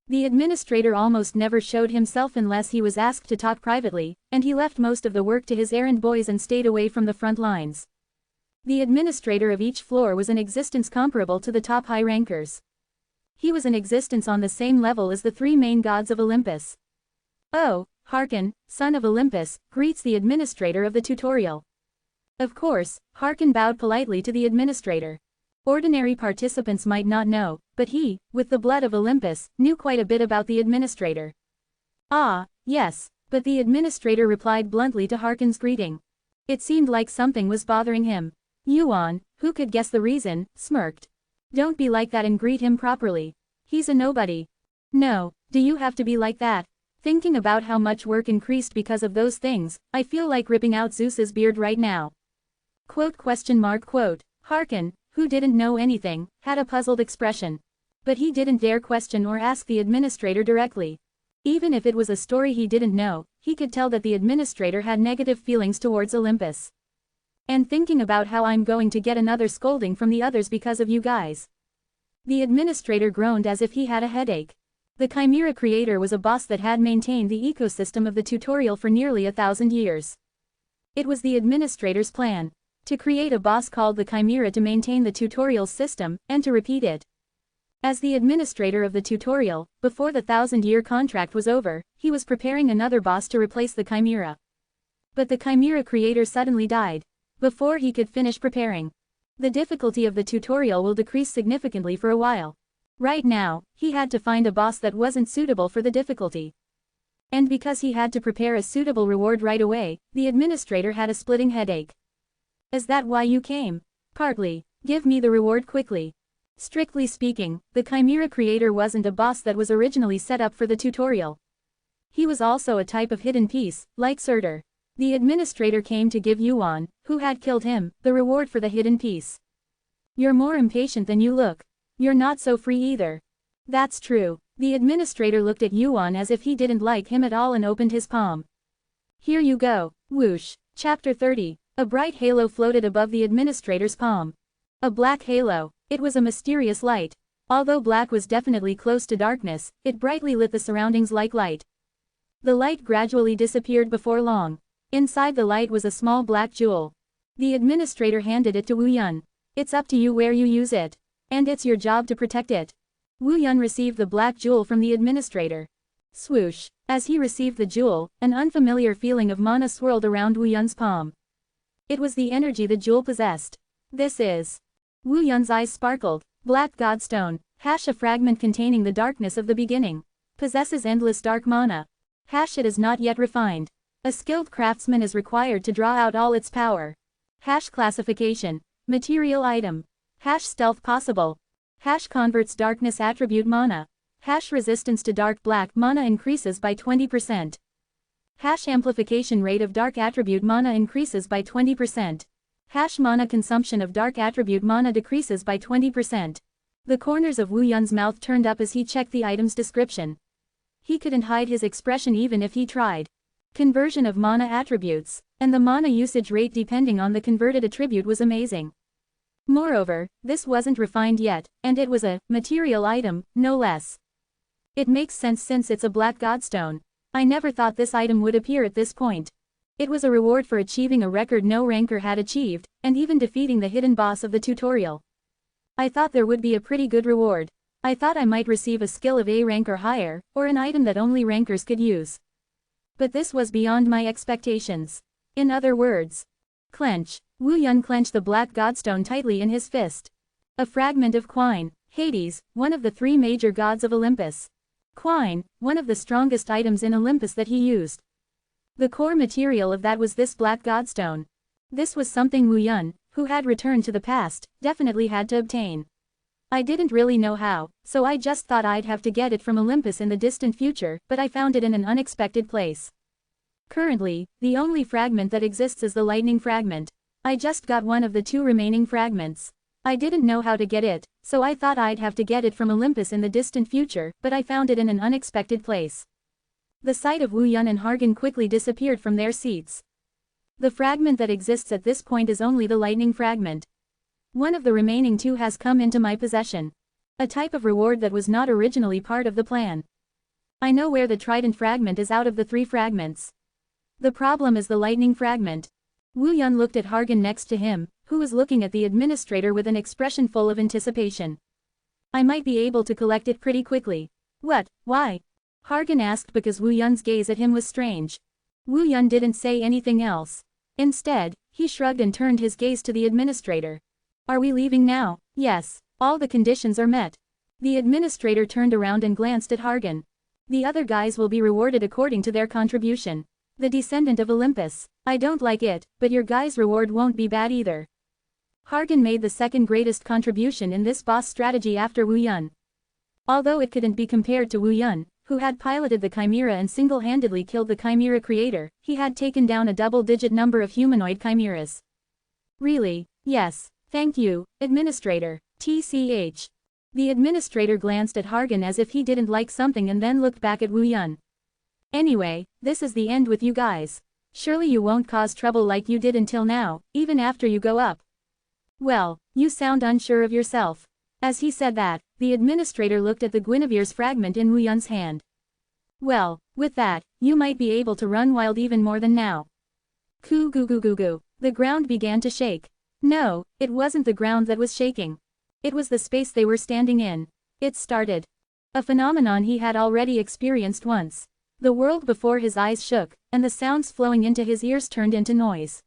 The administrator almost never showed himself unless he was asked to talk privately, and he left most of the work to his errand boys and stayed away from the front lines. The administrator of each floor was in existence comparable to the top high rankers. He was in existence on the same level as the three main gods of Olympus. Oh, Harkin, son of Olympus, greets the administrator of the tutorial. Of course, Harkin bowed politely to the administrator. Ordinary participants might not know, but he, with the blood of Olympus, knew quite a bit about the administrator. Ah, yes, but the administrator replied bluntly to Harkin's greeting. It seemed like something was bothering him. Yuan, who could guess the reason, smirked. Don't be like that and greet him properly. He's a nobody. No, do you have to be like that? Thinking about how much work increased because of those things, I feel like ripping out Zeus's beard right now. Quote. Harkin, who didn't know anything, had a puzzled expression. But he didn't dare question or ask the administrator directly. Even if it was a story he didn't know, he could tell that the administrator had negative feelings towards Olympus. And thinking about how I'm going to get another scolding from the others because of you guys. The administrator groaned as if he had a headache. The Chimera creator was a boss that had maintained the ecosystem of the tutorial for nearly 1,000 years. It was the administrator's plan to create a boss called the Chimera to maintain the tutorial system, and to repeat it. As the administrator of the tutorial, before the 1,000-year contract was over, he was preparing another boss to replace the Chimera. But the Chimera creator suddenly died before he could finish preparing. The difficulty of the tutorial will decrease significantly for a while. Right now, he had to find a boss that wasn't suitable for the difficulty. And because he had to prepare a suitable reward right away, the administrator had a splitting headache. Is that why you came? Partly. Give me the reward quickly. Strictly speaking, the Chimera creator wasn't a boss that was originally set up for the tutorial. He was also a type of hidden piece, like Surtur. The administrator came to give Yuan, who had killed him, the reward for the hidden piece. You're more impatient than you look. You're not so free either. That's true. The administrator looked at Yuan as if he didn't like him at all and opened his palm. Here you go. Whoosh. Chapter 30. A bright halo floated above the administrator's palm. A black halo. It was a mysterious light. Although black was definitely close to darkness, it brightly lit the surroundings like light. The light gradually disappeared before long. Inside the light was a small black jewel. The administrator handed it to Wu Yun. It's up to you where you use it. And it's your job to protect it. Wu Yun received the black jewel from the administrator. Swoosh. As he received the jewel, an unfamiliar feeling of mana swirled around Wu Yun's palm. It was the energy the jewel possessed. This is. Wu Yun's eyes sparkled. Black Godstone. Hash a fragment containing the darkness of the beginning. Possesses endless dark mana. Hash it is not yet refined. A skilled craftsman is required to draw out all its power. Hash classification. Material item. Hash stealth possible. Hash converts darkness attribute mana. Hash resistance to dark black mana increases by 20%. Hash amplification rate of dark attribute mana increases by 20%. Hash mana consumption of dark attribute mana decreases by 20%. The corners of Wu Yun's mouth turned up as he checked the item's description. He couldn't hide his expression even if he tried. Conversion of mana attributes, and the mana usage rate depending on the converted attribute was amazing. Moreover, this wasn't refined yet, and it was a material item, no less. It makes sense since it's a black godstone. I never thought this item would appear at this point. It was a reward for achieving a record no ranker had achieved, and even defeating the hidden boss of the tutorial. I thought there would be a pretty good reward. I thought I might receive a skill of A rank or higher, or an item that only rankers could use. But this was beyond my expectations. In other words, clench. Wu Yun clenched the black godstone tightly in his fist. A fragment of Quine, Hades, one of the three major gods of Olympus. Quine, one of the strongest items in Olympus that he used. The core material of that was this black godstone. This was something Wu Yun, who had returned to the past, definitely had to obtain. I didn't really know how, so I just thought I'd have to get it from Olympus in the distant future, but I found it in an unexpected place. Currently, the only fragment that exists is the lightning fragment. I just got one of the two remaining fragments. I didn't know how to get it, so I thought I'd have to get it from Olympus in the distant future, but I found it in an unexpected place. The sight of Wu Yun and Hargan quickly disappeared from their seats. The fragment that exists at this point is only the lightning fragment. One of the remaining two has come into my possession. A type of reward that was not originally part of the plan. I know where the trident fragment is out of the three fragments. The problem is the lightning fragment. Wu Yun looked at Hargan next to him, who was looking at the administrator with an expression full of anticipation. I might be able to collect it pretty quickly. What? Why? Hargan asked because Wu Yun's gaze at him was strange. Wu Yun didn't say anything else. Instead, he shrugged and turned his gaze to the administrator. Are we leaving now? Yes. All the conditions are met. The administrator turned around and glanced at Hargan. The other guys will be rewarded according to their contribution. The descendant of Olympus. I don't like it, but your guys' reward won't be bad either. Hargan made the second greatest contribution in this boss strategy after Wu Yun. Although it couldn't be compared to Wu Yun, who had piloted the Chimera and single-handedly killed the Chimera creator, he had taken down a double-digit number of humanoid chimeras. Really? Yes. Thank you, Administrator. TCH. The administrator glanced at Hargan as if he didn't like something and then looked back at Wu Yun. Anyway, this is the end with you guys. Surely you won't cause trouble like you did until now, even after you go up. Well, you sound unsure of yourself. As he said that, the administrator looked at the Guinevere's fragment in Wu Yun's hand. Well, with that, you might be able to run wild even more than now. Coo goo goo goo goo. The ground began to shake. No, it wasn't the ground that was shaking. It was the space they were standing in. It started. A phenomenon he had already experienced once. The world before his eyes shook, and the sounds flowing into his ears turned into noise.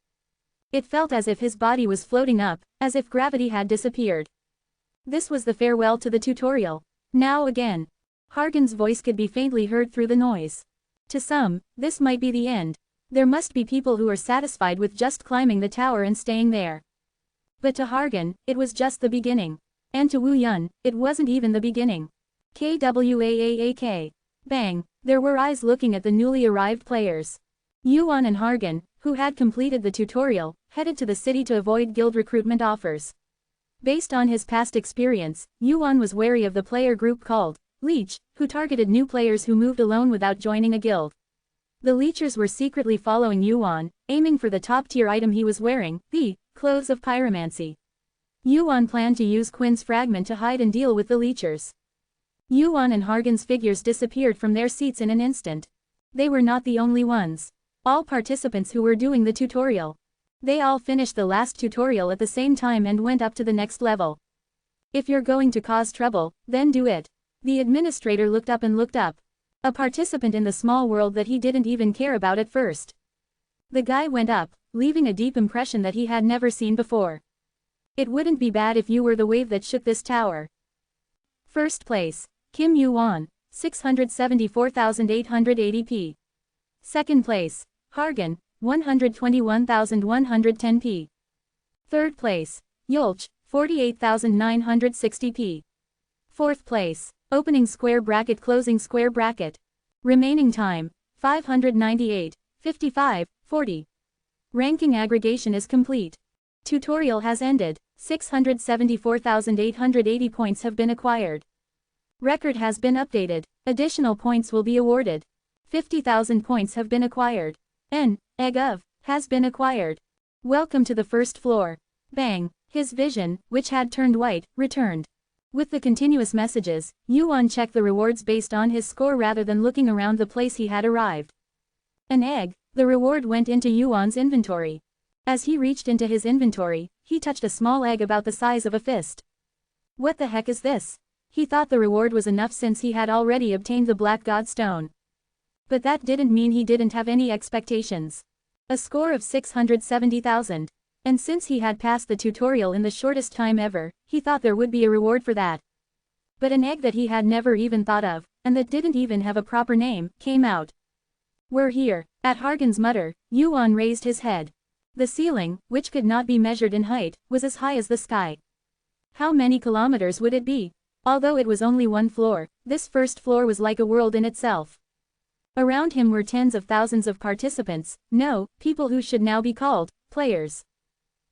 It felt as if his body was floating up, as if gravity had disappeared. This was the farewell to the tutorial. Now again. Hargan's voice could be faintly heard through the noise. To some, this might be the end. There must be people who are satisfied with just climbing the tower and staying there. But to Hargan, it was just the beginning. And to Wu Yun, it wasn't even the beginning. KWAAAK. Bang, there were eyes looking at the newly arrived players. Yuan and Hargan, who had completed the tutorial, headed to the city to avoid guild recruitment offers. Based on his past experience, Yuan was wary of the player group called Leech, who targeted new players who moved alone without joining a guild. The Leechers were secretly following Yuan, aiming for the top-tier item he was wearing, the clothes of pyromancy. Yuan planned to use Quinn's fragment to hide and deal with the Leechers. Yuan and Hargan's figures disappeared from their seats in an instant. They were not the only ones. All participants who were doing the tutorial. They all finished the last tutorial at the same time and went up to the next level. If you're going to cause trouble, then do it. The administrator looked up and looked up. A participant in the small world that he didn't even care about at first. The guy went up, leaving a deep impression that he had never seen before. It wouldn't be bad if you were the wave that shook this tower. First place, Kim Yuan, 674,880 p. Second place, Hargan, 121,110 p. Third place, Yulch, 48,960 p. Fourth place, opening square bracket closing square bracket. Remaining time, 598, 55, 40. Ranking aggregation is complete. Tutorial has ended, 674,880 points have been acquired. Record has been updated, additional points will be awarded. 50,000 points have been acquired. An egg of has been acquired. Welcome to the first floor. Bang, his vision, which had turned white, returned. With the continuous messages, Yuan checked the rewards based on his score rather than looking around the place he had arrived. An egg, the reward went into Yuan's inventory. As he reached into his inventory, he touched a small egg about the size of a fist. What the heck is this? He thought the reward was enough since he had already obtained the Black God Stone. But that didn't mean he didn't have any expectations. A score of 670,000. And since he had passed the tutorial in the shortest time ever, he thought there would be a reward for that. But an egg that he had never even thought of, and that didn't even have a proper name, came out. We're here. At Hargan's mutter, Yuan raised his head. The ceiling, which could not be measured in height, was as high as the sky. How many kilometers would it be? Although it was only one floor, this first floor was like a world in itself. Around him were tens of thousands of participants, no, people who should now be called players.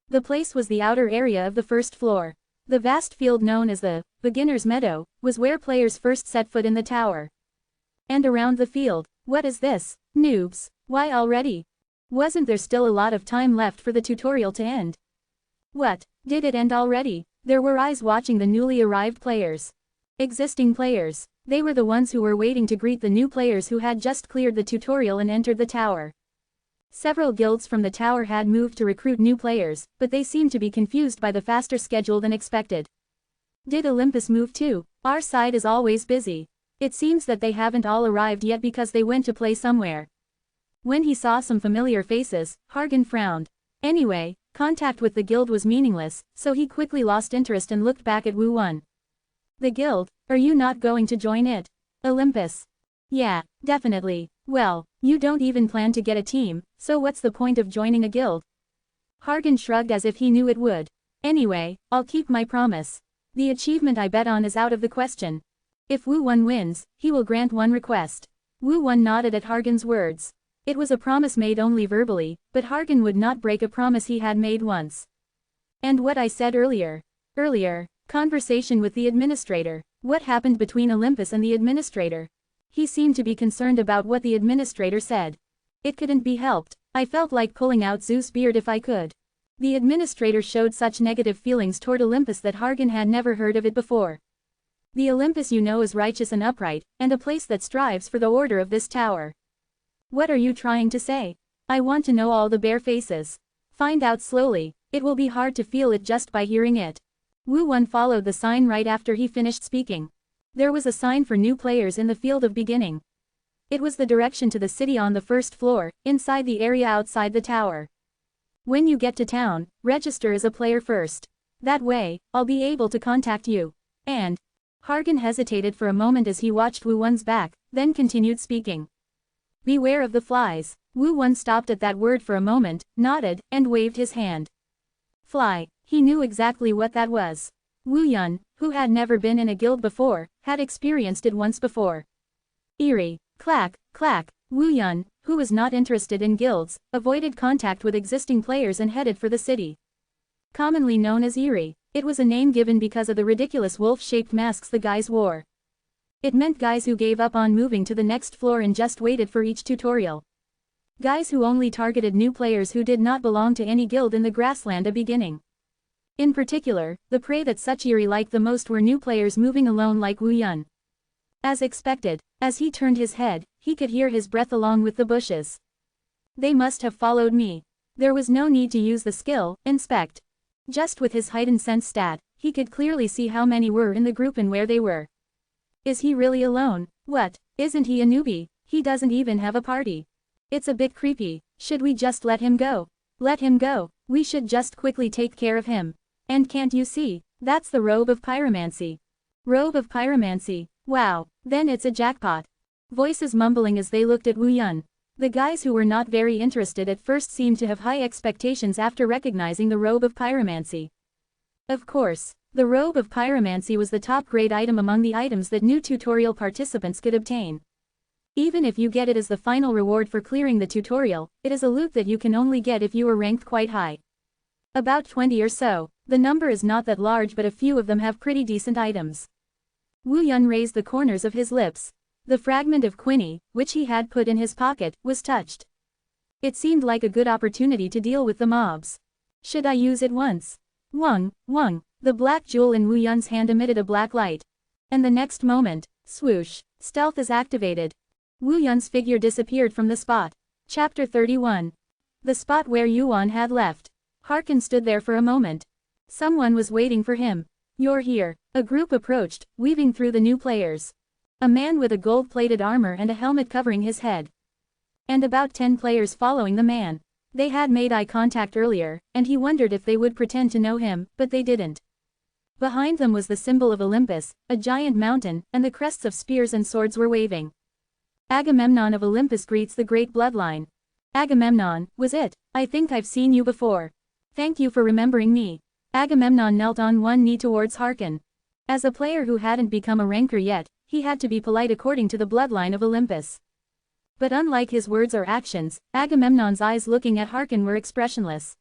The place was the outer area of the first floor. The vast field known as the Beginner's Meadow was where players first set foot in the tower. And around the field, what is this? Noobs, why already? Wasn't there still a lot of time left for the tutorial to end? What, did it end already? There were eyes watching the newly arrived players. Existing players. They were the ones who were waiting to greet the new players who had just cleared the tutorial and entered the tower. Several guilds from the tower had moved to recruit new players, but they seemed to be confused by the faster schedule than expected. Did Olympus move too? Our side is always busy. It seems that they haven't all arrived yet because they went to play somewhere. When he saw some familiar faces, Hargan frowned. Anyway, contact with the guild was meaningless, so he quickly lost interest and looked back at Wu Yun. The guild? Are you not going to join it? Olympus. Yeah, definitely. Well, you don't even plan to get a team, so what's the point of joining a guild? Hargan shrugged as if he knew it would. Anyway, I'll keep my promise. The achievement I bet on is out of the question. If Wu Yun wins, he will grant one request. Wu Yun nodded at Hargan's words. It was a promise made only verbally, but Hargan would not break a promise he had made once. And what I said earlier. Conversation with the administrator. What happened between Olympus and the administrator? He seemed to be concerned about what the administrator said. It couldn't be helped. I felt like pulling out Zeus' beard if I could. The administrator showed such negative feelings toward Olympus that Harkin had never heard of it before. The Olympus you know is righteous and upright, and a place that strives for the order of this tower. What are you trying to say? I want to know all the bare faces. Find out slowly, it will be hard to feel it just by hearing it. Wu Wan followed the sign right after he finished speaking. There was a sign for new players in the field of beginning. It was the direction to the city on the first floor, inside the area outside the tower. When you get to town, register as a player first. That way, I'll be able to contact you. And Harkin hesitated for a moment as he watched Wu Wan's back, then continued speaking. Beware of the flies. Wu Wan stopped at that word for a moment, nodded, and waved his hand. Fly, he knew exactly what that was. Wu Yun, who had never been in a guild before, had experienced it once before. Eerie, clack, clack. Wu Yun, who was not interested in guilds, avoided contact with existing players and headed for the city. Commonly known as Eerie, it was a name given because of the ridiculous wolf-shaped masks the guys wore. It meant guys who gave up on moving to the next floor and just waited for each tutorial. Guys who only targeted new players who did not belong to any guild in the grassland a beginning. In particular, the prey that such Eerie liked the most were new players moving alone like Wu Yun. As expected, as he turned his head, he could hear his breath along with the bushes. They must have followed me. There was no need to use the skill, inspect. Just with his heightened sense stat, he could clearly see how many were in the group and where they were. Is he really alone? What, isn't he a newbie? He doesn't even have a party. It's a bit creepy. Should we just let him go? Let him go. We should just quickly take care of him. And can't you see? That's the robe of pyromancy. Robe of pyromancy. Wow, then it's a jackpot. Voices mumbling as they looked at Wu Yun. The guys who were not very interested at first seemed to have high expectations after recognizing the robe of pyromancy. Of course, the robe of pyromancy was the top-grade item among the items that new tutorial participants could obtain. Even if you get it as the final reward for clearing the tutorial, it is a loot that you can only get if you are ranked quite high. About 20 or so, the number is not that large but a few of them have pretty decent items. Wu Yun raised the corners of his lips. The fragment of quinine, which he had put in his pocket, was touched. It seemed like a good opportunity to deal with the mobs. Should I use it once? Wung, wung, the black jewel in Wu Yun's hand emitted a black light. And the next moment, swoosh, stealth is activated. Wu Yun's figure disappeared from the spot. Chapter 31. The spot where Yuan had left. Harkin stood there for a moment. Someone was waiting for him. You're here. A group approached, weaving through the new players. A man with a gold-plated armor and a helmet covering his head. And about 10 players following the man. They had made eye contact earlier, and he wondered if they would pretend to know him, but they didn't. Behind them was the symbol of Olympus, a giant mountain, and the crests of spears and swords were waving. Agamemnon of Olympus greets the great bloodline. Agamemnon, was it? I think I've seen you before. Thank you for remembering me. Agamemnon knelt on one knee towards Harkin. As a player who hadn't become a ranker yet, he had to be polite according to the bloodline of Olympus. But unlike his words or actions, Agamemnon's eyes looking at Harkin were expressionless.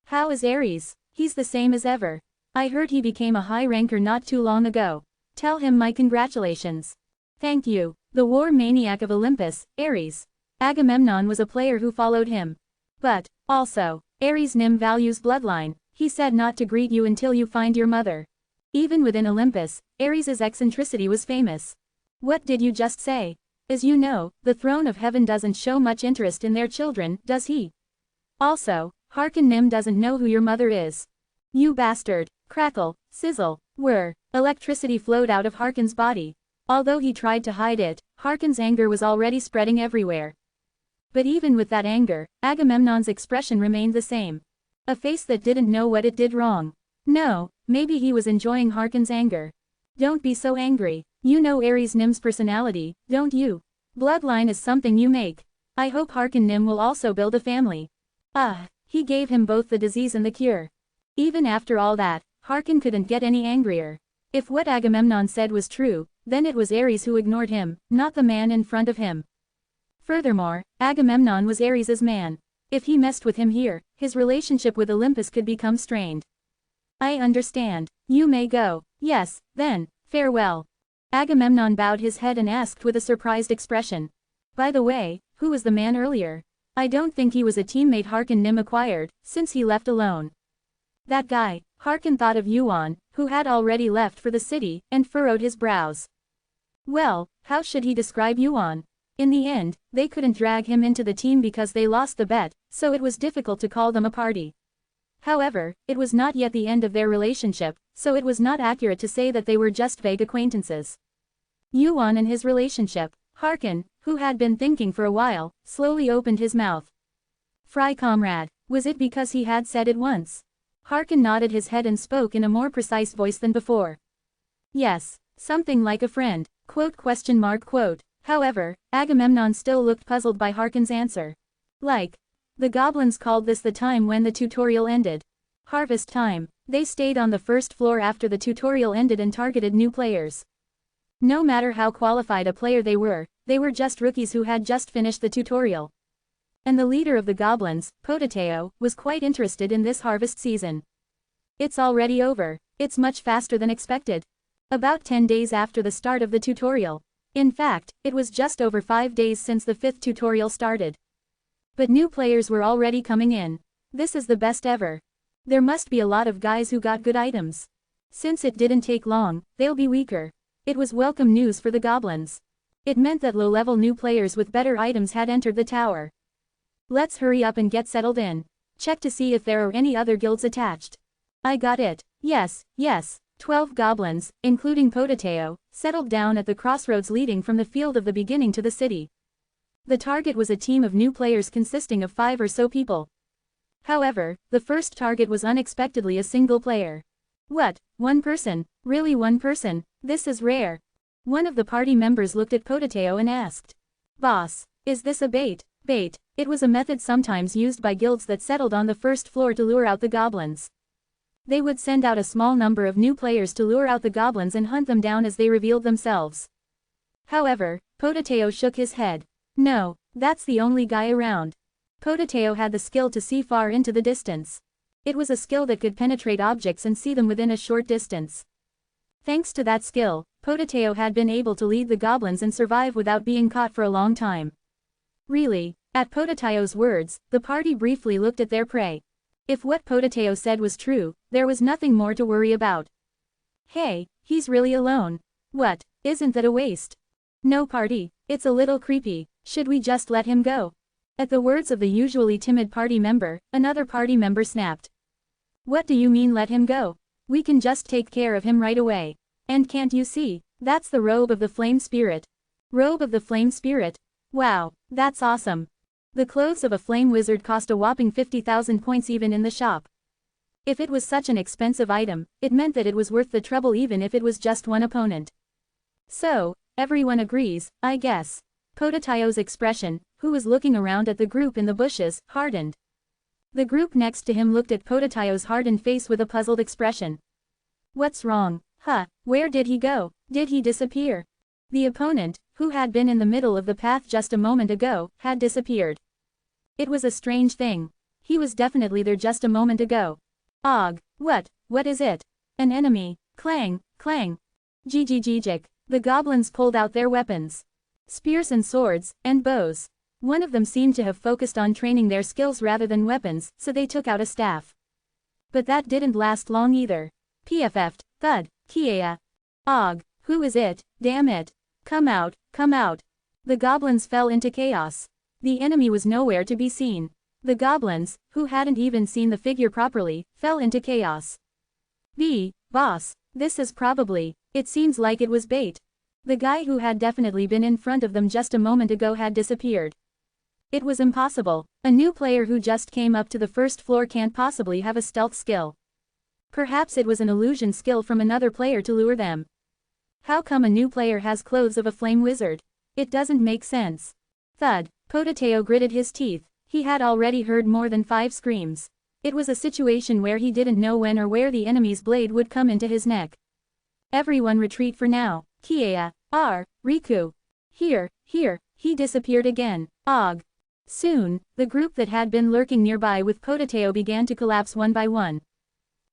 How is Ares? He's the same as ever. I heard he became a high ranker not too long ago. Tell him my congratulations. Thank you. The war maniac of Olympus, Ares. Agamemnon was a player who followed him. But, also, Ares Nim values bloodline. He said not to greet you until you find your mother. Even within Olympus, Ares's eccentricity was famous. What did you just say? As you know, the throne of heaven doesn't show much interest in their children, does he? Also, Harkin Nim doesn't know who your mother is. You bastard. Crackle, sizzle, whir. Electricity flowed out of Harkin's body. Although he tried to hide it, Harkin's anger was already spreading everywhere. But even with that anger, Agamemnon's expression remained the same. A face that didn't know what it did wrong. No, maybe he was enjoying Harkin's anger. Don't be so angry. You know Ares Nim's personality, don't you? Bloodline is something you make. I hope Harkin Nim will also build a family. He gave him both the disease and the cure. Even after all that, Harkin couldn't get any angrier. If what Agamemnon said was true, then it was Ares who ignored him, not the man in front of him. Furthermore, Agamemnon was Ares's man. If he messed with him here, his relationship with Olympus could become strained. I understand. You may go. Yes, then, farewell. Agamemnon bowed his head and asked with a surprised expression. By the way, who was the man earlier? I don't think he was a teammate Harkin Nim acquired, since he left alone. That guy, Harkin thought of Yuan, who had already left for the city, and furrowed his brows. Well, how should he describe Yuan? In the end, they couldn't drag him into the team because they lost the bet, so it was difficult to call them a party. However, it was not yet the end of their relationship, so it was not accurate to say that they were just vague acquaintances. Yuan and his relationship. Harkin, who had been thinking for a while, slowly opened his mouth. Fry comrade, was it because he had said it once? Harkin nodded his head and spoke in a more precise voice than before. Yes, something like a friend, quote. However, Agamemnon still looked puzzled by Harkin's answer. Like. The goblins called this the time when the tutorial ended. Harvest time. They stayed on the first floor after the tutorial ended and targeted new players. No matter how qualified a player they were just rookies who had just finished the tutorial. And the leader of the goblins, Potateo, was quite interested in this harvest season. It's already over. It's much faster than expected. About 10 days after the start of the tutorial. In fact, it was just over 5 days since the 5th tutorial started. But new players were already coming in. This is the best ever. There must be a lot of guys who got good items. Since it didn't take long, they'll be weaker. It was welcome news for the goblins. It meant that low-level new players with better items had entered the tower. Let's hurry up and get settled in. Check to see if there are any other guilds attached. I got it. Yes. 12 goblins, including Potateo, settled down at the crossroads leading from the field of the beginning to the city. The target was a team of new players consisting of 5 or so people. However, the first target was unexpectedly a single player. What, one person? Really one person? This is rare. One of the party members looked at Potateo and asked. Boss, is this a bait? Bait. It was a method sometimes used by guilds that settled on the first floor to lure out the goblins. They would send out a small number of new players to lure out the goblins and hunt them down as they revealed themselves. However, Potateo shook his head. No, that's the only guy around. Potateo had the skill to see far into the distance. It was a skill that could penetrate objects and see them within a short distance. Thanks to that skill, Potateo had been able to lead the goblins and survive without being caught for a long time. Really, at Potateo's words, the party briefly looked at their prey. If what Potateo said was true, there was nothing more to worry about. Hey, he's really alone. What, isn't that a waste? No party, it's a little creepy, should we just let him go? At the words of the usually timid party member, another party member snapped. What do you mean let him go? We can just take care of him right away. And can't you see, that's the robe of the flame spirit. Robe of the flame spirit? Wow, that's awesome. The clothes of a flame wizard cost a whopping 50,000 points even in the shop. If it was such an expensive item, it meant that it was worth the trouble even if it was just one opponent. So, everyone agrees, I guess. Potateo's expression, who was looking around at the group in the bushes, hardened. The group next to him looked at Potateo's hardened face with a puzzled expression. What's wrong? Where did he go? Did he disappear? The opponent, who had been in the middle of the path just a moment ago, had disappeared. It was a strange thing. He was definitely there just a moment ago. Og, what is it? An enemy. Clang, clang. Jijik. The goblins pulled out their weapons. Spears and swords, and bows. One of them seemed to have focused on training their skills rather than weapons, so they took out a staff. But that didn't last long either. PFF'd, thud, Kiea. Og, who is it? Damn it. Come out. The goblins fell into chaos. The enemy was nowhere to be seen. The goblins, who hadn't even seen the figure properly, fell into chaos. Boss, this is probably, it seems like it was bait. The guy who had definitely been in front of them just a moment ago had disappeared. It was impossible. A new player who just came up to the first floor can't possibly have a stealth skill. Perhaps it was an illusion skill from another player to lure them. How come a new player has clothes of a flame wizard? It doesn't make sense. Thud. Potateo gritted his teeth. He had already heard more than 5 screams. It was a situation where he didn't know when or where the enemy's blade would come into his neck. Everyone retreat for now. Kiea. Riku. Here, he disappeared again. Og. Soon, the group that had been lurking nearby with Potateo began to collapse one by one.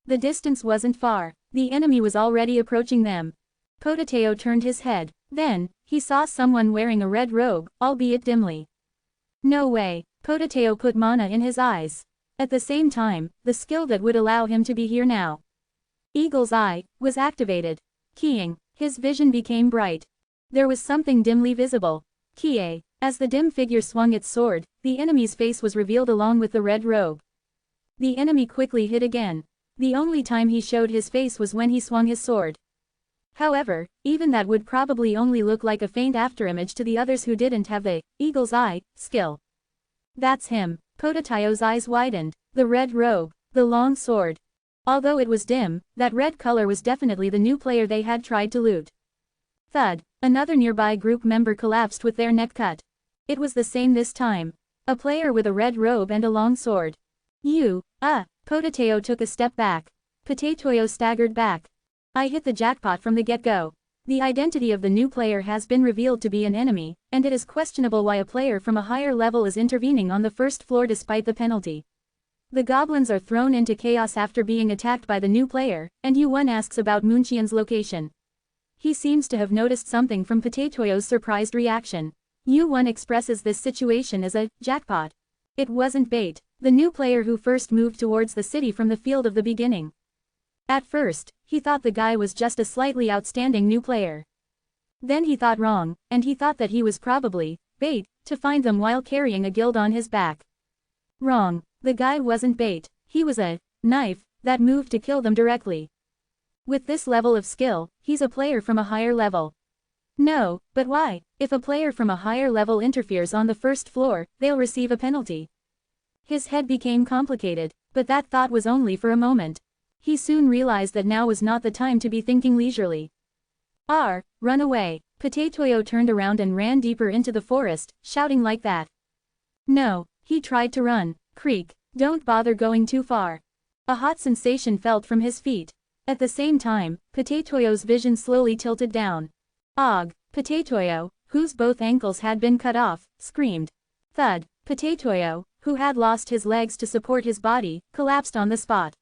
The distance wasn't far. The enemy was already approaching them. Potateo turned his head. Then, he saw someone wearing a red robe, albeit dimly. No way. Potateo put mana in his eyes. At the same time, the skill that would allow him to be here now, Eagle's Eye, was activated. Keying, his vision became bright. There was something dimly visible. Kie. As the dim figure swung its sword, the enemy's face was revealed along with the red robe. The enemy quickly hid again. The only time he showed his face was when he swung his sword. However, even that would probably only look like a faint afterimage to the others who didn't have the Eagle's Eye skill. That's him. Potateo's eyes widened. The red robe, the long sword. Although it was dim, that red color was definitely the new player they had tried to loot. Thud. Another nearby group member collapsed with their neck cut. It was the same this time. A player with a red robe and a long sword. Potateo took a step back. Potateo staggered back. I hit the jackpot from the get-go. The identity of the new player has been revealed to be an enemy, and it is questionable why a player from a higher level is intervening on the first floor despite the penalty. The goblins are thrown into chaos after being attacked by the new player, and Yu1 asks about Moonchian's location. He seems to have noticed something from Potateo's surprised reaction. Yu1 expresses this situation as a jackpot. It wasn't bait, the new player who first moved towards the city from the field of the beginning. At first, he thought the guy was just a slightly outstanding new player. Then he thought wrong, and he thought that he was probably bait to find them while carrying a guild on his back. Wrong, the guy wasn't bait, he was a knife that moved to kill them directly. With this level of skill, he's a player from a higher level. No, but why? If a player from a higher level interferes on the first floor, they'll receive a penalty. His head became complicated, but that thought was only for a moment. He soon realized that now was not the time to be thinking leisurely. Run away. Potateo turned around and ran deeper into the forest, shouting like that. No, he tried to run. Creak, don't bother going too far. A hot sensation felt from his feet. At the same time, Potateo's vision slowly tilted down. Potateo, whose both ankles had been cut off, screamed. Thud. Potateo, who had lost his legs to support his body, collapsed on the spot.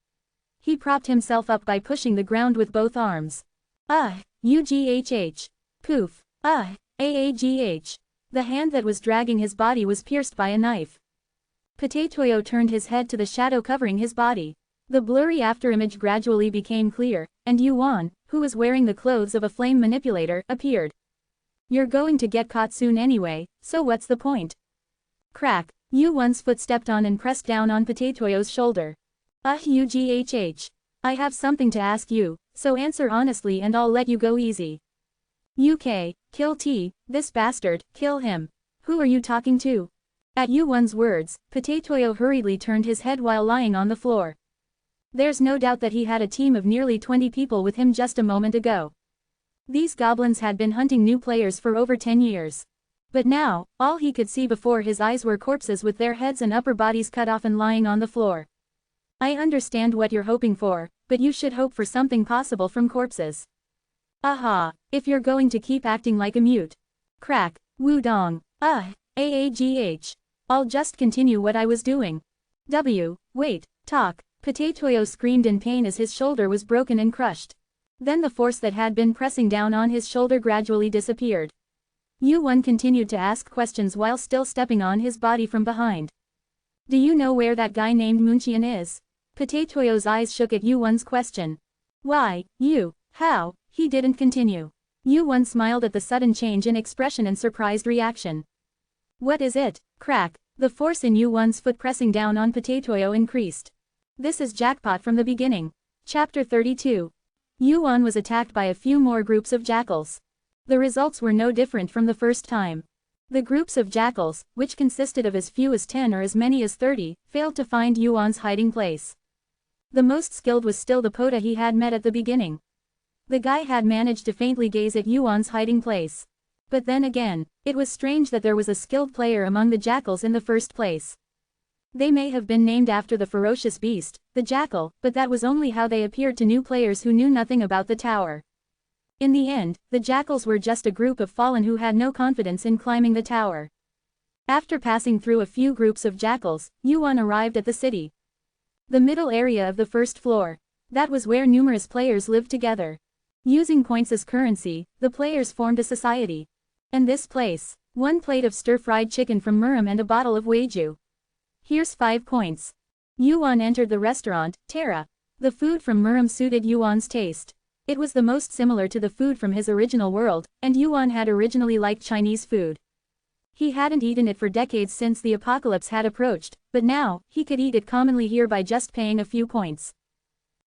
He propped himself up by pushing the ground with both arms. Ughh. Poof. Aagh. The hand that was dragging his body was pierced by a knife. Potateo turned his head to the shadow covering his body. The blurry afterimage gradually became clear, and Yu1, who was wearing the clothes of a flame manipulator, appeared. You're going to get caught soon anyway, so what's the point? Crack. Yu1's foot stepped on and pressed down on Potateo's shoulder. Ughh. I have something to ask you, so answer honestly and I'll let you go easy. UK, kill T, this bastard, kill him. Who are you talking to? At Yu1's words, Potateo hurriedly turned his head while lying on the floor. There's no doubt that he had a team of nearly 20 people with him just a moment ago. These goblins had been hunting new players for over 10 years. But now, all he could see before his eyes were corpses with their heads and upper bodies cut off and lying on the floor. I understand what you're hoping for, but you should hope for something possible from corpses. If you're going to keep acting like a mute. Crack. Wudong. Aagh. I'll just continue what I was doing. Wait, talk. Potateo screamed in pain as his shoulder was broken and crushed. Then the force that had been pressing down on his shoulder gradually disappeared. Yu1 continued to ask questions while still stepping on his body from behind. Do you know where that guy named Moonchian is? Potateo's eyes shook at Yu1's question. Why, how? He didn't continue. Yu1 smiled at the sudden change in expression and surprised reaction. What is it? Crack. The force in Yu1's foot pressing down on Potateo increased. This is jackpot from the beginning. Chapter 32. Yu1 was attacked by a few more groups of jackals. The results were no different from the first time. The groups of jackals, which consisted of as few as 10 or as many as 30, failed to find Yu1's hiding place. The most skilled was still the Pota he had met at the beginning. The guy had managed to faintly gaze at Yu1's hiding place. But then again, it was strange that there was a skilled player among the jackals in the first place. They may have been named after the ferocious beast, the jackal, but that was only how they appeared to new players who knew nothing about the tower. In the end, the jackals were just a group of fallen who had no confidence in climbing the tower. After passing through a few groups of jackals, Yu1 arrived at the city. The middle area of the first floor. That was where numerous players lived together. Using points as currency, the players formed a society. And this place, 1 plate of stir-fried chicken from Muram and a bottle of Weiju. Here's 5 points. Yuan entered the restaurant, Tara. The food from Muram suited Yuan's taste. It was the most similar to the food from his original world, and Yuan had originally liked Chinese food. He hadn't eaten it for decades since the apocalypse had approached, but now, he could eat it commonly here by just paying a few points.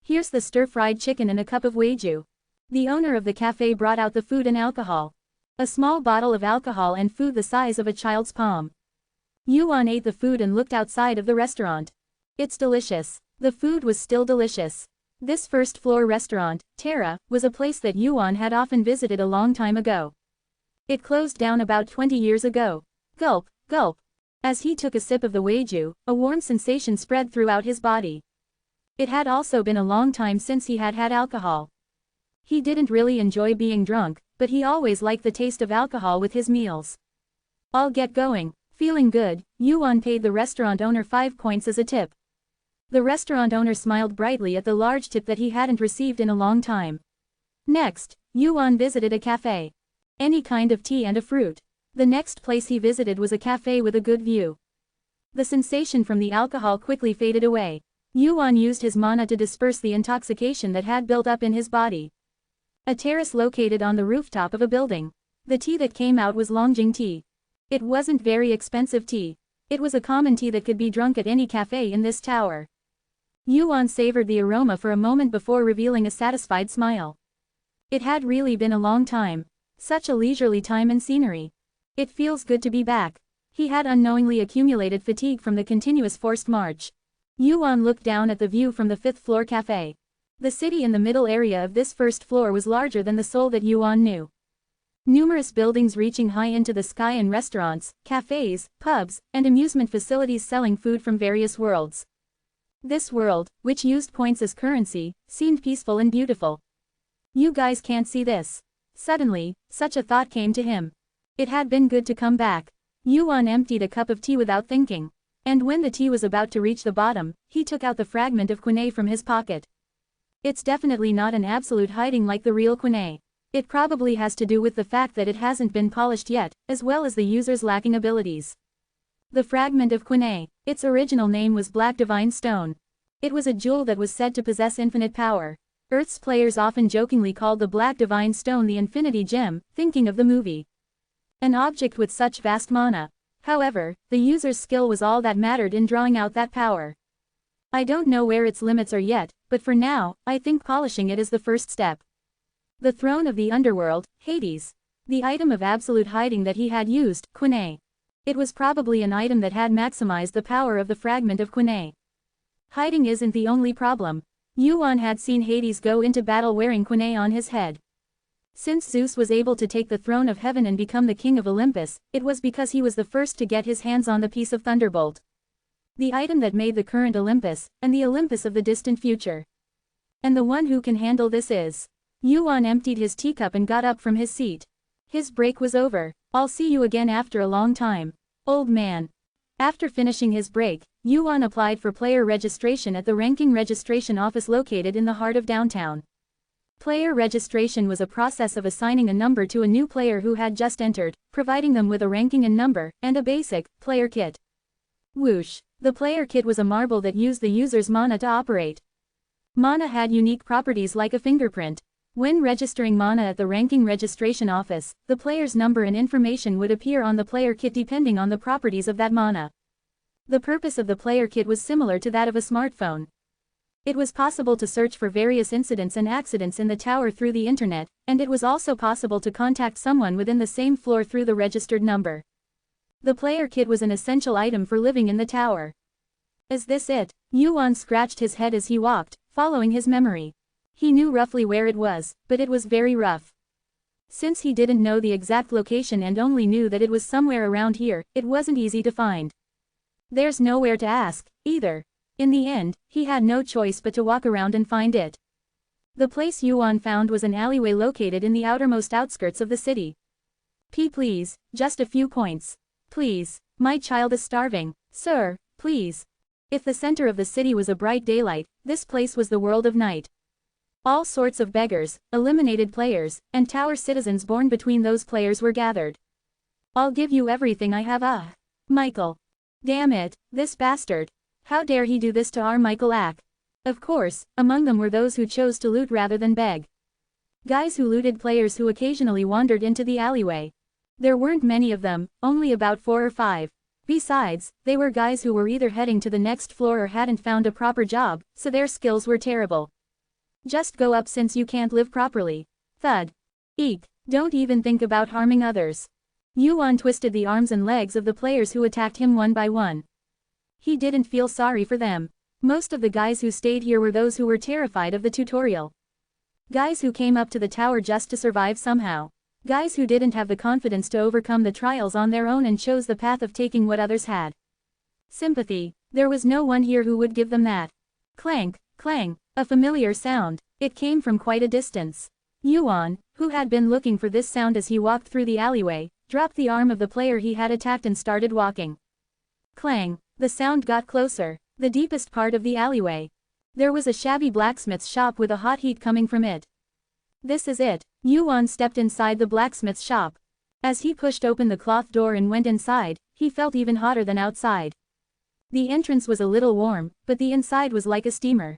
Here's the stir-fried chicken and a cup of wagyu. The owner of the cafe brought out the food and alcohol. A small bottle of alcohol and food the size of a child's palm. Yuan ate the food and looked outside of the restaurant. It's delicious. The food was still delicious. This first-floor restaurant, Tara, was a place that Yuan had often visited a long time ago. It closed down about 20 years ago. Gulp, gulp. As he took a sip of the wagyu, a warm sensation spread throughout his body. It had also been a long time since he had had alcohol. He didn't really enjoy being drunk, but he always liked the taste of alcohol with his meals. I'll get going. Feeling good, Yuan paid the restaurant owner 5 points as a tip. The restaurant owner smiled brightly at the large tip that he hadn't received in a long time. Next, Yuan visited a cafe. Any kind of tea and a fruit. The next place he visited was a cafe with a good view. The sensation from the alcohol quickly faded away. Yuan used his mana to disperse the intoxication that had built up in his body. A terrace located on the rooftop of a building. The tea that came out was Longjing tea. It wasn't very expensive tea. It was a common tea that could be drunk at any cafe in this tower. Yuan savored the aroma for a moment before revealing a satisfied smile. It had really been a long time. Such a leisurely time and scenery. It feels good to be back. He had unknowingly accumulated fatigue from the continuous forced march. Yuan looked down at the view from the 5th-floor cafe. The city in the middle area of this first floor was larger than the Seoul that Yuan knew. Numerous buildings reaching high into the sky and restaurants, cafes, pubs, and amusement facilities selling food from various worlds. This world, which used points as currency, seemed peaceful and beautiful. You guys can't see this. Suddenly, such a thought came to him. It had been good to come back. Yuan emptied a cup of tea without thinking. And when the tea was about to reach the bottom, he took out the fragment of quinine from his pocket. It's definitely not an absolute hiding like the real quinine. It probably has to do with the fact that it hasn't been polished yet, as well as the user's lacking abilities. The fragment of quinine, its original name was Black Divine Stone. It was a jewel that was said to possess infinite power. Earth's players often jokingly called the Black Divine Stone the Infinity Gem, thinking of the movie. An object with such vast mana. However, the user's skill was all that mattered in drawing out that power. I don't know where its limits are yet, but for now, I think polishing it is the first step. The throne of the underworld, Hades. The item of absolute hiding that he had used, quinine. It was probably an item that had maximized the power of the fragment of quinine. Hiding isn't the only problem. Yuan had seen Hades go into battle wearing quinine on his head. Since Zeus was able to take the throne of heaven and become the king of Olympus, it was because he was the first to get his hands on the piece of thunderbolt. The item that made the current Olympus, and the Olympus of the distant future. And the one who can handle this is. Yuan emptied his teacup and got up from his seat. His break was over. I'll see you again after a long time. Old man. After finishing his break, Yuan applied for player registration at the ranking registration office located in the heart of downtown. Player registration was a process of assigning a number to a new player who had just entered, providing them with a ranking and number, and a basic, player kit. Whoosh. The player kit was a marble that used the user's mana to operate. Mana had unique properties like a fingerprint. When registering mana at the ranking registration office, the player's number and information would appear on the player kit depending on the properties of that mana. The purpose of the player kit was similar to that of a smartphone. It was possible to search for various incidents and accidents in the tower through the internet, and it was also possible to contact someone within the same floor through the registered number. The player kit was an essential item for living in the tower. Is this it? Yuan scratched his head as he walked, following his memory. He knew roughly where it was, but it was very rough. Since he didn't know the exact location and only knew that it was somewhere around here, it wasn't easy to find. There's nowhere to ask, either. In the end, he had no choice but to walk around and find it. The place Yuan found was an alleyway located in the outermost outskirts of the city. Please, just a few points. Please, my child is starving, sir, please. If the center of the city was a bright daylight, this place was the world of night. All sorts of beggars, eliminated players, and tower citizens born between those players were gathered. I'll give you everything I have. Michael. Damn it, this bastard. How dare he do this to our Michael Ack? Of course, among them were those who chose to loot rather than beg. Guys who looted players who occasionally wandered into the alleyway. There weren't many of them, only about 4 or 5. Besides, they were guys who were either heading to the next floor or hadn't found a proper job, so their skills were terrible. Just go up since you can't live properly. Thud. Eek. Don't even think about harming others. Yuan twisted the arms and legs of the players who attacked him one by one. He didn't feel sorry for them. Most of the guys who stayed here were those who were terrified of the tutorial. Guys who came up to the tower just to survive somehow. Guys who didn't have the confidence to overcome the trials on their own and chose the path of taking what others had. Sympathy. There was no one here who would give them that. Clank, clang, a familiar sound. It came from quite a distance. Yuan, who had been looking for this sound as he walked through the alleyway, dropped the arm of the player he had attacked and started walking. Clang. The sound got closer. The deepest part of the alleyway. There was a shabby blacksmith's shop with a hot heat coming from it. This is it. Yuan stepped inside the blacksmith's shop. As he pushed open the cloth door and went inside, he felt even hotter than outside. The entrance was a little warm, but the inside was like a steamer.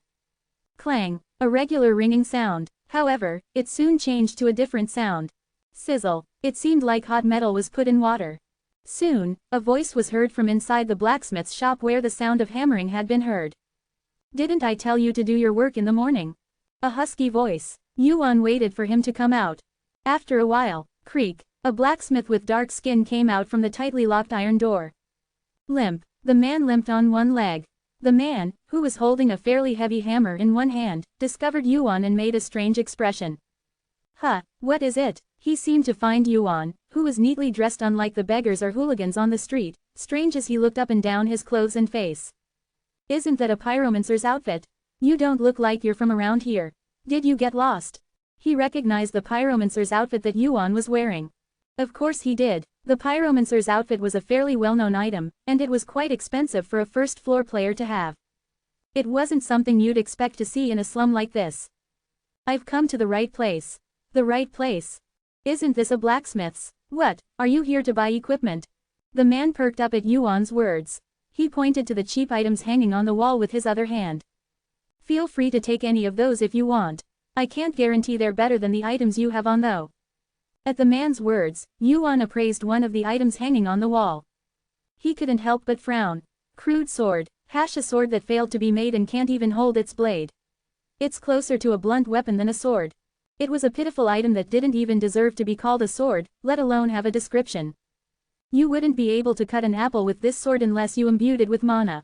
Clang. A regular ringing sound. However, it soon changed to a different sound. Sizzle. It seemed like hot metal was put in water. Soon, a voice was heard from inside the blacksmith's shop where the sound of hammering had been heard. Didn't I tell you to do your work in the morning? A husky voice. Yuan waited for him to come out. After a while, creak, a blacksmith with dark skin came out from the tightly locked iron door. Limp. The man limped on one leg. The man, who was holding a fairly heavy hammer in one hand, discovered Yuan and made a strange expression. Huh, what is it? He seemed to find Yuan, who was neatly dressed unlike the beggars or hooligans on the street, strange as he looked up and down his clothes and face. Isn't that a pyromancer's outfit? You don't look like you're from around here. Did you get lost? He recognized the pyromancer's outfit that Yuan was wearing. Of course he did. The pyromancer's outfit was a fairly well-known item, and it was quite expensive for a first-floor player to have. It wasn't something you'd expect to see in a slum like this. I've come to the right place. The right place. Isn't this a blacksmith's? What, are you here to buy equipment? The man perked up at Yuan's words. He pointed to the cheap items hanging on the wall with his other hand. Feel free to take any of those if you want. I can't guarantee they're better than the items you have on though. At the man's words, Yuan appraised one of the items hanging on the wall. He couldn't help but frown. Crude sword, a sword that failed to be made and can't even hold its blade. It's closer to a blunt weapon than a sword. It was a pitiful item that didn't even deserve to be called a sword, let alone have a description. You wouldn't be able to cut an apple with this sword unless you imbued it with mana.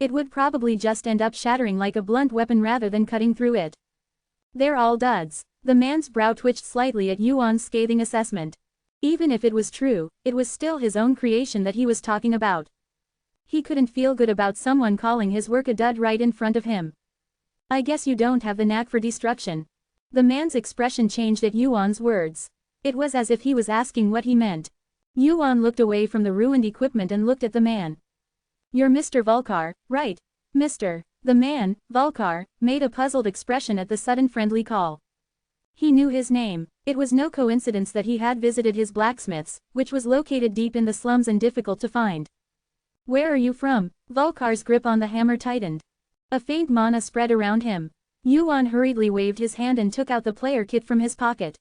It would probably just end up shattering like a blunt weapon rather than cutting through it. They're all duds. The man's brow twitched slightly at Yuan's scathing assessment. Even if it was true, it was still his own creation that he was talking about. He couldn't feel good about someone calling his work a dud right in front of him. I guess you don't have the knack for destruction. The man's expression changed at Yuan's words. It was as if he was asking what he meant. Yuan looked away from the ruined equipment and looked at the man. You're Mr. Vulcar, right? Mr. The man, Vulcar, made a puzzled expression at the sudden friendly call. He knew his name. It was no coincidence that he had visited his blacksmith's, which was located deep in the slums and difficult to find. Where are you from? Vulcar's grip on the hammer tightened. A faint mana spread around him. Yuan hurriedly waved his hand and took out the player kit from his pocket.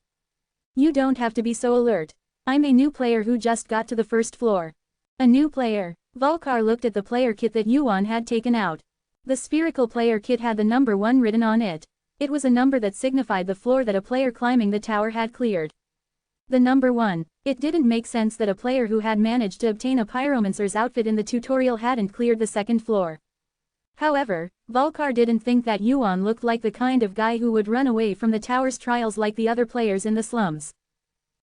You don't have to be so alert. I'm a new player who just got to the first floor. A new player. Vulcar looked at the player kit that Yuan had taken out. The spherical player kit had the number 1 written on it. It was a number that signified the floor that a player climbing the tower had cleared. The number 1. It didn't make sense that a player who had managed to obtain a pyromancer's outfit in the tutorial hadn't cleared the second floor. However, Vulcar didn't think that Yuan looked like the kind of guy who would run away from the tower's trials like the other players in the slums.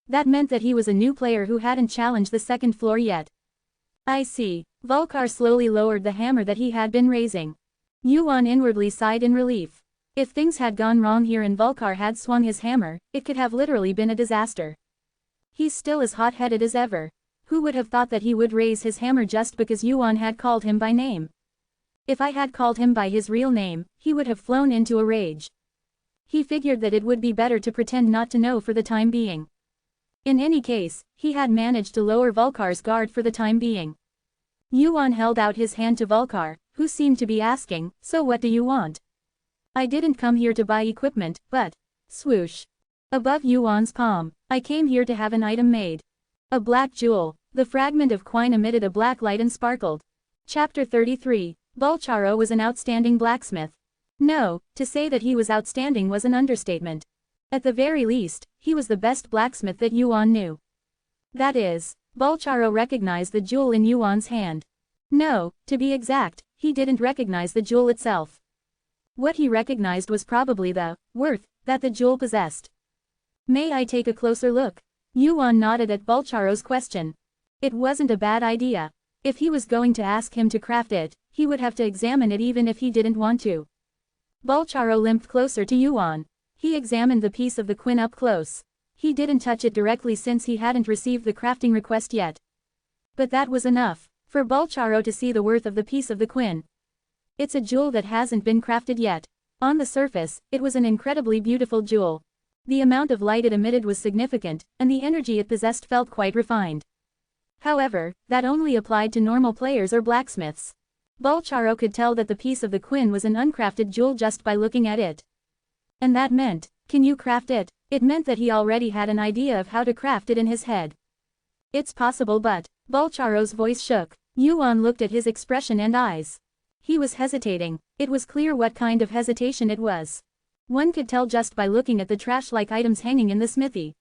That meant that he was a new player who hadn't challenged the second floor yet. I see. Vulcar slowly lowered the hammer that he had been raising. Yuan inwardly sighed in relief. If things had gone wrong here and Vulcar had swung his hammer, it could have literally been a disaster. He's still as hot-headed as ever. Who would have thought that he would raise his hammer just because Yuan had called him by name? If I had called him by his real name, he would have flown into a rage. He figured that it would be better to pretend not to know for the time being. In any case, he had managed to lower Vulcar's guard for the time being. Yuan held out his hand to Volkar, who seemed to be asking, so what do you want? I didn't come here to buy equipment, but, swoosh. Above Yuan's palm, I came here to have an item made. A black jewel. The fragment of quine emitted a black light and sparkled. Chapter 33. Bolcharo was an outstanding blacksmith. No, to say that he was outstanding was an understatement. At the very least, he was the best blacksmith that Yuan knew. That is, Bolcharo recognized the jewel in Yuan's hand. No, to be exact, he didn't recognize the jewel itself. What he recognized was probably the worth that the jewel possessed. May I take a closer look? Yuan nodded at Bolcharo's question. It wasn't a bad idea. If he was going to ask him to craft it, he would have to examine it even if he didn't want to. Bolcharo limped closer to Yuan. He examined the piece of the quin up close. He didn't touch it directly since he hadn't received the crafting request yet. But that was enough for Bolcharo to see the worth of the piece of the quin. It's a jewel that hasn't been crafted yet. On the surface, it was an incredibly beautiful jewel. The amount of light it emitted was significant, and the energy it possessed felt quite refined. However, that only applied to normal players or blacksmiths. Bolcharo could tell that the piece of the quin was an uncrafted jewel just by looking at it. And that meant, can you craft it? It meant that he already had an idea of how to craft it in his head. It's possible, but Bolcharo's voice shook. Yuan looked at his expression and eyes. He was hesitating. It was clear what kind of hesitation it was. One could tell just by looking at the trash-like items hanging in the smithy.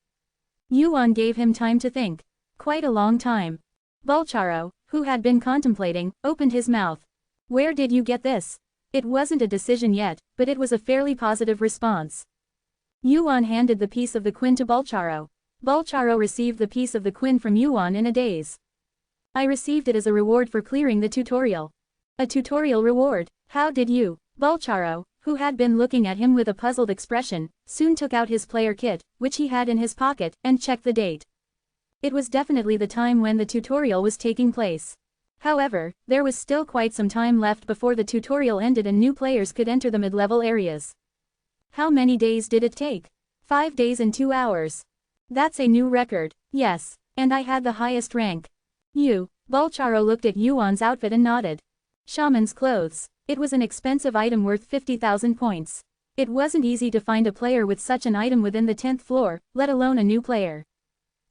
Yuan gave him time to think. Quite a long time. Bolcharo, who had been contemplating, opened his mouth. Where did you get this? It wasn't a decision yet, but it was a fairly positive response. Yuan handed the piece of the quin to Bolcharo. Bolcharo received the piece of the quin from Yuan in a daze. I received it as a reward for clearing the tutorial. A tutorial reward? How did you? Bolcharo, who had been looking at him with a puzzled expression, soon took out his player kit, which he had in his pocket, and checked the date. It was definitely the time when the tutorial was taking place. However, there was still quite some time left before the tutorial ended and new players could enter the mid-level areas. How many days did it take? 5 days and 2 hours. That's a new record. Yes, and I had the highest rank. You. Bolcharo looked at Yuan's outfit and nodded. Shaman's clothes. It was an expensive item worth 50,000 points. It wasn't easy to find a player with such an item within the 10th floor, let alone a new player.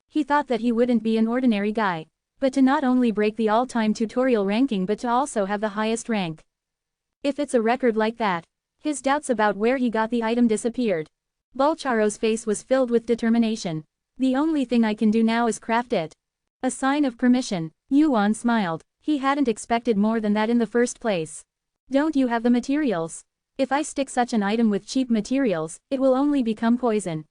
He thought that he wouldn't be an ordinary guy. But to not only break the all-time tutorial ranking but to also have the highest rank. If it's a record like that, his doubts about where he got the item disappeared. Bolcharo's face was filled with determination. The only thing I can do now is craft it. A sign of permission. Yuan smiled. He hadn't expected more than that in the first place. Don't you have the materials? If I stick such an item with cheap materials, it will only become poison.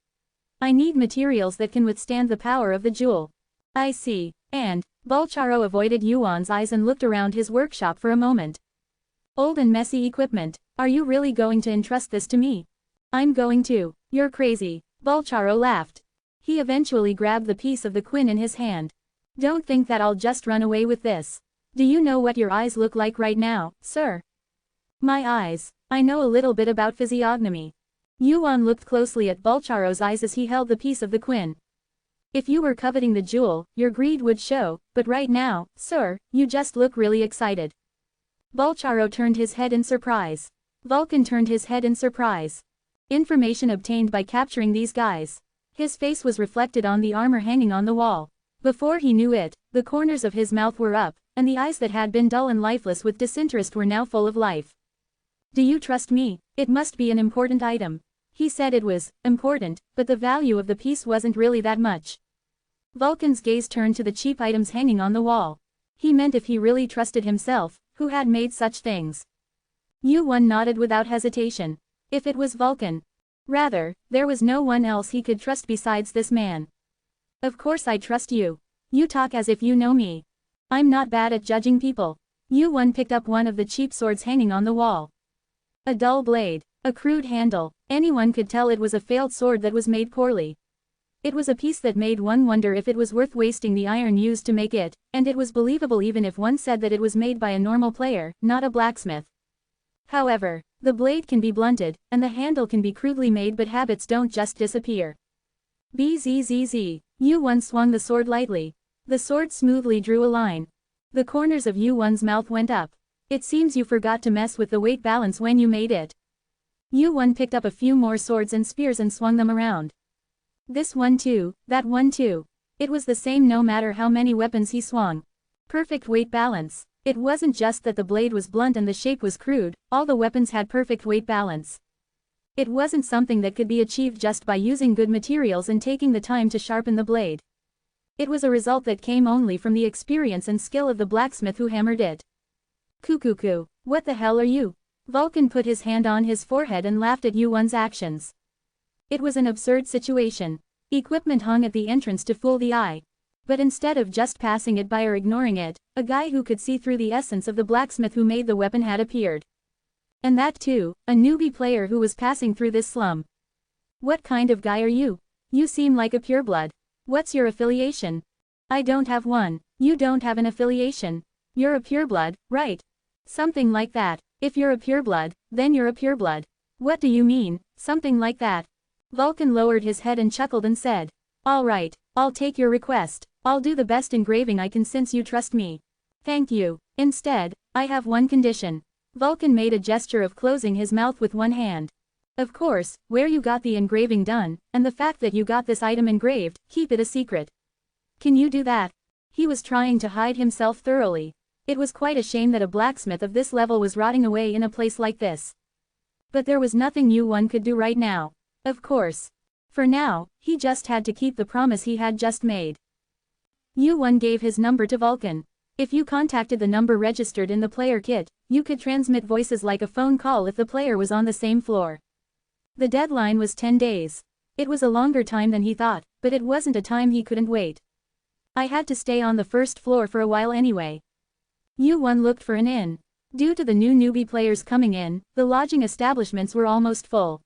I need materials that can withstand the power of the jewel. I see. And Bolcharo avoided Yuan's eyes and looked around his workshop for a moment. Old and messy equipment. Are you really going to entrust this to me? I'm going to. You're crazy. Bolcharo laughed. He eventually grabbed the piece of the quin in his hand. Don't think that I'll just run away with this. Do you know what your eyes look like right now, sir? My eyes. I know a little bit about physiognomy. Yuan looked closely at Bolcharo's eyes as he held the piece of the quin. If you were coveting the jewel, your greed would show, but right now, sir, you just look really excited. Bolcharo turned his head in surprise. Vulcan turned his head in surprise. Information obtained by capturing these guys. His face was reflected on the armor hanging on the wall. Before he knew it, the corners of his mouth were up, and the eyes that had been dull and lifeless with disinterest were now full of life. Do you trust me? It must be an important item. He said it was important, but the value of the piece wasn't really that much. Vulcan's gaze turned to the cheap items hanging on the wall. He meant if he really trusted himself, who had made such things. Yuan nodded without hesitation. If it was Vulcan. Rather, there was no one else he could trust besides this man. Of course I trust you. You talk as if you know me. I'm not bad at judging people. Yuan picked up one of the cheap swords hanging on the wall. A dull blade. A crude handle. Anyone could tell it was a failed sword that was made poorly. It was a piece that made one wonder if it was worth wasting the iron used to make it, and it was believable even if one said that it was made by a normal player, not a blacksmith. However, the blade can be blunted, and the handle can be crudely made, but habits don't just disappear. Bzzz. Yuan swung the sword lightly. The sword smoothly drew a line. The corners of Yuan's mouth went up. It seems you forgot to mess with the weight balance when you made it. Yuan picked up a few more swords and spears and swung them around. This one too, that one too. It was the same no matter how many weapons he swung. Perfect weight balance. It wasn't just that the blade was blunt and the shape was crude, all the weapons had perfect weight balance. It wasn't something that could be achieved just by using good materials and taking the time to sharpen the blade. It was a result that came only from the experience and skill of the blacksmith who hammered it. Cuckoo, what the hell are you? Vulcan put his hand on his forehead and laughed at Yuan's actions. It was an absurd situation. Equipment hung at the entrance to fool the eye. But instead of just passing it by or ignoring it, a guy who could see through the essence of the blacksmith who made the weapon had appeared. And that too, a newbie player who was passing through this slum. What kind of guy are you? You seem like a pureblood. What's your affiliation? I don't have one. You don't have an affiliation. You're a pureblood, right? Something like that. If you're a pureblood, then you're a pureblood. What do you mean, something like that? Vulcan lowered his head and chuckled and said, all right, I'll take your request. I'll do the best engraving I can since you trust me. Thank you. Instead, I have one condition. Vulcan made a gesture of closing his mouth with one hand. Of course, where you got the engraving done, and the fact that you got this item engraved, keep it a secret. Can you do that? He was trying to hide himself thoroughly. It was quite a shame that a blacksmith of this level was rotting away in a place like this. But there was nothing Yuan could do right now. Of course. For now, he just had to keep the promise he had just made. Yuan gave his number to Vulcan. If you contacted the number registered in the player kit, you could transmit voices like a phone call if the player was on the same floor. The deadline was 10 days. It was a longer time than he thought, but it wasn't a time he couldn't wait. I had to stay on the first floor for a while anyway. Yuan looked for an inn. Due to the new newbie players coming in, the lodging establishments were almost full.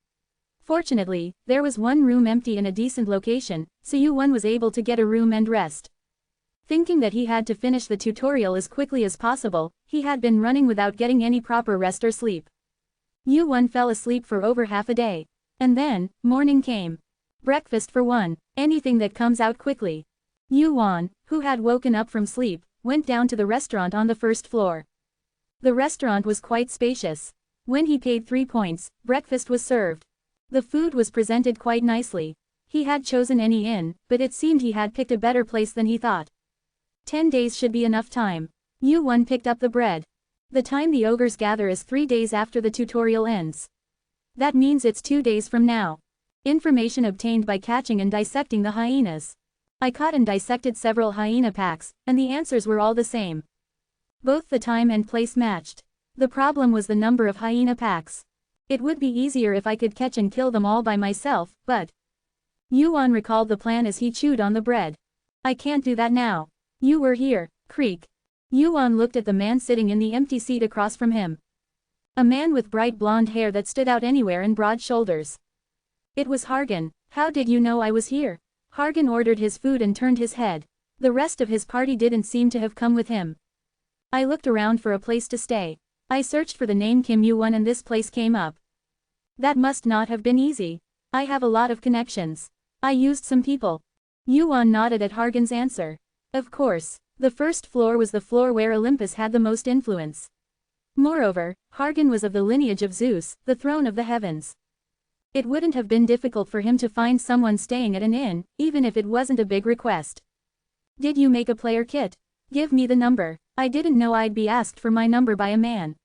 Fortunately, there was one room empty in a decent location, so Yuan was able to get a room and rest. Thinking that he had to finish the tutorial as quickly as possible, he had been running without getting any proper rest or sleep. Yuan fell asleep for over half a day. And then, morning came. Breakfast for one, anything that comes out quickly. Yuan, who had woken up from sleep, went down to the restaurant on the first floor. The restaurant was quite spacious. When he paid 3 points, breakfast was served. The food was presented quite nicely. He had chosen any inn, but it seemed he had picked a better place than he thought. 10 days should be enough time. Yuan picked up the bread. The time the ogres gather is 3 days after the tutorial ends. That means it's 2 days from now. Information obtained by catching and dissecting the hyenas. I caught and dissected several hyena packs, and the answers were all the same. Both the time and place matched. The problem was the number of hyena packs. It would be easier if I could catch and kill them all by myself, but... Yuan recalled the plan as he chewed on the bread. I can't do that now. You were here, creak. Yuan looked at the man sitting in the empty seat across from him. A man with bright blonde hair that stood out anywhere and broad shoulders. It was Hargan. How did you know I was here? Hargan ordered his food and turned his head. The rest of his party didn't seem to have come with him. I looked around for a place to stay. I searched for the name Kim Yuan and this place came up. That must not have been easy. I have a lot of connections. I used some people. Yuan nodded at Hargan's answer. Of course, the first floor was the floor where Olympus had the most influence. Moreover, Hargan was of the lineage of Zeus, the throne of the heavens. It wouldn't have been difficult for him to find someone staying at an inn, even if it wasn't a big request. Did you make a player kit? Give me the number. I didn't know I'd be asked for my number by a man.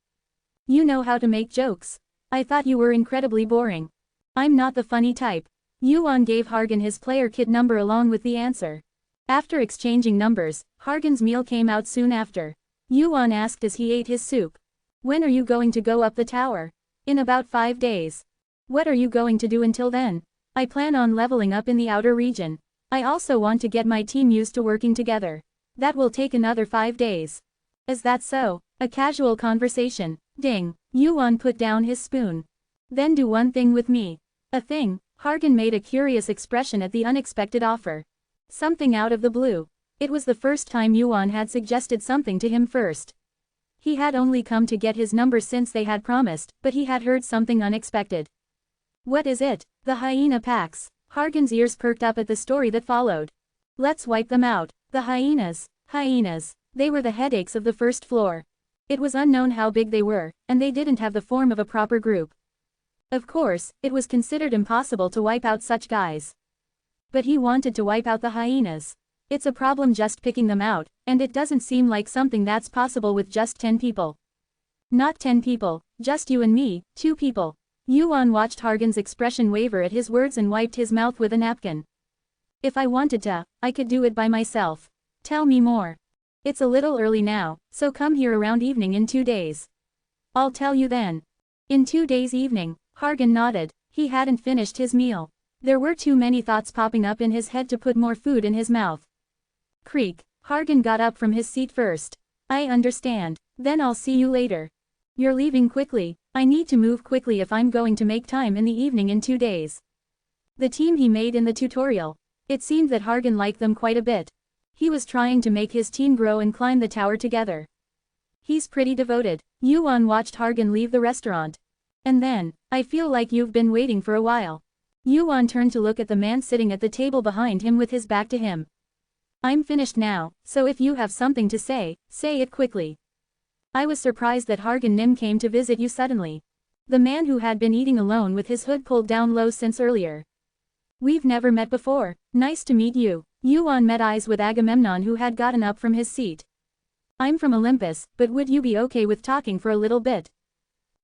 You know how to make jokes. I thought you were incredibly boring. I'm not the funny type. Yuan gave Hargan his player kit number along with the answer. After exchanging numbers, Hargan's meal came out soon after. Yuan asked as he ate his soup. When are you going to go up the tower? In about 5 days. What are you going to do until then? I plan on leveling up in the outer region. I also want to get my team used to working together. That will take another 5 days. Is that so? A casual conversation. Ding. Yuan put down his spoon. Then do one thing with me. A thing? Hargan made a curious expression at the unexpected offer. Something out of the blue. It was the first time Yuan had suggested something to him first. He had only come to get his number since they had promised, but he had heard something unexpected. What is it? The hyena packs. Hargan's ears perked up at the story that followed. Let's wipe them out. The hyenas. Hyenas. They were the headaches of the first floor. It was unknown how big they were, and they didn't have the form of a proper group. Of course, it was considered impossible to wipe out such guys. But he wanted to wipe out the hyenas. It's a problem just picking them out, and it doesn't seem like something that's possible with just 10 people. Not 10 people, just you and me, 2 people. Yuan watched Hargan's expression waver at his words and wiped his mouth with a napkin. If I wanted to, I could do it by myself. Tell me more. It's a little early now, so come here around evening in 2 days. I'll tell you then. In 2 days evening, Hargan nodded. He hadn't finished his meal. There were too many thoughts popping up in his head to put more food in his mouth. Creak. Hargan got up from his seat first. I understand. Then I'll see you later. You're leaving quickly. I need to move quickly if I'm going to make time in the evening in 2 days. The team he made in the tutorial. It seemed that Hargan liked them quite a bit. He was trying to make his team grow and climb the tower together. He's pretty devoted. Yuan watched Hargan leave the restaurant. And then, I feel like you've been waiting for a while. Yuan turned to look at the man sitting at the table behind him with his back to him. I'm finished now, so if you have something to say it quickly. I was surprised that Hargan Nim came to visit you suddenly. The man who had been eating alone with his hood pulled down low since earlier. We've never met before. Nice to meet you. Yuan met eyes with Agamemnon who had gotten up from his seat. I'm from Olympus, but would you be okay with talking for a little bit?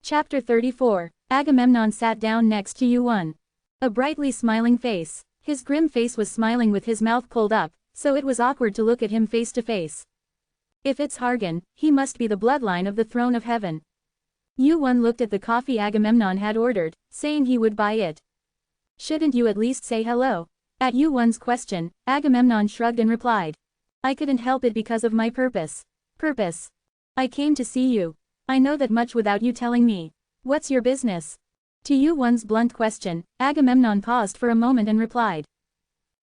Chapter 34. Agamemnon sat down next to Yuan. A brightly smiling face. His grim face was smiling with his mouth pulled up, so it was awkward to look at him face to face. If it's Hargan, he must be the bloodline of the throne of heaven. Yuan looked at the coffee Agamemnon had ordered, saying he would buy it. Shouldn't you at least say hello? At Yuan's question, Agamemnon shrugged and replied. I couldn't help it because of my purpose. Purpose? I came to see you. I know that much without you telling me. What's your business? To Yuan's blunt question, Agamemnon paused for a moment and replied.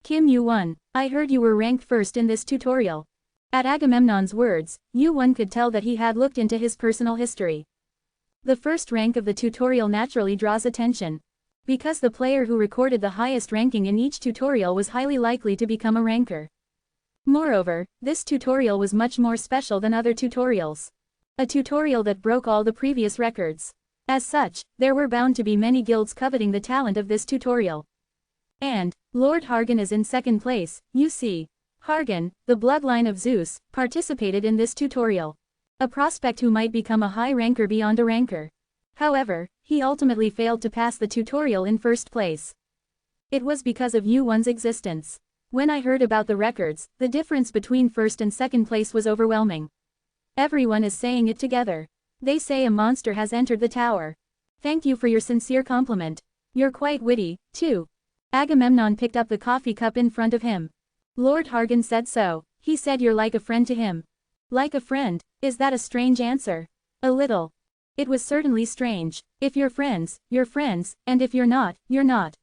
Kim Yuan, I heard you were ranked first in this tutorial. At Agamemnon's words, Yuan could tell that he had looked into his personal history. The first rank of the tutorial naturally draws attention. Because the player who recorded the highest ranking in each tutorial was highly likely to become a ranker. Moreover, this tutorial was much more special than other tutorials. A tutorial that broke all the previous records. As such, there were bound to be many guilds coveting the talent of this tutorial. And, Lord Hargan is in second place, you see. Hargan, the bloodline of Zeus, participated in this tutorial. A prospect who might become a high ranker beyond a ranker. However, he ultimately failed to pass the tutorial in first place. It was because of Yuan's existence. When I heard about the records, the difference between first and second place was overwhelming. Everyone is saying it together. They say a monster has entered the tower. Thank you for your sincere compliment. You're quite witty, too. Agamemnon picked up the coffee cup in front of him. Lord Hargan said so. He said you're like a friend to him. Like a friend? Is that a strange answer? A little. It was certainly strange. If you're friends, and if you're not, you're not.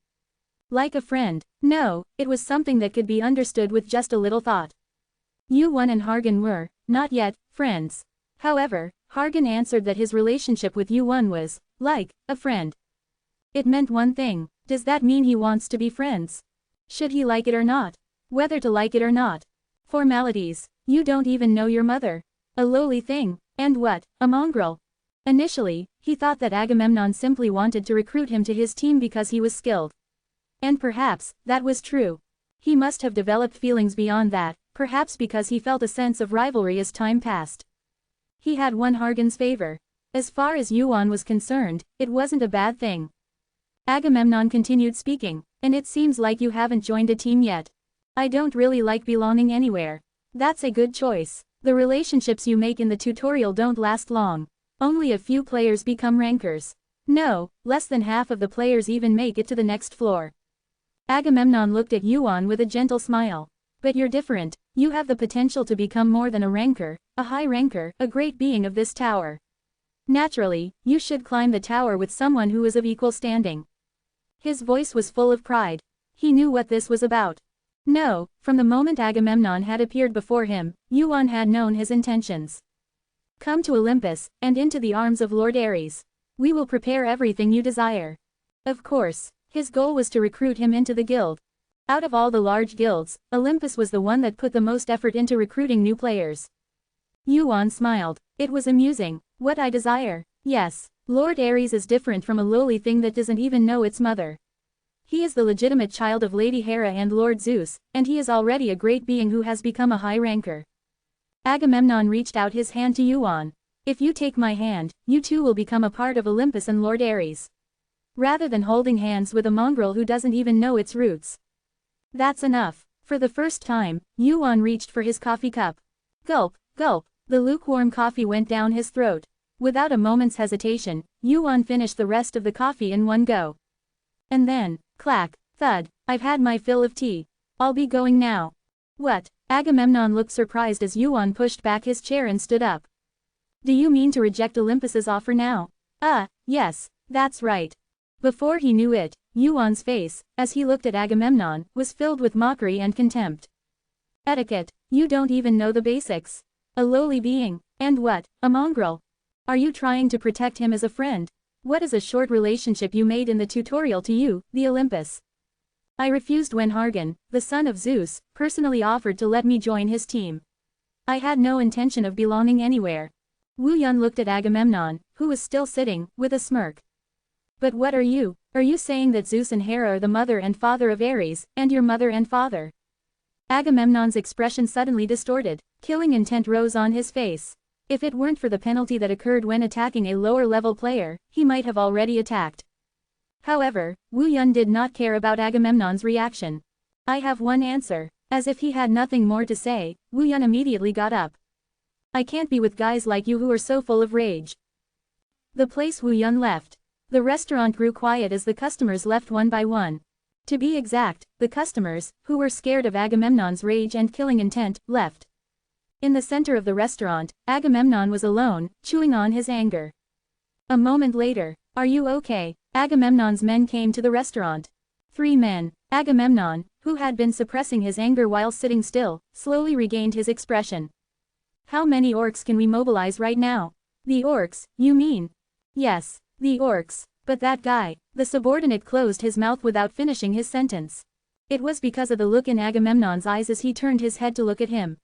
Like a friend. No, it was something that could be understood with just a little thought. Yuan and Hargan were, not yet, friends. However, Hargan answered that his relationship with Yuan was, like, a friend. It meant one thing. Does that mean he wants to be friends? Should he like it or not? Whether to like it or not. Formalities. You don't even know your mother. A lowly thing. And what? A mongrel. Initially, he thought that Agamemnon simply wanted to recruit him to his team because he was skilled. And perhaps, that was true. He must have developed feelings beyond that, perhaps because he felt a sense of rivalry as time passed. He had won Hargan's favor. As far as Yuan was concerned, it wasn't a bad thing. Agamemnon continued speaking, and it seems like you haven't joined a team yet. I don't really like belonging anywhere. That's a good choice. The relationships you make in the tutorial don't last long. Only a few players become rankers. No, less than half of the players even make it to the next floor. Agamemnon looked at Yuan with a gentle smile. But you're different. You have the potential to become more than a ranker, a high ranker, a great being of this tower. Naturally, you should climb the tower with someone who is of equal standing. His voice was full of pride. He knew what this was about. No, from the moment Agamemnon had appeared before him, Yuan had known his intentions. Come to Olympus, and into the arms of Lord Ares. We will prepare everything you desire. Of course, his goal was to recruit him into the guild. Out of all the large guilds, Olympus was the one that put the most effort into recruiting new players. Yuan smiled. It was amusing. What I desire. Yes, Lord Ares is different from a lowly thing that doesn't even know its mother. He is the legitimate child of Lady Hera and Lord Zeus, and he is already a great being who has become a high ranker. Agamemnon reached out his hand to Yuan. If you take my hand, you too will become a part of Olympus and Lord Ares. Rather than holding hands with a mongrel who doesn't even know its roots. That's enough. For the first time, Yuan reached for his coffee cup. Gulp, gulp, the lukewarm coffee went down his throat. Without a moment's hesitation, Yuan finished the rest of the coffee in one go. And then, clack, thud, I've had my fill of tea. I'll be going now. What? Agamemnon looked surprised as Yuan pushed back his chair and stood up. Do you mean to reject Olympus's offer now? Yes, that's right. Before he knew it, Yuan's face, as he looked at Agamemnon, was filled with mockery and contempt. Etiquette, you don't even know the basics. A lowly being, and what, a mongrel? Are you trying to protect him as a friend? What is a short relationship you made in the tutorial to you, the Olympus? I refused when Hargan, the son of Zeus, personally offered to let me join his team. I had no intention of belonging anywhere. Wu Yun looked at Agamemnon, who was still sitting, with a smirk. But what are you? Are you saying that Zeus and Hera are the mother and father of Ares, and your mother and father? Agamemnon's expression suddenly distorted. Killing intent rose on his face. If it weren't for the penalty that occurred when attacking a lower-level player, he might have already attacked. However, Wu Yun did not care about Agamemnon's reaction. I have one answer. As if he had nothing more to say, Wu Yun immediately got up. I can't be with guys like you who are so full of rage. The place Wu Yun left. The restaurant grew quiet as the customers left one by one. To be exact, the customers, who were scared of Agamemnon's rage and killing intent, left. In the center of the restaurant, Agamemnon was alone, chewing on his anger. A moment later, are you okay? Agamemnon's men came to the restaurant. 3 men. Agamemnon, who had been suppressing his anger while sitting still, slowly regained his expression. How many orcs can we mobilize right now? The orcs, you mean? Yes, the orcs. But that guy, the subordinate closed his mouth without finishing his sentence. It was because of the look in Agamemnon's eyes as he turned his head to look at him.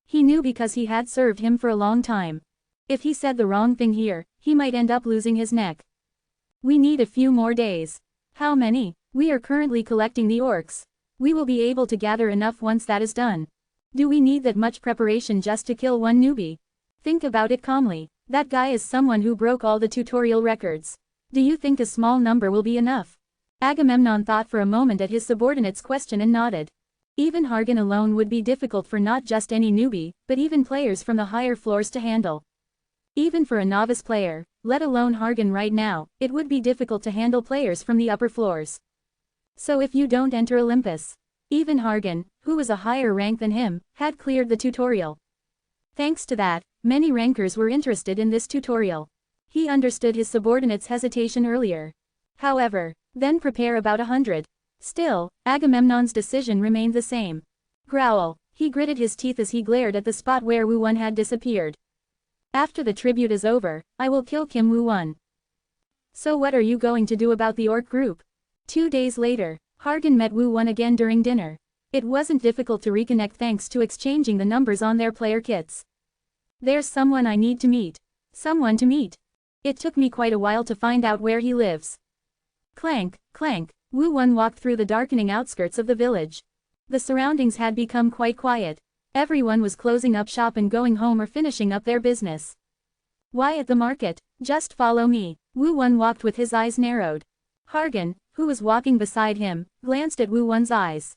He knew because he had served him for a long time. If he said the wrong thing here, he might end up losing his neck. We need a few more days. How many? We are currently collecting the orcs. We will be able to gather enough once that is done. Do we need that much preparation just to kill one newbie? Think about it calmly. That guy is someone who broke all the tutorial records. Do you think a small number will be enough? Agamemnon thought for a moment at his subordinate's question and nodded. Even Hargan alone would be difficult for not just any newbie, but even players from the higher floors to handle. Even for a novice player, let alone Hargan right now, it would be difficult to handle players from the upper floors. So if you don't enter Olympus, even Hargan, who was a higher rank than him, had cleared the tutorial. Thanks to that, many rankers were interested in this tutorial. He understood his subordinate's hesitation earlier. However, then prepare about 100. Still, Agamemnon's decision remained the same. Growl. He gritted his teeth as he glared at the spot where Wu Won had disappeared. After the tribute is over, I will kill Kim Wu Won. So what are you going to do about the orc group? 2 days later, Hargan met Wu Won again during dinner. It wasn't difficult to reconnect thanks to exchanging the numbers on their player kits. There's someone I need to meet. Someone to meet. It took me quite a while to find out where he lives. Clank, clank, Wu Won walked through the darkening outskirts of the village. The surroundings had become quite quiet. Everyone was closing up shop and going home or finishing up their business. Why at the market? Just follow me. Wu Won walked with his eyes narrowed. Hargan, who was walking beside him, glanced at Wu Won's eyes.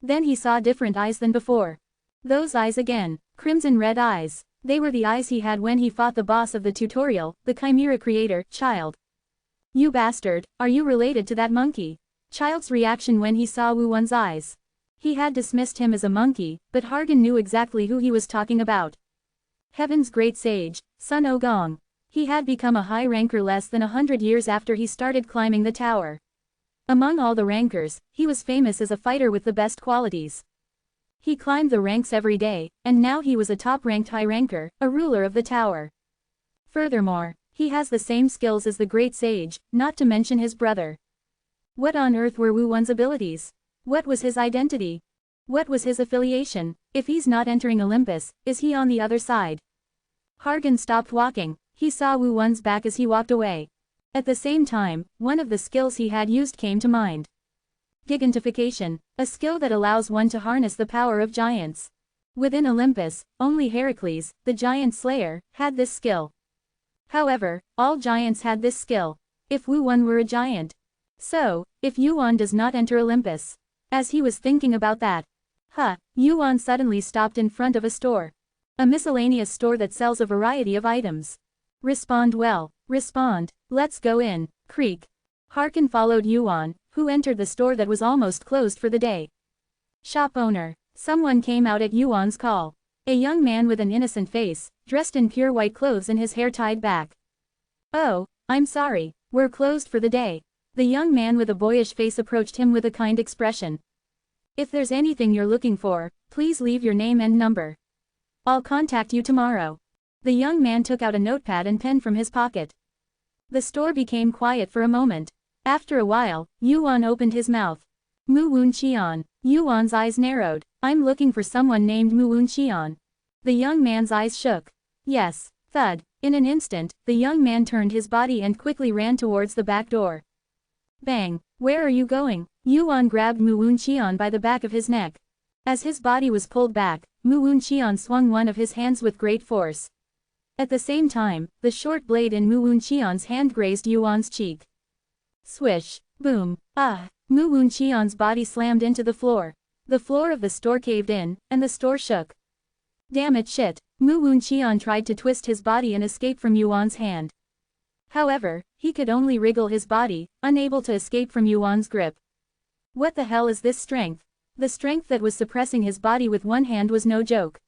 Then he saw different eyes than before. Those eyes again, crimson red eyes. They were the eyes he had when he fought the boss of the tutorial, the Chimera creator, Child. You bastard, are you related to that monkey? Child's reaction when he saw Wu Won's eyes. He had dismissed him as a monkey, but Hargan knew exactly who he was talking about. Heaven's great sage, Sun Ogong. He had become a high ranker less than 100 years after he started climbing the tower. Among all the rankers, he was famous as a fighter with the best qualities. He climbed the ranks every day, and now he was a top-ranked high ranker, a ruler of the tower. Furthermore, he has the same skills as the great sage, not to mention his brother. What on earth were Wu Won's abilities? What was his identity? What was his affiliation? If he's not entering Olympus, is he on the other side? Hargan stopped walking. He saw Wu Wun's back as he walked away. At the same time, one of the skills he had used came to mind. Gigantification, a skill that allows one to harness the power of giants. Within Olympus, only Heracles, the giant slayer, had this skill. However, all giants had this skill. If Wu Wun were a giant. So, if Yuan does not enter Olympus. As he was thinking about that. Yuan suddenly stopped in front of a store. A miscellaneous store that sells a variety of items. Respond well. Respond. Let's go in. Creak. Harkin followed Yuan, who entered the store that was almost closed for the day. Shop owner. Someone came out at Yuan's call. A young man with an innocent face, dressed in pure white clothes and his hair tied back. Oh, I'm sorry, we're closed for the day. The young man with a boyish face approached him with a kind expression. If there's anything you're looking for, please leave your name and number. I'll contact you tomorrow. The young man took out a notepad and pen from his pocket. The store became quiet for a moment. After a while, Yuan opened his mouth. Mu Wunqian. Yuan's eyes narrowed. I'm looking for someone named Mu Wunqian. The young man's eyes shook. Yes. Thud. In an instant, the young man turned his body and quickly ran towards the back door. Bang. Where are you going? Yuan grabbed Mu Wunqian by the back of his neck. As his body was pulled back, Mu Wunqian swung one of his hands with great force. At the same time, the short blade in Mu Wunqian's hand grazed Yuan's cheek. Swish. Boom. Mu Wunqian's body slammed into the floor. The floor of the store caved in, and the store shook. Damn it shit. Mu Wunqian tried to twist his body and escape from Yuan's hand. However, he could only wriggle his body, unable to escape from Yuan's grip. What the hell is this strength? The strength that was suppressing his body with one hand was no joke.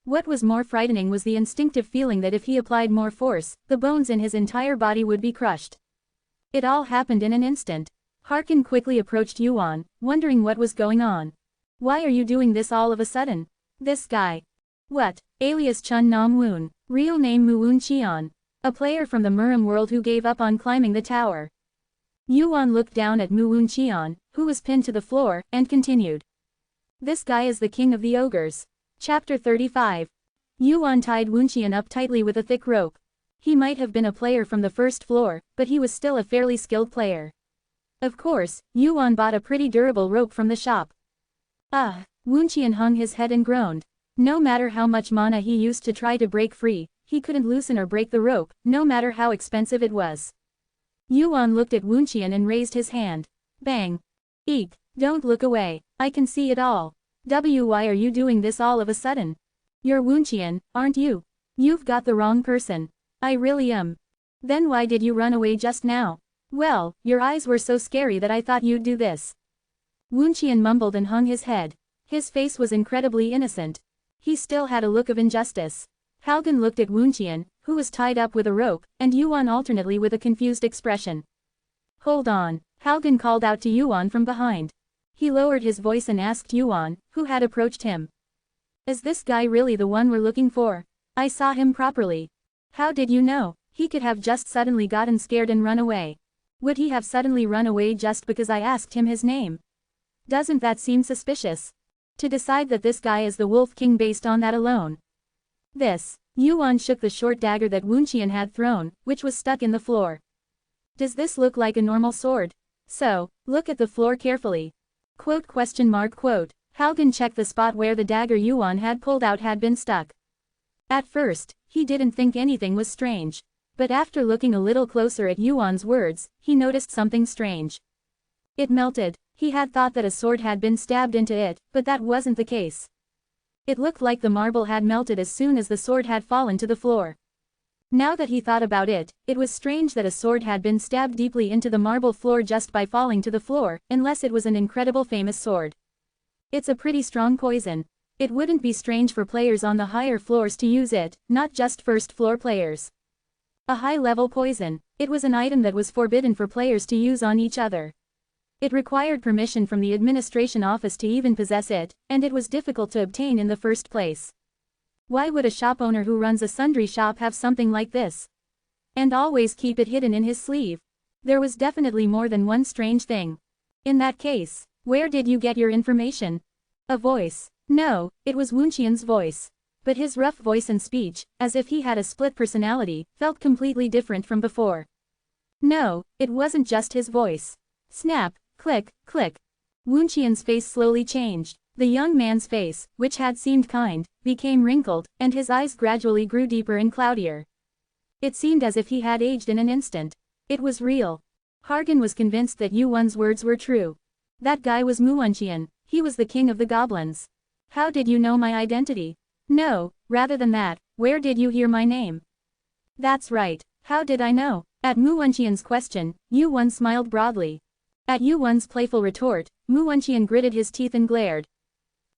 What was more frightening was the instinctive feeling that if he applied more force, the bones in his entire body would be crushed. It all happened in an instant. Harkin quickly approached Yuan, wondering what was going on. Why are you doing this all of a sudden? This guy. What? Alias Chun Nam Woon, real name Mu Wunqian. A player from the Murim world who gave up on climbing the tower. Yuan looked down at Mu Wunqian, who was pinned to the floor, and continued. This guy is the king of the ogres. Chapter 35. Yuan tied Wunqian up tightly with a thick rope. He might have been a player from the first floor, but he was still a fairly skilled player. Of course, Yuan bought a pretty durable rope from the shop. Wunqian hung his head and groaned. No matter how much mana he used to try to break free, he couldn't loosen or break the rope, no matter how expensive it was. Yuan looked at Wunqian and raised his hand. Bang. Eek, don't look away, I can see it all. Why are you doing this all of a sudden? You're Wunqian, aren't you? You've got the wrong person. I really am. Then why did you run away just now? Well, your eyes were so scary that I thought you'd do this. Wunqian mumbled and hung his head. His face was incredibly innocent. He still had a look of injustice. Halgan looked at Wunqian, who was tied up with a rope, and Yuan alternately with a confused expression. Hold on, Halgan called out to Yuan from behind. He lowered his voice and asked Yuan, who had approached him. Is this guy really the one we're looking for? I saw him properly. How did you know? He could have just suddenly gotten scared and run away. Would he have suddenly run away just because I asked him his name? Doesn't that seem suspicious? To decide that this guy is the Wolf King based on that alone. Yuan shook the short dagger that Wunqian had thrown, which was stuck in the floor. Does this look like a normal sword? So, look at the floor carefully. Quote. Halgan checked the spot where the dagger Yuan had pulled out had been stuck. At first, he didn't think anything was strange. But after looking a little closer at Yuan's words, he noticed something strange. It melted. He had thought that a sword had been stabbed into it, but that wasn't the case. It looked like the marble had melted as soon as the sword had fallen to the floor. Now that he thought about it, it was strange that a sword had been stabbed deeply into the marble floor just by falling to the floor, unless it was an incredible famous sword. It's a pretty strong poison. It wouldn't be strange for players on the higher floors to use it, not just first floor players. A high-level poison. It was an item that was forbidden for players to use on each other. It required permission from the administration office to even possess it, and it was difficult to obtain in the first place. Why would a shop owner who runs a sundry shop have something like this? And always keep it hidden in his sleeve? There was definitely more than one strange thing. In that case, where did you get your information? A voice. No, it was Wunqian's voice. But his rough voice and speech, as if he had a split personality, felt completely different from before. No, it wasn't just his voice. Snap, click, click. Wunqian's face slowly changed. The young man's face, which had seemed kind, became wrinkled, and his eyes gradually grew deeper and cloudier. It seemed as if he had aged in an instant. It was real. Hargan was convinced that Yuan's words were true. That guy was Wunqian. He was the king of the goblins. How did you know my identity? No, rather than that, where did you hear my name? That's right, how did I know? At Wunqian's question, Yuan smiled broadly. At Yuan's playful retort, Wunqian gritted his teeth and glared.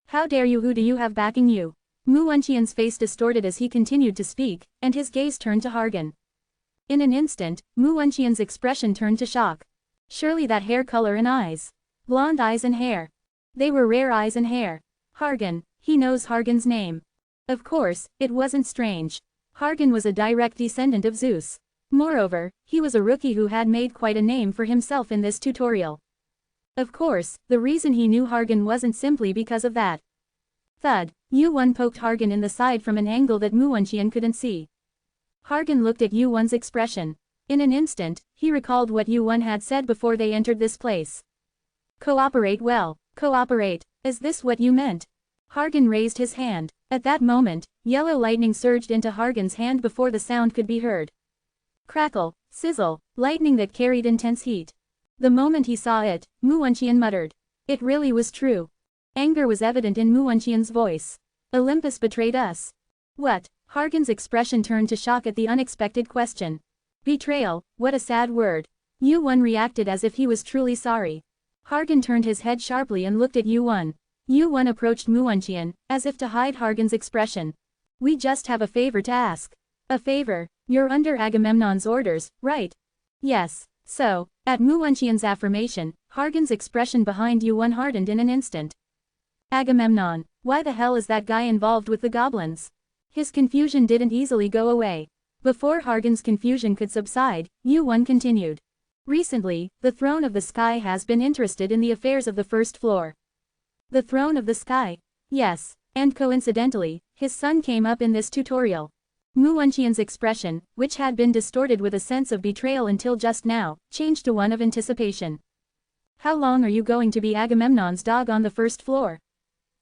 How dare you? Who do you have backing you? Wunqian's face distorted as he continued to speak, and his gaze turned to Hargan. In an instant, Wunqian's expression turned to shock. Surely that hair color and eyes. Blonde eyes and hair. They were rare eyes and hair. Hargan, he knows Hargan's name. Of course, it wasn't strange. Hargan was a direct descendant of Zeus. Moreover, he was a rookie who had made quite a name for himself in this tutorial. Of course, the reason he knew Hargan wasn't simply because of that. Thud, Yuan poked Hargan in the side from an angle that Wunqian couldn't see. Hargan looked at Yuan's expression. In an instant, he recalled what Yuan had said before they entered this place. Cooperate well, cooperate, is this what you meant? Hargan raised his hand. At that moment, yellow lightning surged into Hargan's hand before the sound could be heard. Crackle, sizzle, lightning that carried intense heat. The moment he saw it, Wunqian muttered. It really was true. Anger was evident in Wunqian's voice. Olympus betrayed us. What? Hargan's expression turned to shock at the unexpected question. Betrayal, what a sad word. Yuan reacted as if he was truly sorry. Hargan turned his head sharply and looked at Yuan. Yuan approached Wunqian, as if to hide Hargan's expression. We just have a favor to ask. A favor? You're under Agamemnon's orders, right? Yes. So, at Wunqian's affirmation, Hargan's expression behind Yuan hardened in an instant. Agamemnon, why the hell is that guy involved with the goblins? His confusion didn't easily go away. Before Hargan's confusion could subside, Yuan continued. Recently, the Throne of the Sky has been interested in the affairs of the first floor. The Throne of the Sky? Yes, and coincidentally, his son came up in this tutorial. Wunqian's expression, which had been distorted with a sense of betrayal until just now, changed to one of anticipation. How long are you going to be Agamemnon's dog on the first floor?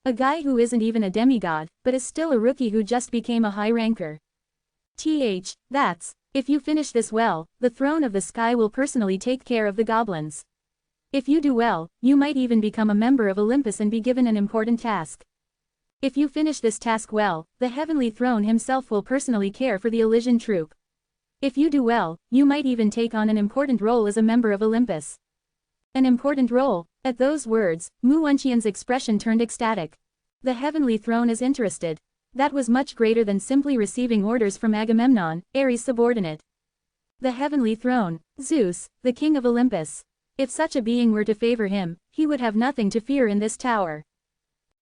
A guy who isn't even a demigod, but is still a rookie who just became a high ranker. That's, if you finish this well, the Throne of the Sky will personally take care of the goblins. If you do well, you might even become a member of Olympus and be given an important task. If you finish this task well, the Heavenly Throne himself will personally care for the Elysian troop. If you do well, you might even take on an important role as a member of Olympus. An important role? At those words, Wunqian's expression turned ecstatic. The Heavenly Throne is interested. That was much greater than simply receiving orders from Agamemnon, Ares' subordinate. The Heavenly Throne, Zeus, the king of Olympus. If such a being were to favor him, he would have nothing to fear in this tower.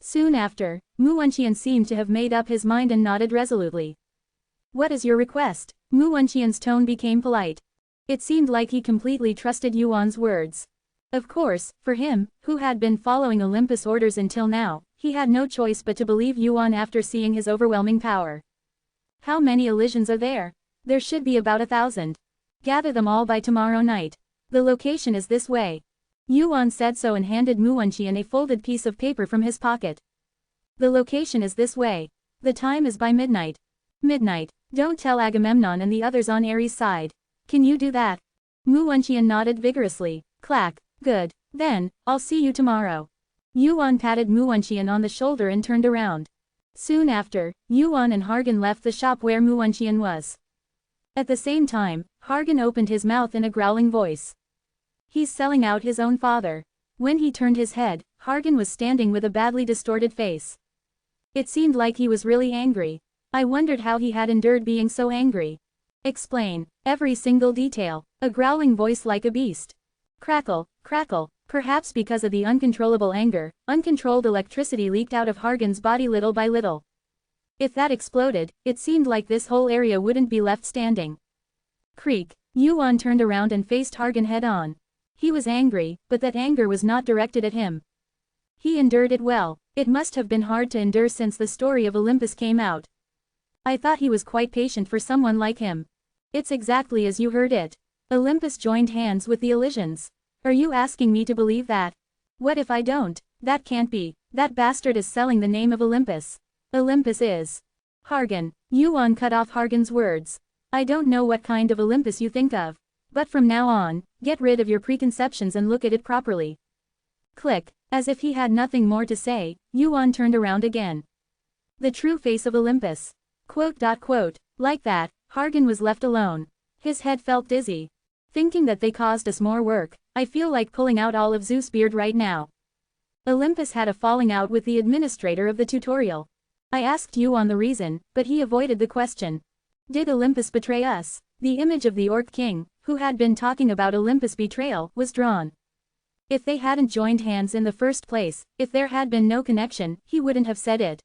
Soon after, Wunqian seemed to have made up his mind and nodded resolutely. What is your request? Wunqian's tone became polite. It seemed like he completely trusted Yuan's words. Of course, for him, who had been following Olympus orders until now, he had no choice but to believe Yuan after seeing his overwhelming power. How many Elysians are there? There should be about 1,000. Gather them all by tomorrow night. The location is this way. Yuan said so and handed Wunqian a folded piece of paper from his pocket. The location is this way. The time is by midnight. Midnight. Don't tell Agamemnon and the others on Ares' side. Can you do that? Wunqian nodded vigorously. Clack. Good. Then, I'll see you tomorrow. Yuan patted Wunqian on the shoulder and turned around. Soon after, Yuan and Hargan left the shop where Wunqian was. At the same time, Hargan opened his mouth in a growling voice. He's selling out his own father. When he turned his head, Hargan was standing with a badly distorted face. It seemed like he was really angry. I wondered how he had endured being so angry. Explain. Every single detail. A growling voice like a beast. Crackle, crackle. Perhaps because of the uncontrollable anger, uncontrolled electricity leaked out of Hargan's body little by little. If that exploded, it seemed like this whole area wouldn't be left standing. Creak. Yuan turned around and faced Hargan head on. He was angry, but that anger was not directed at him. He endured it well. It must have been hard to endure since the story of Olympus came out. I thought he was quite patient for someone like him. It's exactly as you heard it. Olympus joined hands with the Elysians. Are you asking me to believe that? What if I don't? That can't be. That bastard is selling the name of Olympus. Olympus is. Hargan. Yuan cut off Hargan's words. I don't know what kind of Olympus you think of. But from now on, get rid of your preconceptions and look at it properly. Click. As if he had nothing more to say, Yuan turned around again. The true face of Olympus. Quote. Like that, Hargan was left alone. His head felt dizzy. Thinking that they caused us more work, I feel like pulling out all of Zeus' beard right now. Olympus had a falling out with the administrator of the tutorial. I asked Yuan the reason, but he avoided the question. Did Olympus betray us? The image of the Orc King, who had been talking about Olympus' betrayal, was drawn. If they hadn't joined hands in the first place, if there had been no connection, he wouldn't have said it.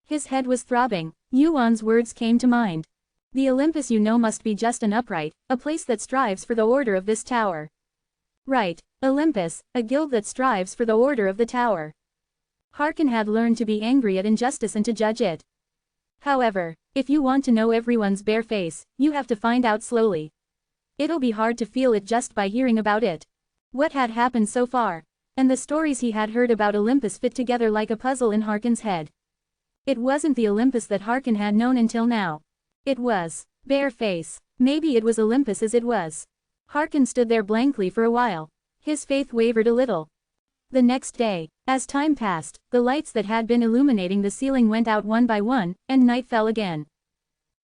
His head was throbbing. Yuan's words came to mind. The Olympus you know must be just and upright, a place that strives for the order of this tower. Right, Olympus, a guild that strives for the order of the tower. Harkan had learned to be angry at injustice and to judge it. However, if you want to know everyone's bare face, you have to find out slowly. It'll be hard to feel it just by hearing about it. What had happened so far? And the stories he had heard about Olympus fit together like a puzzle in Harkan's head. It wasn't the Olympus that Harkan had known until now. It was bare face. Maybe it was Olympus as it was. Harkan stood there blankly for a while. His faith wavered a little. The next day, as time passed, the lights that had been illuminating the ceiling went out one by one, and night fell again.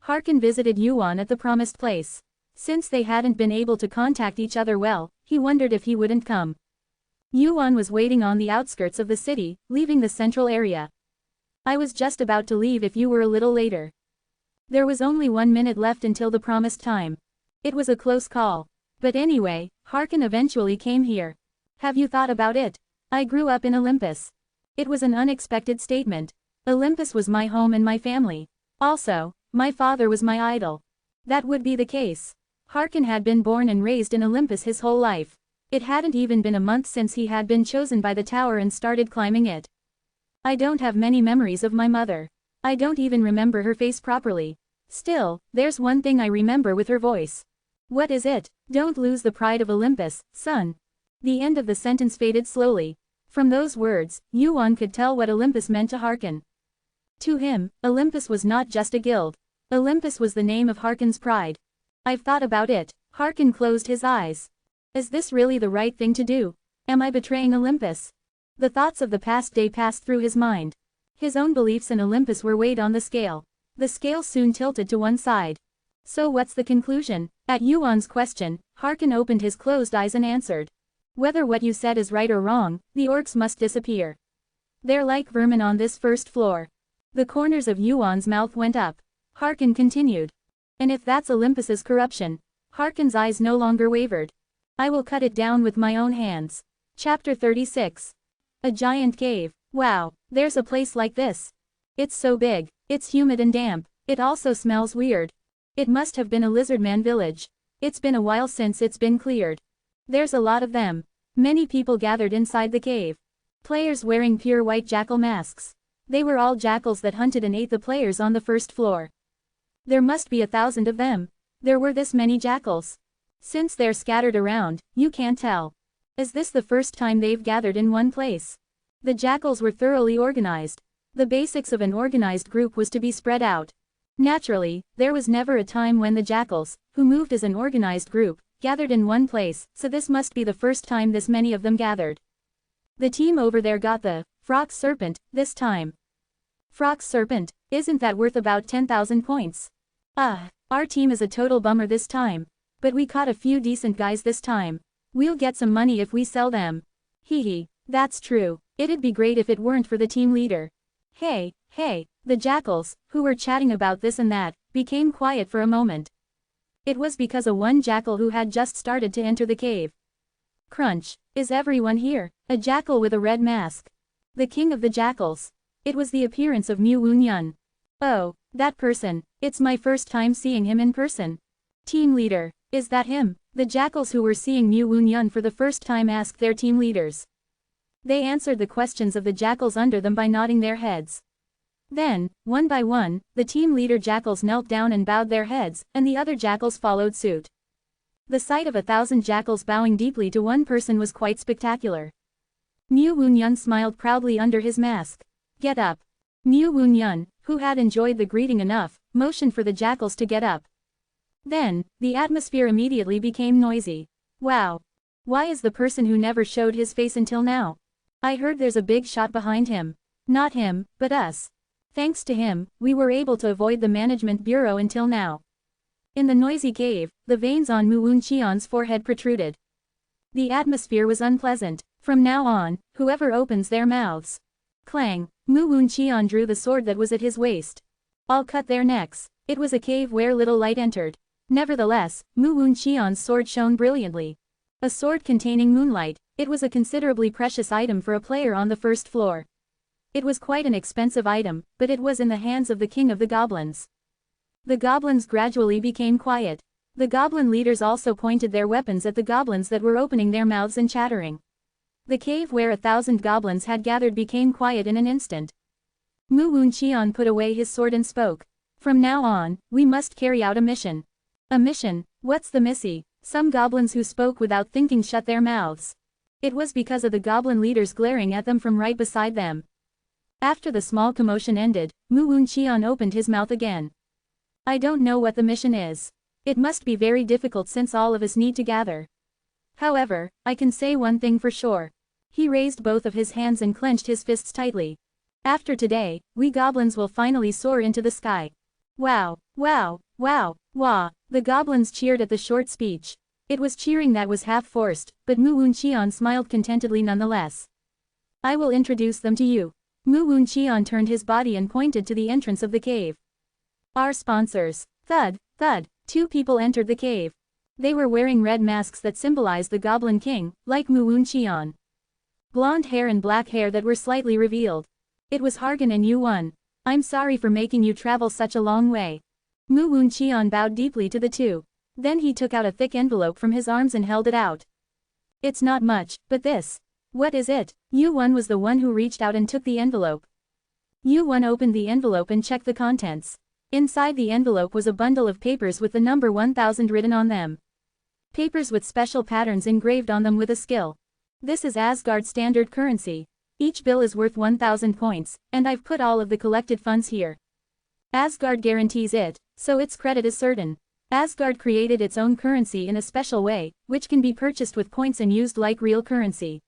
Harkan visited Yuan at the promised place. Since they hadn't been able to contact each other well, he wondered if he wouldn't come. Yuan was waiting on the outskirts of the city, leaving the central area. I was just about to leave if you were a little later. There was only 1 minute left until the promised time. It was a close call. But anyway, Harkan eventually came here. Have you thought about it? I grew up in Olympus. It was an unexpected statement. Olympus was my home and my family. Also, my father was my idol. That would be the case. Harkan had been born and raised in Olympus his whole life. It hadn't even been a month since he had been chosen by the tower and started climbing it. I don't have many memories of my mother. I don't even remember her face properly. Still, there's one thing I remember with her voice. What is it? Don't lose the pride of Olympus, son. The end of the sentence faded slowly. From those words, Yuan could tell what Olympus meant to Harkan. To him, Olympus was not just a guild. Olympus was the name of Harkan's pride. I've thought about it. Harkan closed his eyes. Is this really the right thing to do? Am I betraying Olympus? The thoughts of the past day passed through his mind. His own beliefs in Olympus were weighed on the scale. The scale soon tilted to one side. So what's the conclusion? At Yuan's question, Harkan opened his closed eyes and answered. Whether what you said is right or wrong, the orcs must disappear. They're like vermin on this first floor. The corners of Yuan's mouth went up. Harkan continued. And if that's Olympus's corruption? Harkan's eyes no longer wavered. I will cut it down with my own hands. Chapter 36. A giant cave. Wow, there's a place like this. It's so big, it's humid and damp, it also smells weird. It must have been a lizardman village. It's been a while since it's been cleared. There's a lot of them. Many people gathered inside the cave. Players wearing pure white jackal masks. They were all jackals that hunted and ate the players on the first floor. There must be 1,000 of them. There were this many jackals. Since they're scattered around, you can't tell. Is this the first time they've gathered in one place? The jackals were thoroughly organized. The basics of an organized group was to be spread out. Naturally, there was never a time when the jackals, who moved as an organized group, gathered in one place, so this must be the first time this many of them gathered. The team over there got the Frox Serpent this time. Frox Serpent, isn't that worth about 10,000 points? Our team is a total bummer this time. But we caught a few decent guys this time. We'll get some money if we sell them. Hee, that's true. It'd be great if it weren't for the team leader. Hey, the jackals, who were chatting about this and that, became quiet for a moment. It was because of one jackal who had just started to enter the cave. Crunch, is everyone here? A jackal with a red mask. The king of the jackals. It was the appearance of Mu Wunyun. Oh, that person, it's my first time seeing him in person. Team leader, is that him? The jackals who were seeing Mu Wunyun for the first time asked their team leaders. They answered the questions of the jackals under them by nodding their heads. Then, one by one, the team leader jackals knelt down and bowed their heads, and the other jackals followed suit. The sight of 1,000 jackals bowing deeply to one person was quite spectacular. Mu Wun-yun smiled proudly under his mask. Get up. Mu Wun-yun, who had enjoyed the greeting enough, motioned for the jackals to get up. Then, the atmosphere immediately became noisy. Wow. Why is the person who never showed his face until now? I heard there's a big shot behind him. Not him, but us. Thanks to him, we were able to avoid the management bureau until now. In the noisy cave, the veins on Mu Wun-cheon's forehead protruded. The atmosphere was unpleasant. From now on, whoever opens their mouths. Clang, Mu Wun-cheon drew the sword that was at his waist. I'll cut their necks. It was a cave where little light entered. Nevertheless, Mu Wun-cheon's sword shone brilliantly. A sword containing moonlight, it was a considerably precious item for a player on the first floor. It was quite an expensive item, but it was in the hands of the king of the goblins. The goblins gradually became quiet. The goblin leaders also pointed their weapons at the goblins that were opening their mouths and chattering. The cave where 1,000 goblins had gathered became quiet in an instant. Mu Wun-cheon put away his sword and spoke. From now on, we must carry out a mission. A mission? What's the missy? Some goblins who spoke without thinking shut their mouths. It was because of the goblin leaders glaring at them from right beside them. After the small commotion ended, Mu Wun-cheon opened his mouth again. I don't know what the mission is. It must be very difficult since all of us need to gather. However, I can say one thing for sure. He raised both of his hands and clenched his fists tightly. After today, we goblins will finally soar into the sky. Wow, wow, wow, wah. The goblins cheered at the short speech. It was cheering that was half forced, but Mu Wun-cheon smiled contentedly nonetheless. I will introduce them to you. Mu Wun-cheon turned his body and pointed to the entrance of the cave. Our sponsors. Thud, thud, 2 people entered the cave. They were wearing red masks that symbolized the Goblin King, like Mu Wun-cheon. Blonde hair and black hair that were slightly revealed. It was Hargan and Yu-won. I'm sorry for making you travel such a long way. Mu Wun-cheon bowed deeply to the two. Then he took out a thick envelope from his arms and held it out. It's not much, but this. What is it? Yu-won was the one who reached out and took the envelope. Yu-won opened the envelope and checked the contents. Inside the envelope was a bundle of papers with the number 1000 written on them. Papers with special patterns engraved on them with a skill. This is Asgard standard currency. Each bill is worth 1000 points, and I've put all of the collected funds here. Asgard guarantees it, so its credit is certain. Asgard created its own currency in a special way, which can be purchased with points and used like real currency.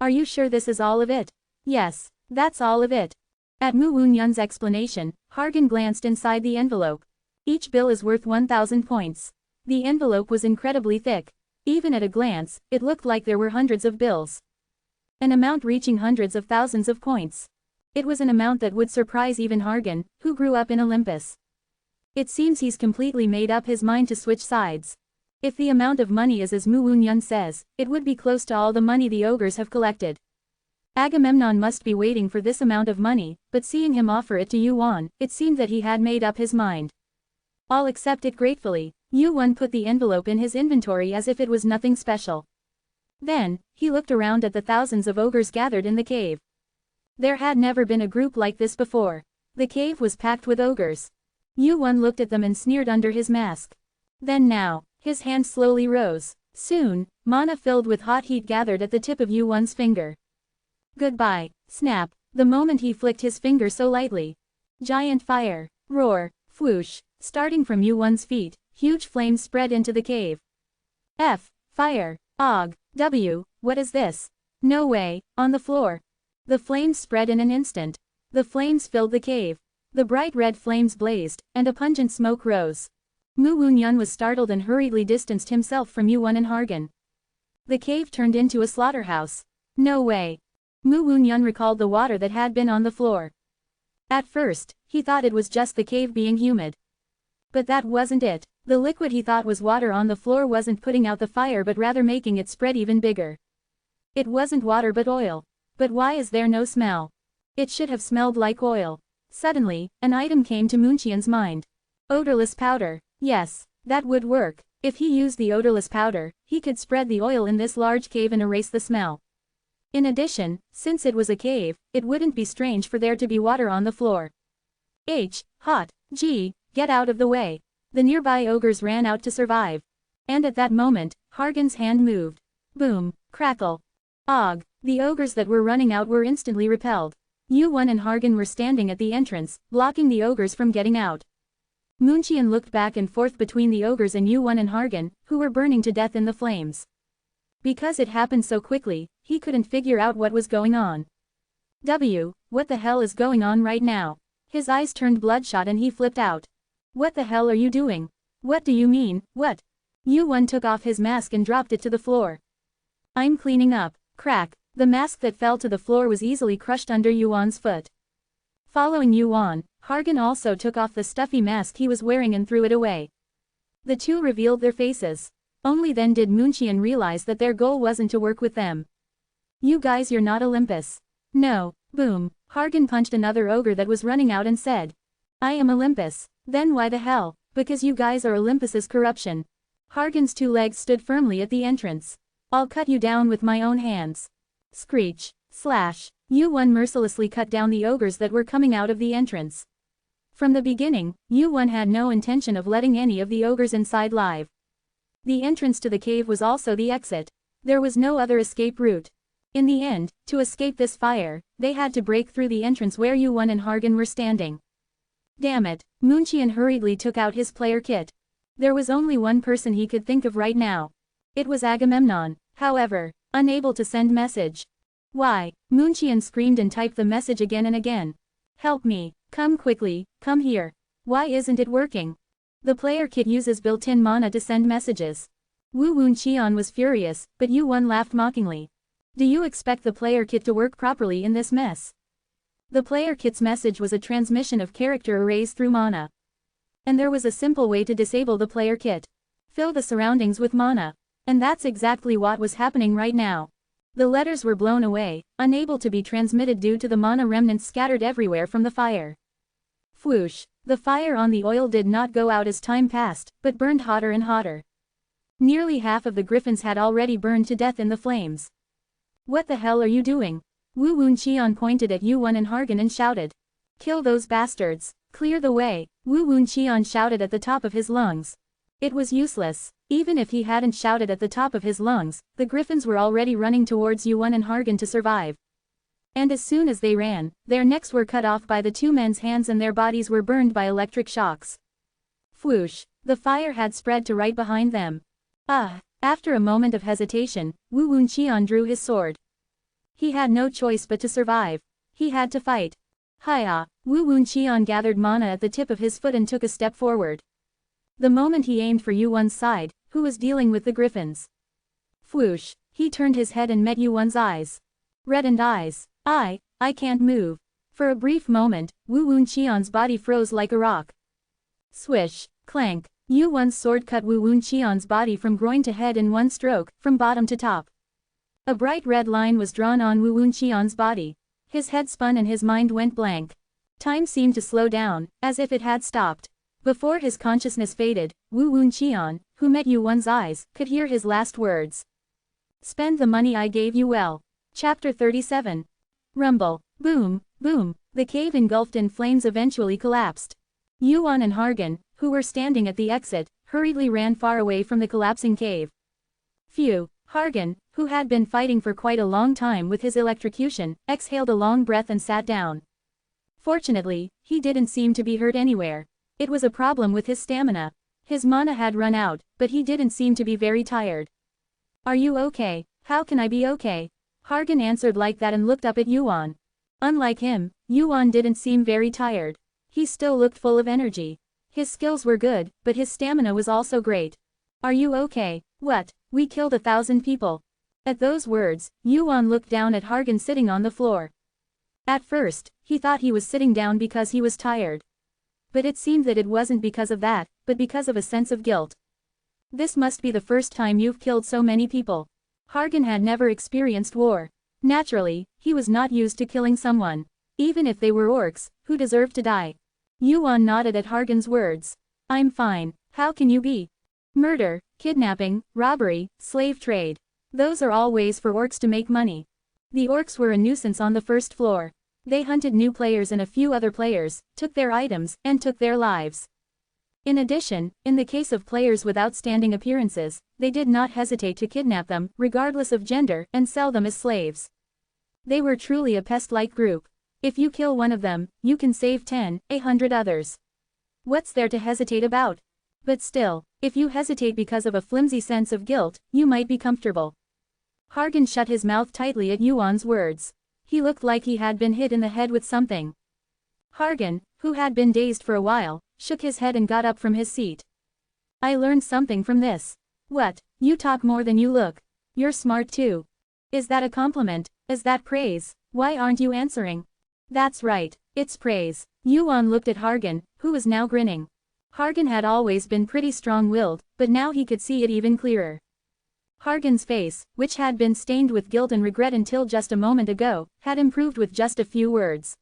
Are you sure this is all of it? Yes, that's all of it. At Mu Wun-yun's explanation, Hargan glanced inside the envelope. Each bill is worth 1000 points. The envelope was incredibly thick. Even at a glance, it looked like there were hundreds of bills. An amount reaching hundreds of thousands of points. It was an amount that would surprise even Hargan, who grew up in Olympus. It seems he's completely made up his mind to switch sides. If the amount of money is as Mu Wun-yun says, it would be close to all the money the ogres have collected. Agamemnon must be waiting for this amount of money, but seeing him offer it to Yu-won, it seemed that he had made up his mind. I'll accept it gratefully. Yu-won put the envelope in his inventory as if it was nothing special. Then, he looked around at the thousands of ogres gathered in the cave. There had never been a group like this before. The cave was packed with ogres. Yu-won looked at them and sneered under his mask. Then now, his hand slowly rose. Soon, mana filled with hot heat gathered at the tip of Yu-won's finger. Goodbye. Snap, the moment he flicked his finger so lightly. Giant fire. Roar. Whoosh. Starting from Yu-won's feet, huge flames spread into the cave. F. Fire. Og. W. What is this? No way. On the floor. The flames spread in an instant. The flames filled the cave. The bright red flames blazed, and a pungent smoke rose. Mu Wun-yun was startled and hurriedly distanced himself from Yu-won and Hargan. The cave turned into a slaughterhouse. No way. Mu Wun-yun recalled the water that had been on the floor. At first, he thought it was just the cave being humid. But that wasn't it. The liquid he thought was water on the floor wasn't putting out the fire but rather making it spread even bigger. It wasn't water but oil. But why is there no smell? It should have smelled like oil. Suddenly, an item came to Mooncheon's mind. Odorless powder. Yes, that would work. If he used the odorless powder, he could spread the oil in this large cave and erase the smell. In addition, since it was a cave, it wouldn't be strange for there to be water on the floor. Hot. Gee, get out of the way. The nearby ogres ran out to survive. And at that moment, Hargan's hand moved. Boom, crackle. Og, the ogres that were running out were instantly repelled. Yu-won and Hargan were standing at the entrance, blocking the ogres from getting out. Mooncheon looked back and forth between the ogres and Yu-won and Hargan, who were burning to death in the flames. Because it happened so quickly, he couldn't figure out what was going on. What the hell is going on right now? His eyes turned bloodshot and he flipped out. What the hell are you doing? What do you mean, what? Yu-won took off his mask and dropped it to the floor. I'm cleaning up. Crack. The mask that fell to the floor was easily crushed under Yu-won's foot. Following Yu-won, Hargan also took off the stuffy mask he was wearing and threw it away. The two revealed their faces. Only then did Mooncheon realize that their goal wasn't to work with them. You guys, you're not Olympus. No. Boom. Hargan punched another ogre that was running out and said, I am Olympus. Then why the hell? Because you guys are Olympus's corruption. Hargan's two legs stood firmly at the entrance. I'll cut you down with my own hands. Screech. Slash. Yu-won mercilessly cut down the ogres that were coming out of the entrance. From the beginning, Yu-won had no intention of letting any of the ogres inside live. The entrance to the cave was also the exit. There was no other escape route. In the end, to escape this fire, they had to break through the entrance where Yu-won and Hargan were standing. Damn it, Mooncheon hurriedly took out his player kit. There was only one person he could think of right now. It was Agamemnon, however, unable to send message. Why? Mooncheon screamed and typed the message again and again. Help me, come quickly, come here. Why isn't it working? The player kit uses built-in mana to send messages. Wu Wun-cheon was furious, but Yu-won laughed mockingly. Do you expect the player kit to work properly in this mess? The player kit's message was a transmission of character arrays through mana. And there was a simple way to disable the player kit. Fill the surroundings with mana. And that's exactly what was happening right now. The letters were blown away, unable to be transmitted due to the mana remnants scattered everywhere from the fire. Whoosh. The fire on the oil did not go out as time passed, but burned hotter and hotter. Nearly half of the griffins had already burned to death in the flames. What the hell are you doing? Wu Wun-cheon pointed at Yu-won and Hargan and shouted. Kill those bastards. Clear the way. Wu Wun-cheon shouted at the top of his lungs. It was useless. Even if he hadn't shouted at the top of his lungs, the griffins were already running towards Yu-won and Hargan to survive. And as soon as they ran, their necks were cut off by the two men's hands and their bodies were burned by electric shocks. Whoosh. The fire had spread to right behind them. After a moment of hesitation, Wu Wun-cheon drew his sword. He had no choice but to survive. He had to fight. Hiya. Wu Wun-cheon gathered mana at the tip of his foot and took a step forward. The moment he aimed for Yu-won's side, who was dealing with the griffins. Whoosh. He turned his head and met Yu-won's eyes. Reddened eyes. I can't move. For a brief moment, Wu Wun-cheon's body froze like a rock. Swish. Clank. Yu-won's sword cut Wu Wun-cheon's body from groin to head in one stroke, from bottom to top. A bright red line was drawn on Wu Wun-cheon's body. His head spun and his mind went blank. Time seemed to slow down, as if it had stopped. Before his consciousness faded, Wu Wun-cheon, who met Yu-won's eyes, could hear his last words. Spend the money I gave you well. Chapter 37. Rumble. Boom, boom. The cave engulfed in flames eventually collapsed. Yu-won and Hargan, who were standing at the exit, hurriedly ran far away from the collapsing cave. Phew. Hargan, who had been fighting for quite a long time with his electrocution, exhaled a long breath and sat down. Fortunately, he didn't seem to be hurt anywhere. It was a problem with his stamina. His mana had run out, but he didn't seem to be very tired. Are you okay? How can I be okay? Hargan answered like that and looked up at Yu-won. Unlike him, Yu-won didn't seem very tired. He still looked full of energy. His skills were good, but his stamina was also great. Are you okay? What? We killed 1,000 people. At those words, Yu-won looked down at Hargan sitting on the floor. At first, he thought he was sitting down because he was tired. But it seemed that it wasn't because of that, but because of a sense of guilt. This must be the first time you've killed so many people. Hargan had never experienced war. Naturally, he was not used to killing someone. Even if they were orcs, who deserved to die. Yu-won nodded at Hargan's words. I'm fine. How can you be? Murder, kidnapping, robbery, slave trade. Those are all ways for orcs to make money. The orcs were a nuisance on the first floor. They hunted new players and a few other players, took their items, and took their lives. In addition, in the case of players with outstanding appearances, they did not hesitate to kidnap them, regardless of gender, and sell them as slaves. They were truly a pest-like group. If you kill one of them, you can save 10, 100 others. What's there to hesitate about? But still, if you hesitate because of a flimsy sense of guilt, you might be comfortable. Hargan shut his mouth tightly at Yuan's words. He looked like he had been hit in the head with something. Hargan, who had been dazed for a while, shook his head and got up from his seat. I learned something from this. What? You talk more than you look. You're smart too. Is that a compliment? Is that praise? Why aren't you answering? That's right, it's praise. Yuan looked at Hargan, who was now grinning. Hargan had always been pretty strong-willed, but now he could see it even clearer. Hargan's face, which had been stained with guilt and regret until just a moment ago, had improved with just a few words.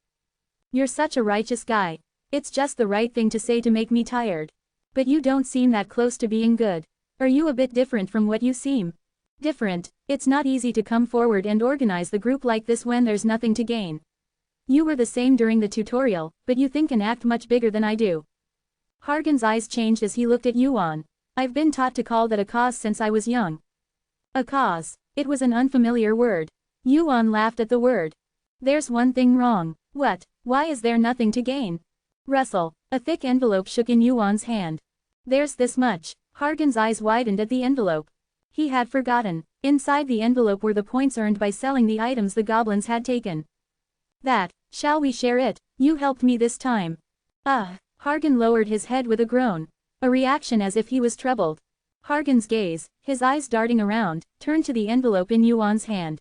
You're such a righteous guy. It's just the right thing to say to make me tired. But you don't seem that close to being good. Are you a bit different from what you seem? Different? It's not easy to come forward and organize the group like this when there's nothing to gain. You were the same during the tutorial, but you think and act much bigger than I do. Hargan's eyes changed as he looked at Yuan. I've been taught to call that a cause since I was young. A cause. It was an unfamiliar word. Yuan laughed at the word. There's one thing wrong. What? Why is there nothing to gain? Russell. A thick envelope shook in Yuan's hand. There's this much. Hargan's eyes widened at the envelope. He had forgotten. Inside the envelope were the points earned by selling the items the goblins had taken. That. Shall we share it? You helped me this time. Hargan lowered his head with a groan. A reaction as if he was troubled. Hargan's gaze, his eyes darting around, turned to the envelope in Yuan's hand.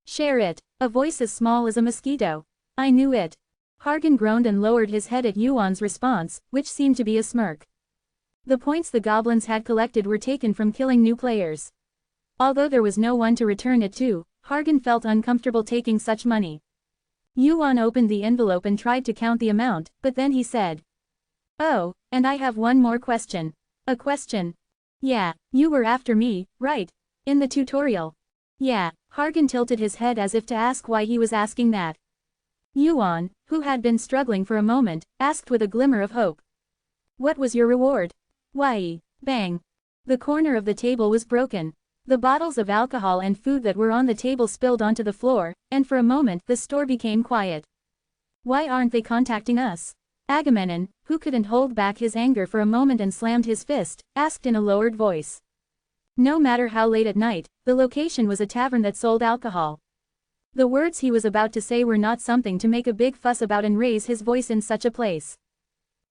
Share it. A voice as small as a mosquito. I knew it. Hargan groaned and lowered his head at Yuan's response, which seemed to be a smirk. The points the goblins had collected were taken from killing new players. Although there was no one to return it to, Hargan felt uncomfortable taking such money. Yuan opened the envelope and tried to count the amount, but then he said. Oh, and I have one more question. A question. Yeah, you were after me, right? In the tutorial. Yeah, Hargan tilted his head as if to ask why he was asking that. Yuan, who had been struggling for a moment, asked with a glimmer of hope. What was your reward? Why? Bang. The corner of the table was broken. The bottles of alcohol and food that were on the table spilled onto the floor, and for a moment the store became quiet. Why aren't they contacting us? Agamemnon, who couldn't hold back his anger for a moment and slammed his fist, asked in a lowered voice. No matter how late at night, the location was a tavern that sold alcohol. The words he was about to say were not something to make a big fuss about and raise his voice in such a place.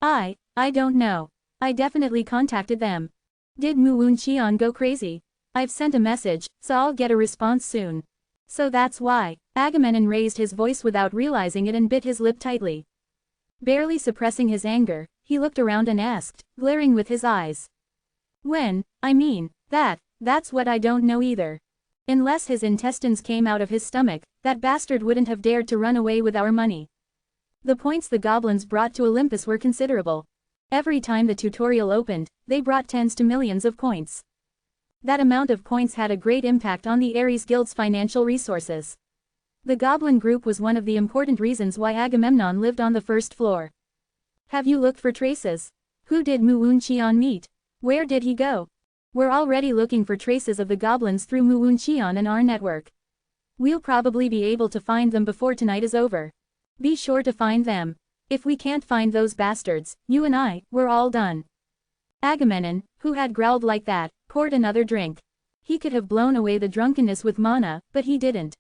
I don't know. I definitely contacted them. Did Muun Qian go crazy? I've sent a message, so I'll get a response soon. So that's why. Agamemnon raised his voice without realizing it and bit his lip tightly. Barely suppressing his anger, he looked around and asked, glaring with his eyes. When? I mean, that's what I don't know either. Unless his intestines came out of his stomach, that bastard wouldn't have dared to run away with our money. The points the goblins brought to Olympus were considerable. Every time the tutorial opened, they brought tens to millions of points. That amount of points had a great impact on the Ares Guild's financial resources. The goblin group was one of the important reasons why Agamemnon lived on the first floor. Have you looked for traces? Who did Muun Qian meet? Where did he go? We're already looking for traces of the goblins through Muun Qian and our network. We'll probably be able to find them before tonight is over. Be sure to find them. If we can't find those bastards, you and we're all done. Agamemnon, who had growled like that, poured another drink. He could have blown away the drunkenness with mana, but he didn't.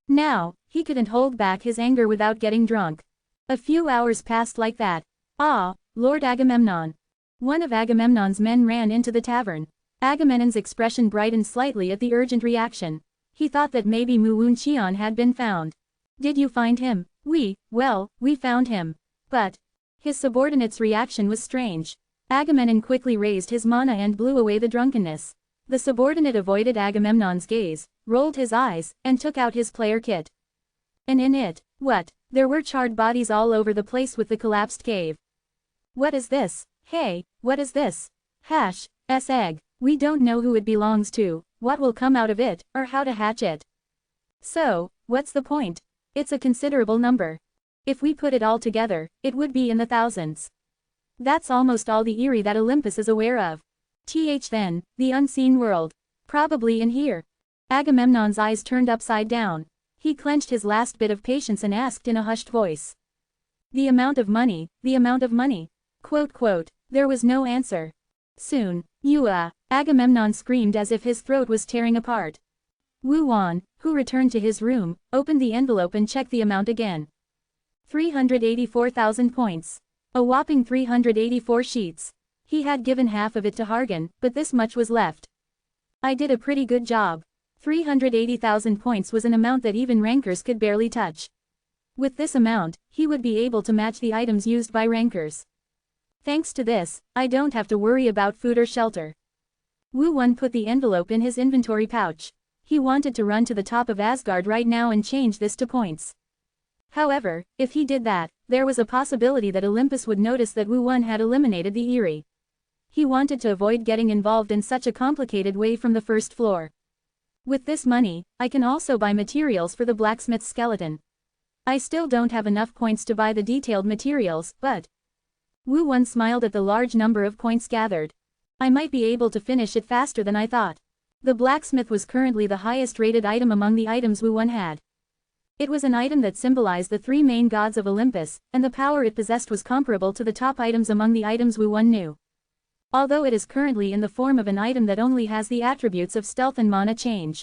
Now, he couldn't hold back his anger without getting drunk. A few hours passed like that. Lord Agamemnon. One of Agamemnon's men ran into the tavern. Agamemnon's expression brightened slightly at the urgent reaction. He thought that maybe Muun Qian had been found. Did you find him? We found him. But his subordinate's reaction was strange. Agamemnon quickly raised his mana and blew away the drunkenness. The subordinate avoided Agamemnon's gaze, rolled his eyes, and took out his player kit. And in it, what? There were charred bodies all over the place with the collapsed cave. What is this? Hey, what is this? Egg. We don't know who it belongs to, what will come out of it, or how to hatch it. So, what's the point? It's a considerable number. If we put it all together, it would be in the thousands. That's almost all the Eyrie that Olympus is aware of. Then, the unseen world. Probably in here. Agamemnon's eyes turned upside down. He clenched his last bit of patience and asked in a hushed voice. The amount of money, the amount of money. Quote. There was no answer. Soon, Agamemnon screamed as if his throat was tearing apart. Wu Wan, who returned to his room, opened the envelope and checked the amount again. 384,000 points. A whopping 384 sheets. He had given half of it to Hargan, but this much was left. I did a pretty good job. 380,000 points was an amount that even rankers could barely touch. With this amount, he would be able to match the items used by rankers. Thanks to this, I don't have to worry about food or shelter. Wu Wan put the envelope in his inventory pouch. He wanted to run to the top of Asgard right now and change this to points. However, if he did that, there was a possibility that Olympus would notice that Wu Wan had eliminated the Eyrie. He wanted to avoid getting involved in such a complicated way from the first floor. With this money, I can also buy materials for the blacksmith's skeleton. I still don't have enough points to buy the detailed materials, but... Wu Wan smiled at the large number of points gathered. I might be able to finish it faster than I thought. The blacksmith was currently the highest rated item among the items Wu Wan had. It was an item that symbolized the three main gods of Olympus, and the power it possessed was comparable to the top items among the items Wu Wan knew. Although it is currently in the form of an item that only has the attributes of stealth and mana change.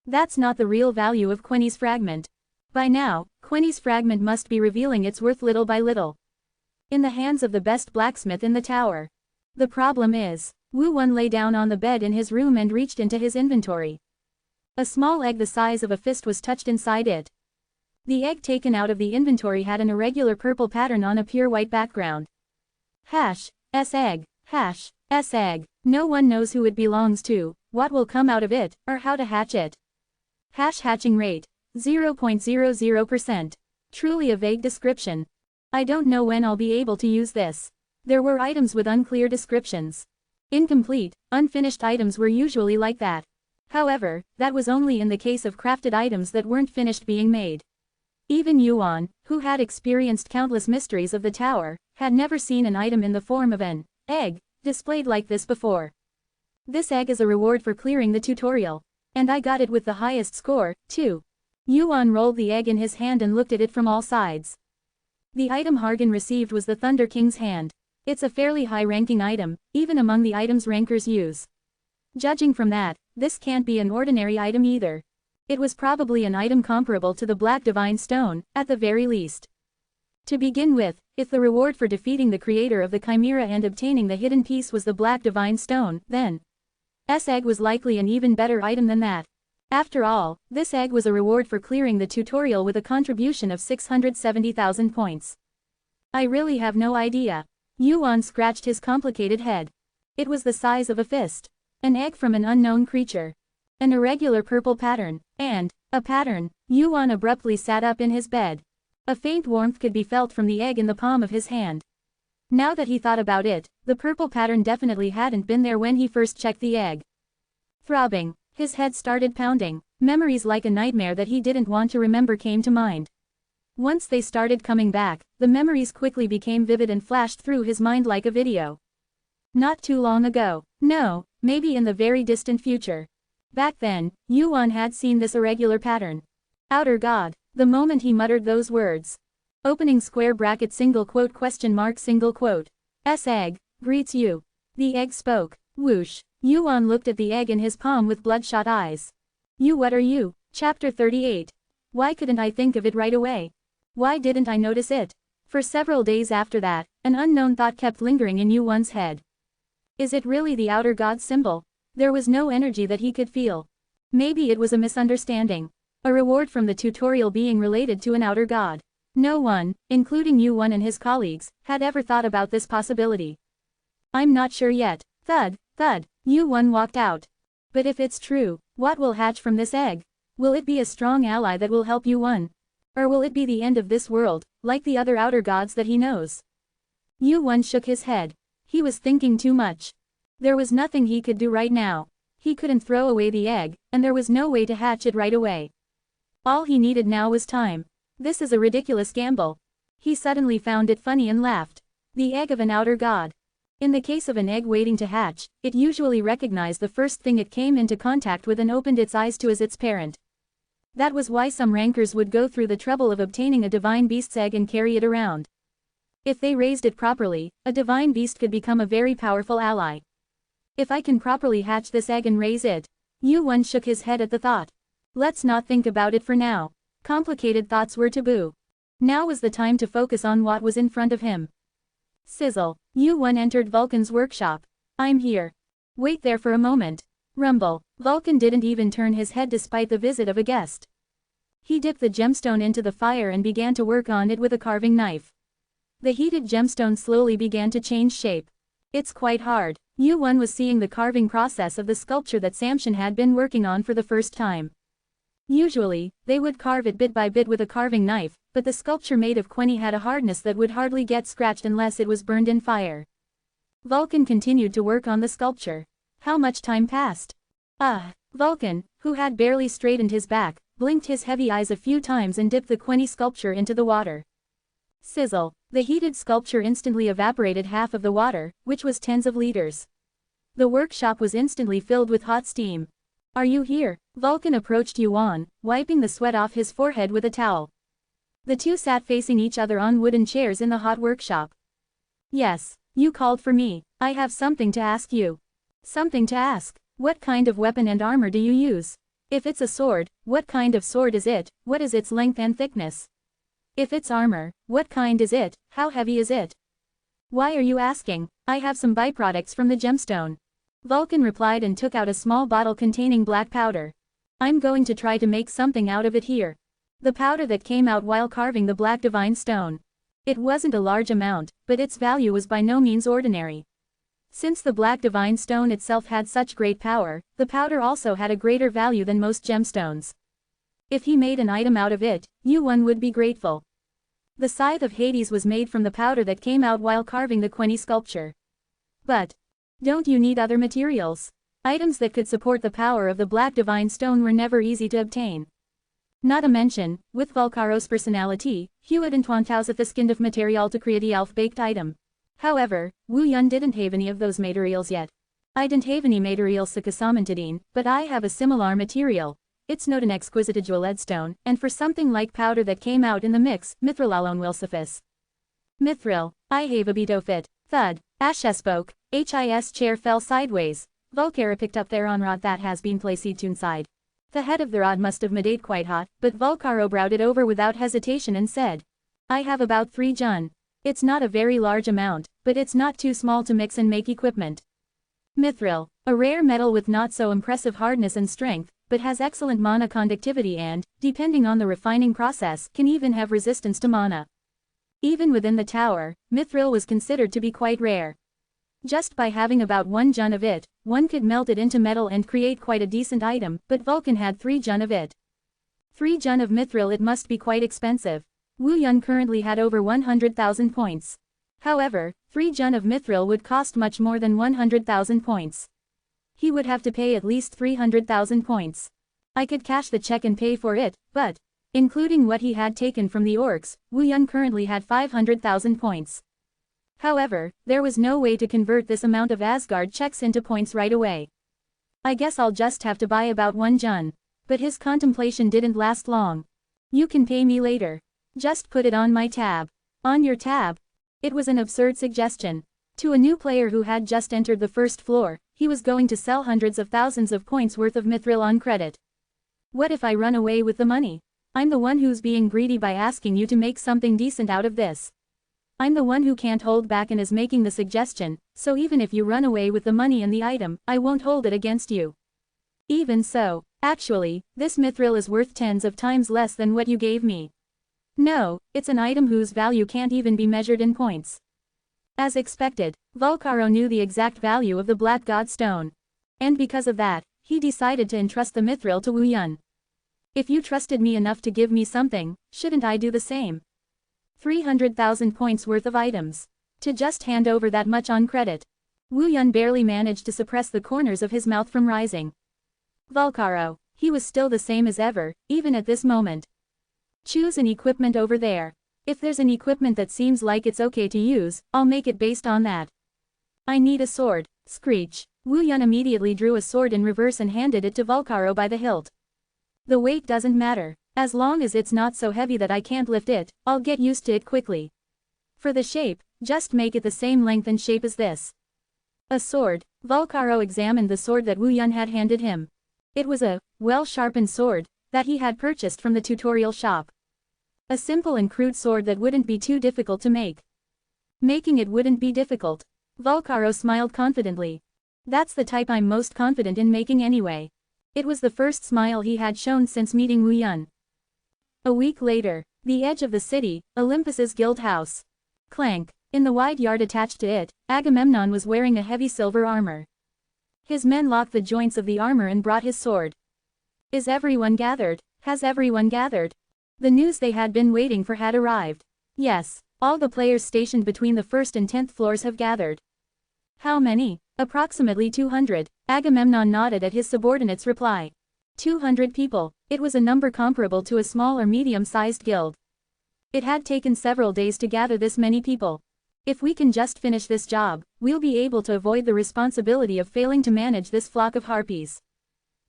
That's not the real value of Quenny's fragment. By now, Quenny's fragment must be revealing its worth little by little. In the hands of the best blacksmith in the tower. The problem is, Wu Wan lay down on the bed in his room and reached into his inventory. A small egg the size of a fist was touched inside it. The egg taken out of the inventory had an irregular purple pattern on a pure white background. #S-egg, #S-egg, no one knows who it belongs to, what will come out of it, or how to hatch it. Hatching rate, 0.00%. Truly a vague description. I don't know when I'll be able to use this. There were items with unclear descriptions. Incomplete, unfinished items were usually like that. However, that was only in the case of crafted items that weren't finished being made. Even Yuan, who had experienced countless mysteries of the tower, had never seen an item in the form of an egg displayed like this before. This egg is a reward for clearing the tutorial. And I got it with the highest score, too. Yuan rolled the egg in his hand and looked at it from all sides. The item Hargan received was the Thunder King's hand. It's a fairly high-ranking item, even among the items rankers use. Judging from that, this can't be an ordinary item either. It was probably an item comparable to the Black Divine Stone, at the very least. To begin with, if the reward for defeating the creator of the Chimera and obtaining the hidden piece was the Black Divine Stone, then S-egg was likely an even better item than that. After all, this egg was a reward for clearing the tutorial with a contribution of 670,000 points. I really have no idea. Yuan scratched his complicated head. It was the size of a fist. An egg from an unknown creature. An irregular purple pattern. And, a pattern. Yuan abruptly sat up in his bed. A faint warmth could be felt from the egg in the palm of his hand. Now that he thought about it, the purple pattern definitely hadn't been there when he first checked the egg. Throbbing, his head started pounding. Memories like a nightmare that he didn't want to remember came to mind. Once they started coming back, the memories quickly became vivid and flashed through his mind like a video. Not too long ago. No, maybe in the very distant future. Back then, Yuan had seen this irregular pattern. Outer God, the moment he muttered those words. Opening square bracket single quote question mark single quote. S-egg, greets you. The egg spoke. Whoosh. Yuan looked at the egg in his palm with bloodshot eyes. What are you? Chapter 38. Why couldn't I think of it right away? Why didn't I notice it? For several days after that, an unknown thought kept lingering in Yuan's head. Is it really the outer God symbol? There was no energy that he could feel. Maybe it was a misunderstanding. A reward from the tutorial being related to an outer God. No one, including Yuan and his colleagues, had ever thought about this possibility. I'm not sure yet. Thud, thud, Yuan walked out. But if it's true, what will hatch from this egg? Will it be a strong ally that will help Yuan? Or will it be the end of this world, like the other outer gods that he knows? Yuan shook his head. He was thinking too much. There was nothing he could do right now. He couldn't throw away the egg, and there was no way to hatch it right away. All he needed now was time. This is a ridiculous gamble. He suddenly found it funny and laughed. The egg of an outer god. In the case of an egg waiting to hatch, it usually recognized the first thing it came into contact with and opened its eyes to as its parent. That was why some rankers would go through the trouble of obtaining a divine beast's egg and carry it around. If they raised it properly, a divine beast could become a very powerful ally. If I can properly hatch this egg and raise it. Yu-won shook his head at the thought. Let's not think about it for now. Complicated thoughts were taboo. Now was the time to focus on what was in front of him. Sizzle. Yu-won entered Vulcan's workshop. I'm here. Wait there for a moment. Rumble. Vulcan didn't even turn his head despite the visit of a guest. He dipped the gemstone into the fire and began to work on it with a carving knife. The heated gemstone slowly began to change shape. It's quite hard. Yu-won was seeing the carving process of the sculpture that Samson had been working on for the first time. Usually, they would carve it bit by bit with a carving knife, but the sculpture made of queni had a hardness that would hardly get scratched unless it was burned in fire. Vulcan continued to work on the sculpture. How much time passed? Vulcan, who had barely straightened his back, blinked his heavy eyes a few times and dipped the queni sculpture into the water. Sizzle. The heated sculpture instantly evaporated half of the water, which was tens of liters. The workshop was instantly filled with hot steam. Are you here? Vulcan approached Yuan, wiping the sweat off his forehead with a towel. The two sat facing each other on wooden chairs in the hot workshop. Yes, you called for me. I have something to ask you. Something to ask? What kind of weapon and armor do you use? If it's a sword, what kind of sword is it? What is its length and thickness? If it's armor, what kind is it? How heavy is it? Why are you asking? I have some byproducts from the gemstone. Vulcan replied and took out a small bottle containing black powder. I'm going to try to make something out of it here. The powder that came out while carving the black divine stone. It wasn't a large amount, but its value was by no means ordinary. Since the black divine stone itself had such great power, the powder also had a greater value than most gemstones. If he made an item out of it, Yuan would be grateful. The scythe of Hades was made from the powder that came out while carving the queni sculpture. But don't you need other materials? Items that could support the power of the black divine stone were never easy to obtain. Not to mention, with Volcaro's personality, he wouldn't want this kind of material to create a half-baked item. However, Wu Yun didn't have any of those materials yet. I didn't have any materials sa kasamantadin, but I have a similar material. It's not an exquisite jeweled and for something like powder that came out in the mix, mithril alone will suffice. Mithril, I have a bit of it. Thud. Asha spoke. His chair fell sideways. Volcara picked up their rod that has been placed to inside. The head of the rod must have made quite hot, but Volcaro browed it over without hesitation and said, I have about 3 jun. It's not a very large amount, but it's not too small to mix and make equipment. Mithril, a rare metal with not so impressive hardness and strength, but has excellent mana conductivity and, depending on the refining process, can even have resistance to mana. Even within the tower, mithril was considered to be quite rare. Just by having about 1 jun of it, one could melt it into metal and create quite a decent item, but Vulcan had 3 jun of it. 3 jun of mithril, it must be quite expensive. Wu Yun currently had over 100,000 points. However, 3 jun of mithril would cost much more than 100,000 points. He would have to pay at least 300,000 points. I could cash the check and pay for it, but, including what he had taken from the orcs, Wu Yun currently had 500,000 points. However, there was no way to convert this amount of Asgard checks into points right away. I guess I'll just have to buy about 1 jun. But his contemplation didn't last long. You can pay me later. Just put it on my tab. On your tab? It was an absurd suggestion. To a new player who had just entered the first floor, he was going to sell hundreds of thousands of points worth of mithril on credit. What if I run away with the money? I'm the one who's being greedy by asking you to make something decent out of this. I'm the one who can't hold back and is making the suggestion, so even if you run away with the money and the item, I won't hold it against you. Even so, actually, this mithril is worth tens of times less than what you gave me. No, it's an item whose value can't even be measured in points. As expected, Volcaro knew the exact value of the Black God Stone. And because of that, he decided to entrust the mithril to Wu Yun. If you trusted me enough to give me something, shouldn't I do the same? 300,000 points worth of items. To just hand over that much on credit. Wu Yun barely managed to suppress the corners of his mouth from rising. Volcaro, He was still the same as ever, even at this moment. Choose an equipment over there. If there's an equipment that seems like it's okay to use, I'll make it based on that. I need a sword. Screech. Wu Yun immediately drew a sword in reverse and handed it to Volcaro by the hilt. The weight doesn't matter. As long as it's not so heavy that I can't lift it, I'll get used to it quickly. For the shape, just make it the same length and shape as this. A sword. Volcaro examined the sword that Wu Yun had handed him. It was a well-sharpened sword that he had purchased from the tutorial shop. A simple and crude sword that wouldn't be too difficult to make. Making it wouldn't be difficult. Volcaro smiled confidently. That's the type I'm most confident in making anyway. It was the first smile he had shown since meeting Wu Yun. A week later, the edge of the city, Olympus's guild house. Clank. In the wide yard attached to it, Agamemnon was wearing a heavy silver armor. His men locked the joints of the armor and brought his sword. Is everyone gathered? Has everyone gathered? The news they had been waiting for had arrived. Yes, all the players stationed between the 1st and 10th floors have gathered. How many? Approximately 200, Agamemnon nodded at his subordinate's reply. 200 people. It was a number comparable to a small or medium-sized guild. It had taken several days to gather this many people. If we can just finish this job, we'll be able to avoid the responsibility of failing to manage this flock of harpies.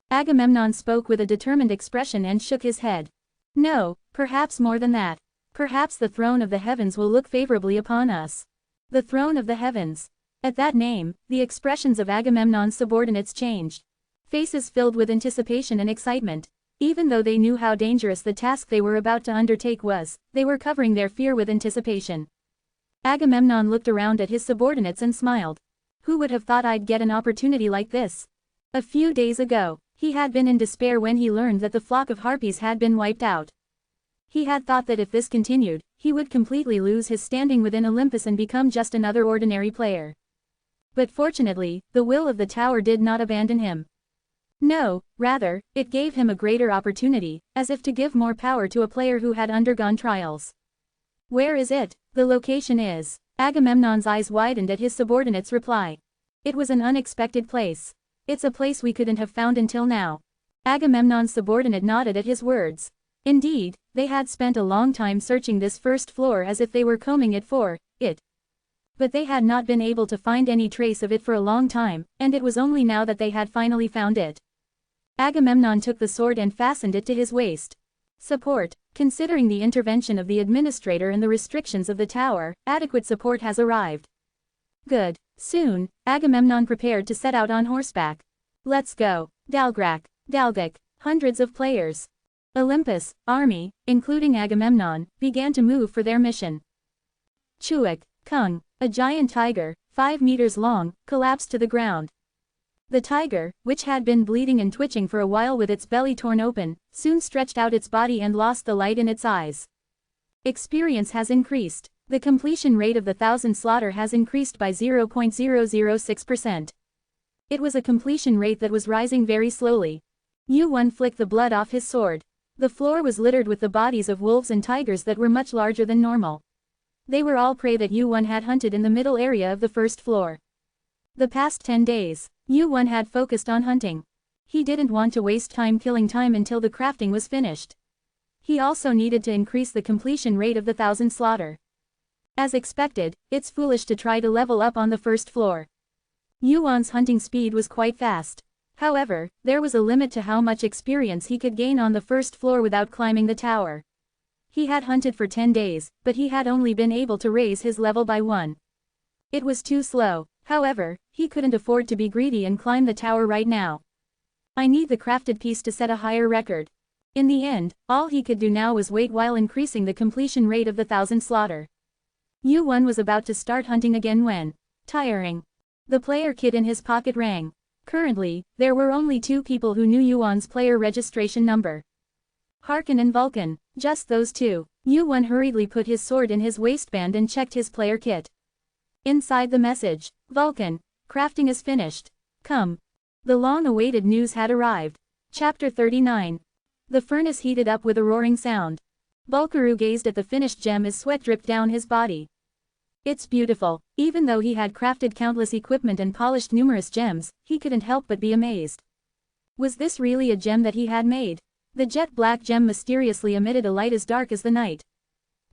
Agamemnon spoke with a determined expression and shook his head. No, perhaps more than that. Perhaps the throne of the heavens will look favorably upon us. The throne of the heavens. At that name, the expressions of Agamemnon's subordinates changed. Faces filled with anticipation and excitement. Even though they knew how dangerous the task they were about to undertake was, they were covering their fear with anticipation. Agamemnon looked around at his subordinates and smiled. Who would have thought I'd get an opportunity like this? A few days ago, he had been in despair when he learned that the flock of harpies had been wiped out. He had thought that if this continued, he would completely lose his standing within Olympus and become just another ordinary player. But fortunately, the will of the tower did not abandon him. No, rather, it gave him a greater opportunity, as if to give more power to a player who had undergone trials. Where is it? The location is. Agamemnon's eyes widened at his subordinate's reply. It was an unexpected place. It's a place we couldn't have found until now. Agamemnon's subordinate nodded at his words. Indeed, they had spent a long time searching this first floor as if they were combing it for it. But they had not been able to find any trace of it for a long time, and it was only now that they had finally found it. Agamemnon took the sword and fastened it to his waist. Support. Considering the intervention of the administrator and the restrictions of the tower, adequate support has arrived. Good. Soon, Agamemnon prepared to set out on horseback. Let's go. Dalgrak, Dalgak, hundreds of players. Olympus, army, including Agamemnon, began to move for their mission. Chuak, Kung, a giant tiger, 5 meters long, collapsed to the ground. The tiger, which had been bleeding and twitching for a while with its belly torn open, soon stretched out its body and lost the light in its eyes. Experience has increased. The completion rate of the 1000 slaughter has increased by 0.006%. It was a completion rate that was rising very slowly. Yu-1 flicked the blood off his sword. The floor was littered with the bodies of wolves and tigers that were much larger than normal. They were all prey that Yu-1 had hunted in the middle area of the first floor. The past 10 days, Yu-1 had focused on hunting. He didn't want to waste time killing time until the crafting was finished. He also needed to increase the completion rate of the 1000 slaughter. As expected, it's foolish to try to level up on the first floor. Yu-1's hunting speed was quite fast. However, there was a limit to how much experience he could gain on the first floor without climbing the tower. He had hunted for 10 days, but he had only been able to raise his level by 1. It was too slow. However, he couldn't afford to be greedy and climb the tower right now. I need the crafted piece to set a higher record. In the end, all he could do now was wait while increasing the completion rate of the 1000 slaughter. Yu-1 was about to start hunting again when, tiring. The player kit in his pocket rang. Currently, there were only 2 people who knew Yu-1's player registration number. Harkin and Vulcan, just those 2. Yu-1 hurriedly put his sword in his waistband and checked his player kit. Inside the message, Vulcan, crafting is finished. Come. The long-awaited news had arrived. Chapter 39. The furnace heated up with a roaring sound. Bulkaru gazed at the finished gem as sweat dripped down his body. It's beautiful. Even though he had crafted countless equipment and polished numerous gems, he couldn't help but be amazed. Was this really a gem that he had made? The jet black gem mysteriously emitted a light as dark as the night.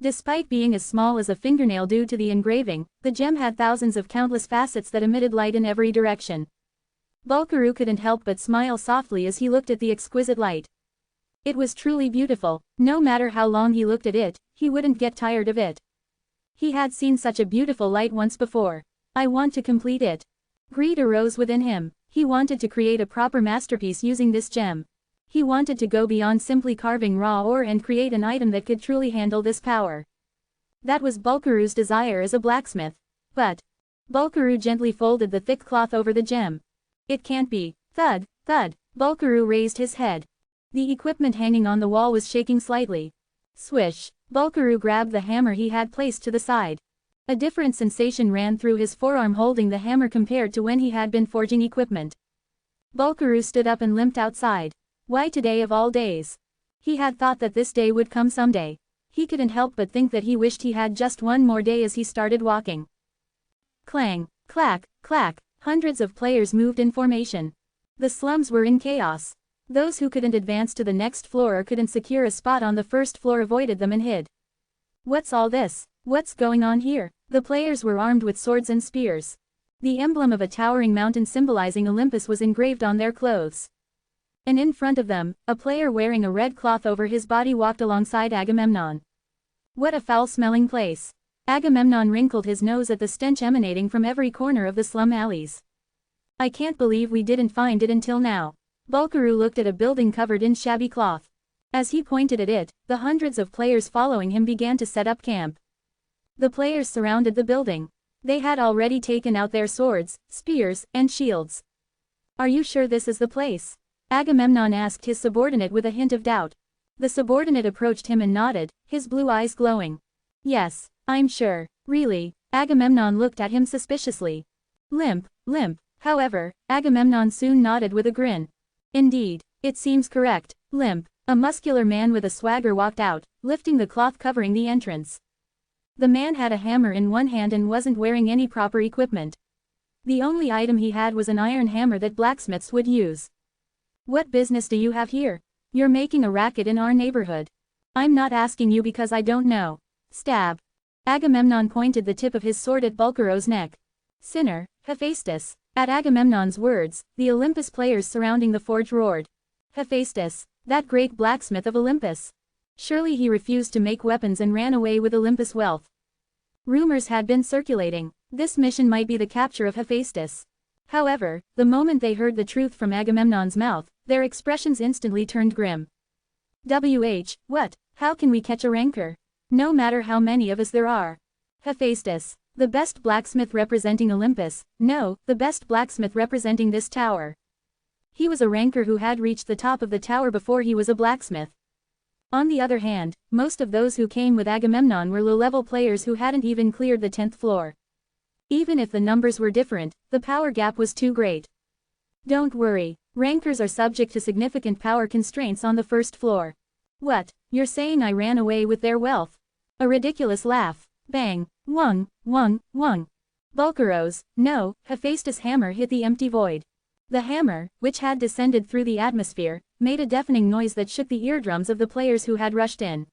Despite being as small as a fingernail due to the engraving, the gem had thousands of countless facets that emitted light in every direction. Bulgaroo couldn't help but smile softly as he looked at the exquisite light. It was truly beautiful. No matter how long he looked at it, he wouldn't get tired of it. He had seen such a beautiful light once before. I want to complete it. Greed arose within him. He wanted to create a proper masterpiece using this gem. He wanted to go beyond simply carving raw ore and create an item that could truly handle this power. That was Bulgaroo's desire as a blacksmith. But Bulgaroo gently folded the thick cloth over the gem. It can't be. Thud, thud. Bulgaroo raised his head. The equipment hanging on the wall was shaking slightly. Swish. Bulgaroo grabbed the hammer he had placed to the side. A different sensation ran through his forearm holding the hammer compared to when he had been forging equipment. Bulgaroo stood up and limped outside. Why today of all days? He had thought that this day would come someday. He couldn't help but think that he wished he had just one more day as he started walking. Clang, clack, clack. Hundreds of players moved in formation. The slums were in chaos. Those who couldn't advance to the next floor or couldn't secure a spot on the first floor avoided them and hid. What's all this? What's going on here? The players were armed with swords and spears. The emblem of a towering mountain symbolizing Olympus was engraved on their clothes. And in front of them, a player wearing a red cloth over his body walked alongside Agamemnon. What a foul-smelling place. Agamemnon wrinkled his nose at the stench emanating from every corner of the slum alleys. I can't believe we didn't find it until now. Bulgaroo looked at a building covered in shabby cloth. As he pointed at it, the hundreds of players following him began to set up camp. The players surrounded the building. They had already taken out their swords, spears, and shields. Are you sure this is the place? Agamemnon asked his subordinate with a hint of doubt. The subordinate approached him and nodded, his blue eyes glowing. Yes, I'm sure. Really? Agamemnon looked at him suspiciously. Limp. However, Agamemnon soon nodded with a grin. Indeed, it seems correct. Limp. A muscular man with a swagger walked out, lifting the cloth covering the entrance. The man had a hammer in one hand and wasn't wearing any proper equipment. The only item he had was an iron hammer that blacksmiths would use. What business do you have here? You're making a racket in our neighborhood. I'm not asking you because I don't know. Stab. Agamemnon pointed the tip of his sword at Bulgaroo's neck. Sinner, Hephaestus. At Agamemnon's words, the Olympus players surrounding the forge roared. Hephaestus, that great blacksmith of Olympus. Surely he refused to make weapons and ran away with Olympus wealth. Rumors had been circulating. This mission might be the capture of Hephaestus. However, the moment they heard the truth from Agamemnon's mouth, their expressions instantly turned grim. What? How can we catch a rancor? No matter how many of us there are. Hephaestus, the best blacksmith representing Olympus, no, the best blacksmith representing this tower. He was a rancor who had reached the top of the tower before he was a blacksmith. On the other hand, most of those who came with Agamemnon were low-level players who hadn't even cleared the 10th floor. Even if the numbers were different, the power gap was too great. Don't worry, rancors are subject to significant power constraints on the first floor. What, you're saying I ran away with their wealth? A ridiculous laugh. Bang, wung. Bulgaroo's, no, Hephaestus' hammer hit the empty void. The hammer, which had descended through the atmosphere, made a deafening noise that shook the eardrums of the players who had rushed in.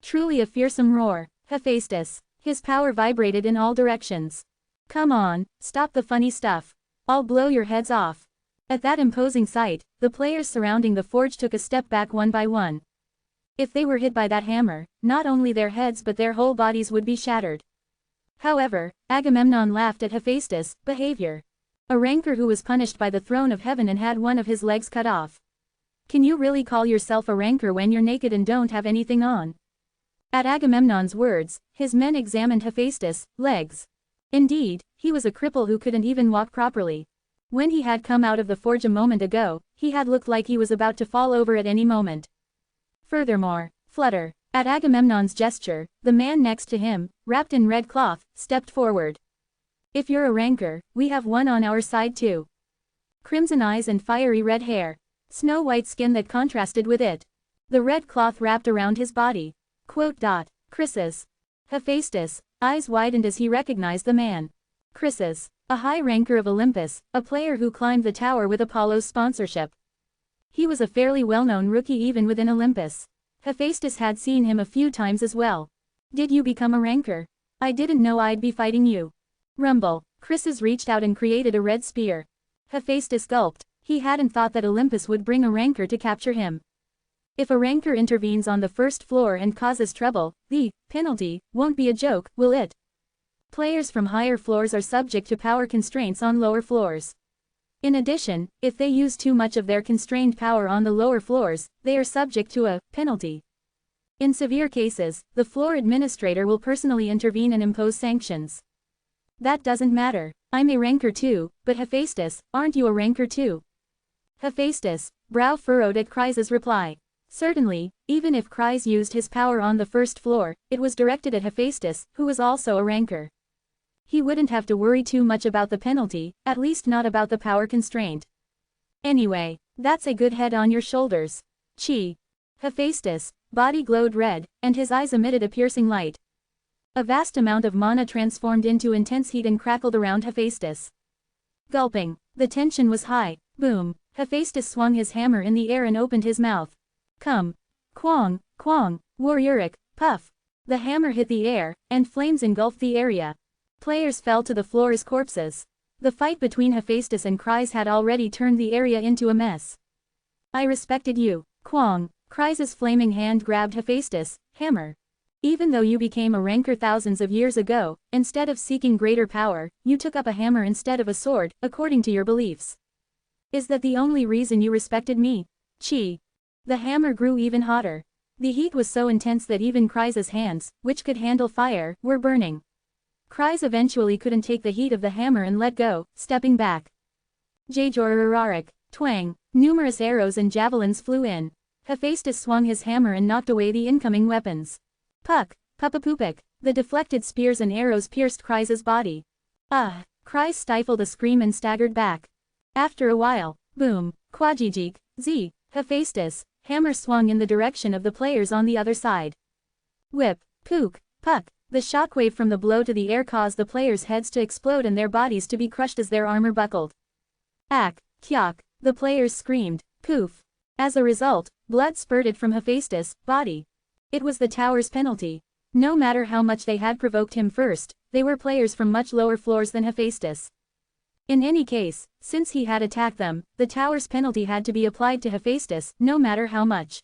Truly a fearsome roar. Hephaestus. His power vibrated in all directions. Come on, stop the funny stuff. I'll blow your heads off. At that imposing sight, the players surrounding the forge took a step back one by one. If they were hit by that hammer, not only their heads but their whole bodies would be shattered. However, Agamemnon laughed at Hephaestus' behavior. A rancor who was punished by the throne of heaven and had one of his legs cut off. Can you really call yourself a rancor when you're naked and don't have anything on? At Agamemnon's words, his men examined Hephaestus' legs. Indeed, he was a cripple who couldn't even walk properly. When he had come out of the forge a moment ago, he had looked like he was about to fall over at any moment. Furthermore, flutter. At Agamemnon's gesture, the man next to him, wrapped in red cloth, stepped forward. If you're a rancor, we have one on our side too. Crimson eyes and fiery red hair. Snow-white skin that contrasted with it. The red cloth wrapped around his body. Chryses. Hephaestus' eyes widened as he recognized the man. Chryses, a high ranker of Olympus, a player who climbed the tower with Apollo's sponsorship. He was a fairly well-known rookie even within Olympus. Hephaestus had seen him a few times as well. Did you become a ranker? I didn't know I'd be fighting you. Rumble. Chryses reached out and created a red spear. Hephaestus gulped. He hadn't thought that Olympus would bring a ranker to capture him. If a ranker intervenes on the first floor and causes trouble, the penalty won't be a joke, will it? Players from higher floors are subject to power constraints on lower floors. In addition, if they use too much of their constrained power on the lower floors, they are subject to a penalty. In severe cases, the floor administrator will personally intervene and impose sanctions. That doesn't matter. I'm a ranker too, but Hephaestus, aren't you a ranker too? Hephaestus, brow furrowed at Chryses' reply. Certainly, even if Chryses used his power on the first floor, it was directed at Hephaestus, who was also a ranker. He wouldn't have to worry too much about the penalty, at least not about the power constraint. Anyway, that's a good head on your shoulders. Chi. Hephaestus' body glowed red, and his eyes emitted a piercing light. A vast amount of mana transformed into intense heat and crackled around Hephaestus. Gulping. The tension was high. Boom. Hephaestus swung his hammer in the air and opened his mouth. Come. Quang, quang, warrioric, puff. The hammer hit the air, and flames engulfed the area. Players fell to the floor as corpses. The fight between Hephaestus and Chryses had already turned the area into a mess. I respected you. Quang. Chryses' flaming hand grabbed Hephaestus' hammer. Even though you became a ranker thousands of years ago, instead of seeking greater power, you took up a hammer instead of a sword, according to your beliefs. Is that the only reason you respected me? Chi. The hammer grew even hotter. The heat was so intense that even Chryses' hands, which could handle fire, were burning. Chryses eventually couldn't take the heat of the hammer and let go, stepping back. Jajorararik. Twang. Numerous arrows and javelins flew in. Hephaestus swung his hammer and knocked away the incoming weapons. Puck, pupapoopik. The deflected spears and arrows pierced Chryses' body. Chryses stifled a scream and staggered back. After a while, boom, quajijik, z, Hephaestus' hammer swung in the direction of the players on the other side. Whip, pook, puck. The shockwave from the blow to the air caused the players' heads to explode and their bodies to be crushed as their armor buckled. Ak, kyok. The players screamed, poof. As a result, blood spurted from Hephaestus' body. It was the tower's penalty. No matter how much they had provoked him first, they were players from much lower floors than Hephaestus. In any case, since he had attacked them, the tower's penalty had to be applied to Hephaestus, no matter how much.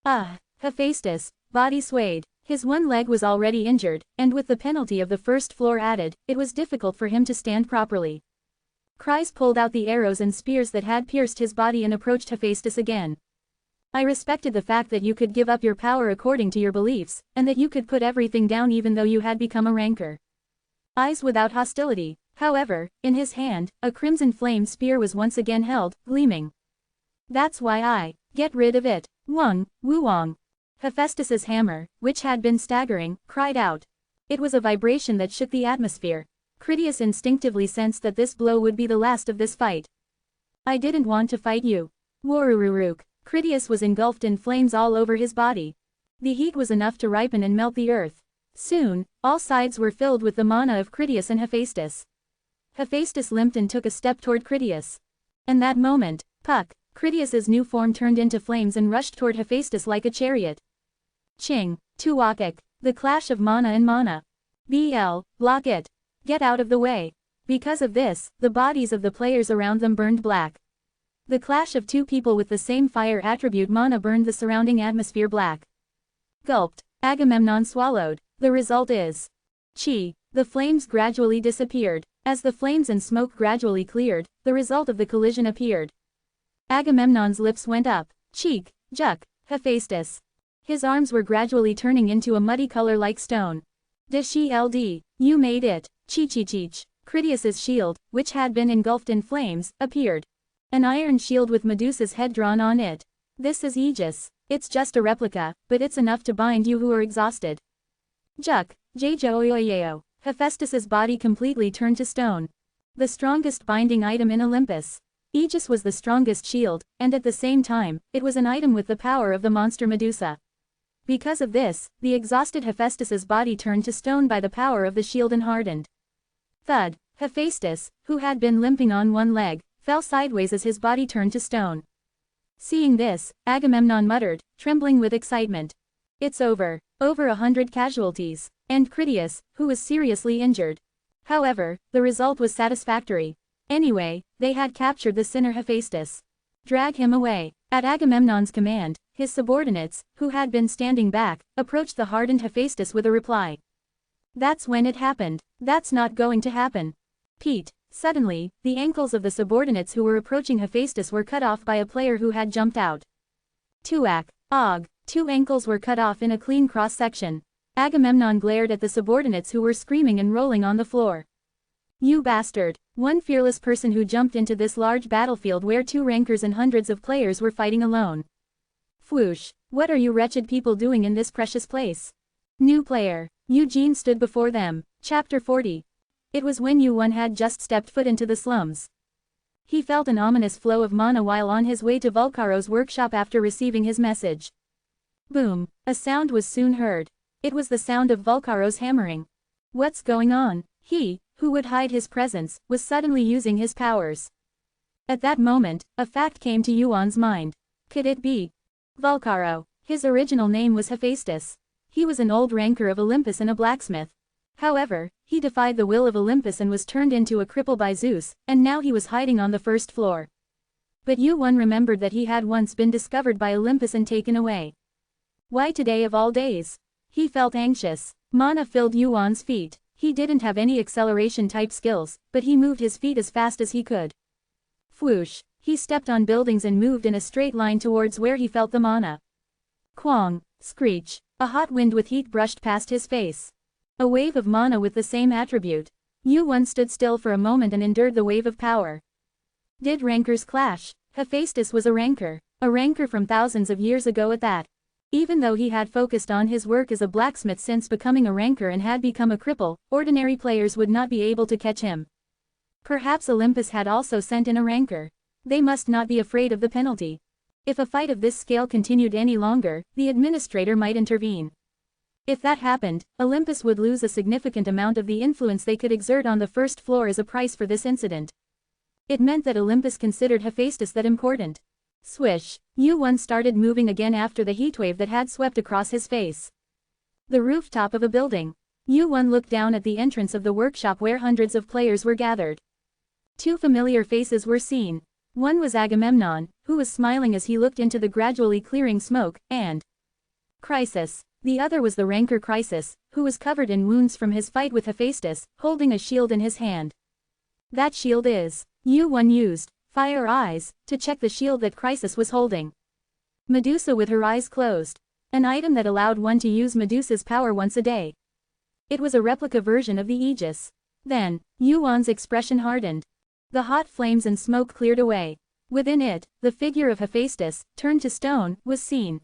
Hephaestus' body swayed. His one leg was already injured, and with the penalty of the first floor added, it was difficult for him to stand properly. Chryses pulled out the arrows and spears that had pierced his body and approached Hephaestus again. I respected the fact that you could give up your power according to your beliefs, and that you could put everything down even though you had become a ranker. Eyes without hostility. However, in his hand, a crimson flame spear was once again held, gleaming. That's why I get rid of it. Wang, Wuwang. Hephaestus's hammer, which had been staggering, cried out. It was a vibration that shook the atmosphere. Critias instinctively sensed that this blow would be the last of this fight. I didn't want to fight you. Warururuk. Critias was engulfed in flames all over his body. The heat was enough to ripen and melt the earth. Soon, all sides were filled with the mana of Critias and Hephaestus. Hephaestus limped and took a step toward Critias. And that moment, Puck, Critias's new form turned into flames and rushed toward Hephaestus like a chariot. Ching, Tuwakik, the clash of mana and mana. Block it. Get out of the way. Because of this, the bodies of the players around them burned black. The clash of two people with the same fire attribute mana burned the surrounding atmosphere black. Gulped. Agamemnon swallowed. The result is Chi. The flames gradually disappeared. As the flames and smoke gradually cleared, the result of the collision appeared. Agamemnon's lips went up. Cheek, Juk, Hephaestus. His arms were gradually turning into a muddy color like stone. Dshld. You made it. Chi-chi-chich. Critias's shield, which had been engulfed in flames, appeared. An iron shield with Medusa's head drawn on it. This is Aegis. It's just a replica, but it's enough to bind you who are exhausted. Juk, Jjoyoyeo. Hephaestus's body completely turned to stone. The strongest binding item in Olympus. Aegis was the strongest shield, and at the same time, it was an item with the power of the monster Medusa. Because of this, the exhausted Hephaestus's body turned to stone by the power of the shield and hardened. Thud. Hephaestus, who had been limping on one leg, fell sideways as his body turned to stone. Seeing this, Agamemnon muttered, trembling with excitement. It's over. Over 100 casualties. And Critias, who was seriously injured. However, the result was satisfactory. Anyway, they had captured the sinner Hephaestus. Drag him away. At Agamemnon's command, his subordinates, who had been standing back, approached the hardened Hephaestus with a reply. That's when it happened. That's not going to happen. Pete. Suddenly, the ankles of the subordinates who were approaching Hephaestus were cut off by a player who had jumped out. Tuak. Og. 2 ankles were cut off in a clean cross-section. Agamemnon glared at the subordinates who were screaming and rolling on the floor. You bastard. One fearless person who jumped into this large battlefield where 2 rankers and hundreds of players were fighting alone. Whoosh. What are you wretched people doing in this precious place? New player. Eugene stood before them. Chapter 40. It was when Yuan had just stepped foot into the slums. He felt an ominous flow of mana while on his way to Volcaro's workshop after receiving his message. Boom. A sound was soon heard. It was the sound of Volcaro's hammering. What's going on? He, who would hide his presence, was suddenly using his powers. At that moment, a fact came to Yuan's mind. Could it be Volcaro? His original name was Hephaestus. He was an old ranker of Olympus and a blacksmith. However, he defied the will of Olympus and was turned into a cripple by Zeus, and now he was hiding on the first floor. But Yuan remembered that he had once been discovered by Olympus and taken away. Why today of all days? He felt anxious. Mana filled Yuan's feet. He didn't have any acceleration-type skills, but he moved his feet as fast as he could. Whoosh! He stepped on buildings and moved in a straight line towards where he felt the mana. Quang! Screech! A hot wind with heat brushed past his face. A wave of mana with the same attribute. Yuan stood still for a moment and endured the wave of power. Did rankers clash? Hephaestus was a ranker from thousands of years ago at that. Even though he had focused on his work as a blacksmith since becoming a ranker and had become a cripple, ordinary players would not be able to catch him. Perhaps Olympus had also sent in a ranker. They must not be afraid of the penalty. If a fight of this scale continued any longer, the administrator might intervene. If that happened, Olympus would lose a significant amount of the influence they could exert on the first floor as a price for this incident. It meant that Olympus considered Hephaestus that important. Swish! Yuan started moving again after the heatwave that had swept across his face. The rooftop of a building. Yuan looked down at the entrance of the workshop where hundreds of players were gathered. 2 familiar faces were seen. One was Agamemnon, who was smiling as he looked into the gradually clearing smoke, and Chrysis. The other was the ranker Chrysis, who was covered in wounds from his fight with Hephaestus, holding a shield in his hand. That shield is. Yuan used fire eyes to check the shield that Chrysis was holding. Medusa with her eyes closed. An item that allowed one to use Medusa's power once a day. It was a replica version of the Aegis. Then, Yuan's expression hardened. The hot flames and smoke cleared away. Within it, the figure of Hephaestus, turned to stone, was seen.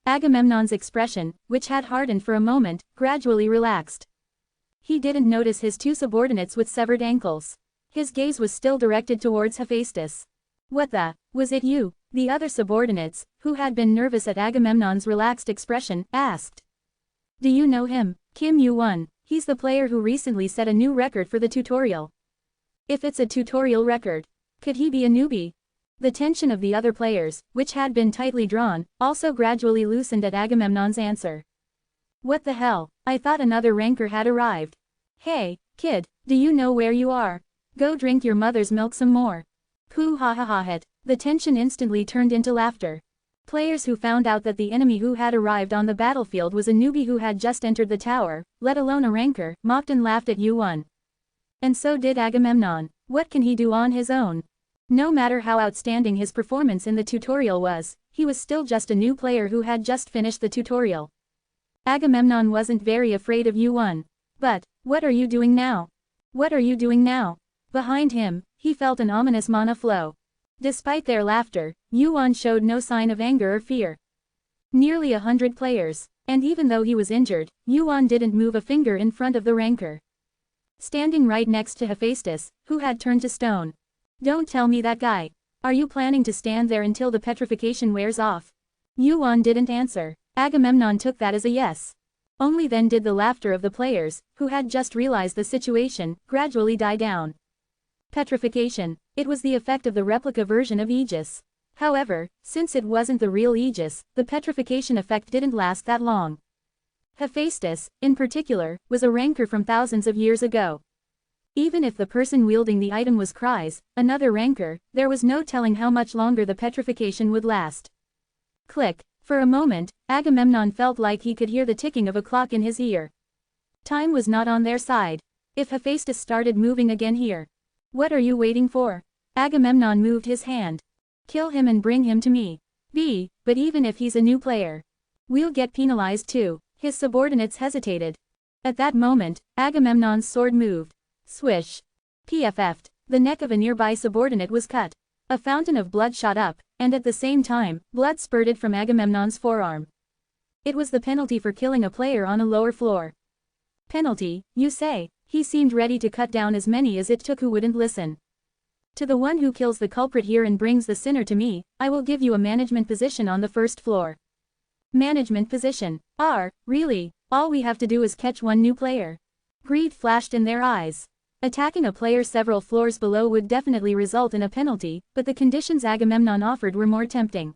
Agamemnon's expression, which had hardened for a moment, gradually relaxed. He didn't notice his 2 subordinates with severed ankles. His gaze was still directed towards Hephaestus. What the? Was it you? The other subordinates, who had been nervous at Agamemnon's relaxed expression, asked. Do you know him? Kim Yuan. He's the player who recently set a new record for the tutorial. If it's a tutorial record, could he be a newbie? The tension of the other players, which had been tightly drawn, also gradually loosened at Agamemnon's answer. What the hell? I thought another ranker had arrived. Hey, kid, do you know where you are? Go drink your mother's milk some more. Pooh ha ha ha het. The tension instantly turned into laughter. Players who found out that the enemy who had arrived on the battlefield was a newbie who had just entered the tower, let alone a ranker, mocked and laughed at Yuan. And so did Agamemnon. What can he do on his own? No matter how outstanding his performance in the tutorial was, he was still just a new player who had just finished the tutorial. Agamemnon wasn't very afraid of Yuan. But, what are you doing now? What are you doing now? Behind him, he felt an ominous mana flow. Despite their laughter, Yuan showed no sign of anger or fear. Nearly 100 players, and even though he was injured, Yuan didn't move a finger in front of the ranker. Standing right next to Hephaestus, who had turned to stone. Don't tell me that guy. Are you planning to stand there until the petrification wears off? Yuan didn't answer. Agamemnon took that as a yes. Only then did the laughter of the players, who had just realized the situation, gradually die down. Petrification. It was the effect of the replica version of Aegis. However, since it wasn't the real Aegis, the petrification effect didn't last that long. Hephaestus, in particular, was a rancor from thousands of years ago. Even if the person wielding the item was Chryse, another rancor, there was no telling how much longer the petrification would last. Click. For a moment, Agamemnon felt like he could hear the ticking of a clock in his ear. Time was not on their side. If Hephaestus started moving again here. What are you waiting for? Agamemnon moved his hand. Kill him and bring him to me. But even if he's a new player, we'll get penalized too. His subordinates hesitated. At that moment, Agamemnon's sword moved. Swish. PFF'd. The neck of a nearby subordinate was cut. A fountain of blood shot up, and at the same time, blood spurted from Agamemnon's forearm. It was the penalty for killing a player on a lower floor. Penalty, you say? He seemed ready to cut down as many as it took who wouldn't listen. To the one who kills the culprit here and brings the sinner to me, I will give you a management position on the first floor. Management position. Really? All we have to do is catch one new player. Greed flashed in their eyes. Attacking a player several floors below would definitely result in a penalty, but the conditions Agamemnon offered were more tempting.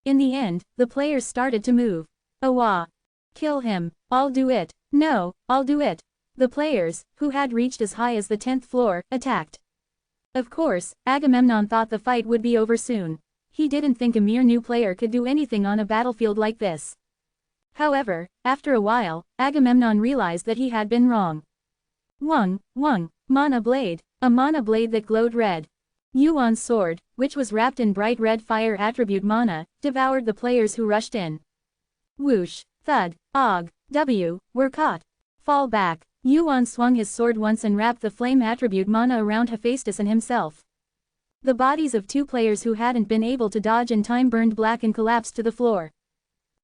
In the end, the players started to move. Awah. Kill him. I'll do it. No, I'll do it. The players, who had reached as high as the 10th floor, attacked. Of course, Agamemnon thought the fight would be over soon. He didn't think a mere new player could do anything on a battlefield like this. However, after a while, Agamemnon realized that he had been wrong. Wung, mana blade, a mana blade that glowed red. Yuan's sword, which was wrapped in bright red fire attribute mana, devoured the players who rushed in. Whoosh, thud, were caught. Fall back. Yuan swung his sword once and wrapped the flame attribute mana around Hephaestus and himself. The bodies of two players who hadn't been able to dodge in time burned black and collapsed to the floor.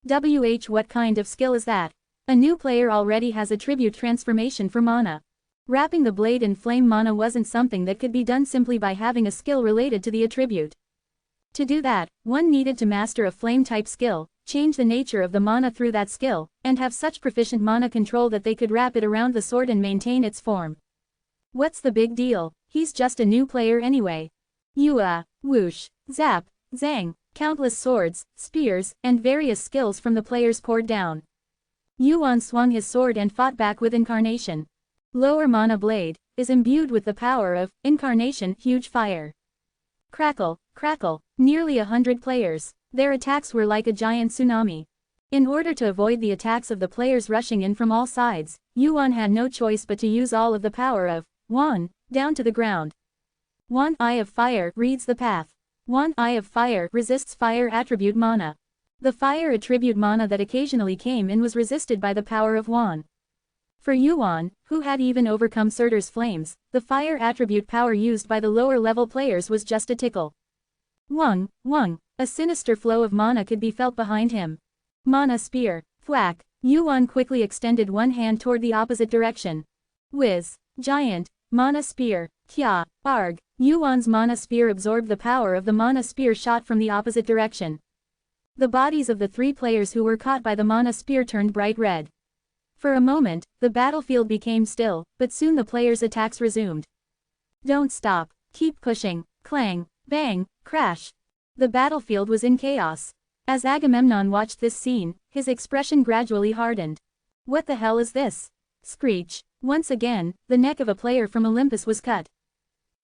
What kind of skill is that? A new player already has attribute transformation for mana. Wrapping the blade in flame mana wasn't something that could be done simply by having a skill related to the attribute. To do that, one needed to master a flame-type skill, change the nature of the mana through that skill, and have such proficient mana control that they could wrap it around the sword and maintain its form. What's the big deal? He's just a new player anyway. Whoosh, zap, zang, countless swords, spears, and various skills from the players poured down. Yuan swung his sword and fought back with Incarnation. Lower mana blade is imbued with the power of Incarnation, huge fire. Crackle, nearly 100 players. Their attacks were like a giant tsunami. In order to avoid the attacks of the players rushing in from all sides, Yuan had no choice but to use all of the power of Wan down to the ground. Wan Eye of Fire reads the path. Wan Eye of Fire resists fire attribute mana. The fire attribute mana that occasionally came in was resisted by the power of Wan. For Yuan, who had even overcome Surtur's flames, the fire attribute power used by the lower level players was just a tickle. Wung, a sinister flow of mana could be felt behind him. Mana spear, thwack. Yuan quickly extended one hand toward the opposite direction. Whiz, giant, mana spear, kya, arg. Yuan's mana spear absorbed the power of the mana spear shot from the opposite direction. The bodies of the three players who were caught by the mana spear turned bright red. For a moment, the battlefield became still, but soon the players' attacks resumed. Don't stop, keep pushing, clang, bang, crash. The battlefield was in chaos. As Agamemnon watched this scene, his expression gradually hardened. What the hell is this? Screech. Once again, the neck of a player from Olympus was cut.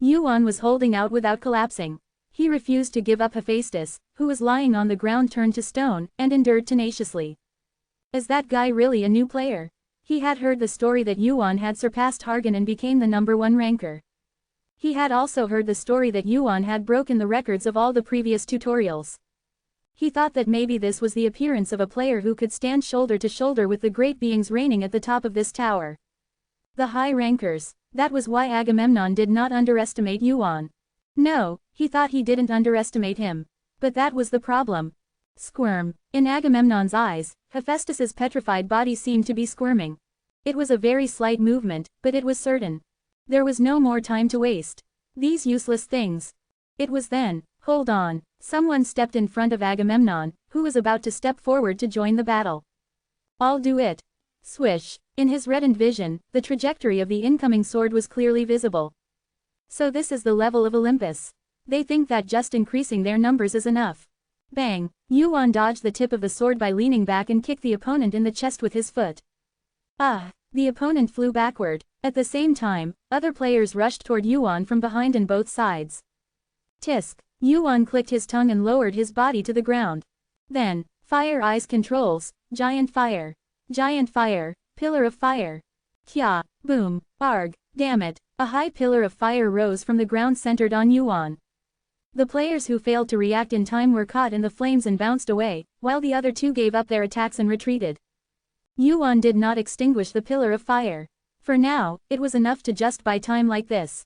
Yuan was holding out without collapsing. He refused to give up. Hephaestus, who was lying on the ground, turned to stone, and endured tenaciously. Is that guy really a new player? He had heard the story that Yuan had surpassed Hargan and became the #1 ranker. He had also heard the story that Yuan had broken the records of all the previous tutorials. He thought that maybe this was the appearance of a player who could stand shoulder to shoulder with the great beings reigning at the top of this tower. The high rankers. That was why Agamemnon did not underestimate Yuan. No, he thought he didn't underestimate him. But that was the problem. Squirm. In Agamemnon's eyes, Hephaestus's petrified body seemed to be squirming. It was a very slight movement, but it was certain. There was no more time to waste. These useless things. It was then. Hold on. Someone stepped in front of Agamemnon, who was about to step forward to join the battle. I'll do it. Swish. In his reddened vision, the trajectory of the incoming sword was clearly visible. So this is the level of Olympus. They think that just increasing their numbers is enough. Bang! Yuan dodged the tip of the sword by leaning back and kicked the opponent in the chest with his foot. Ah! The opponent flew backward. At the same time, other players rushed toward Yuan from behind and both sides. Tisk! Yuan clicked his tongue and lowered his body to the ground. Then, Fire Eyes controls, Giant Fire. Giant Fire, Pillar of Fire. Kya! Boom! Arg! Damn it! A high pillar of fire rose from the ground centered on Yuan. The players who failed to react in time were caught in the flames and bounced away, while the other two gave up their attacks and retreated. Yuan did not extinguish the pillar of fire. For now, it was enough to just buy time like this.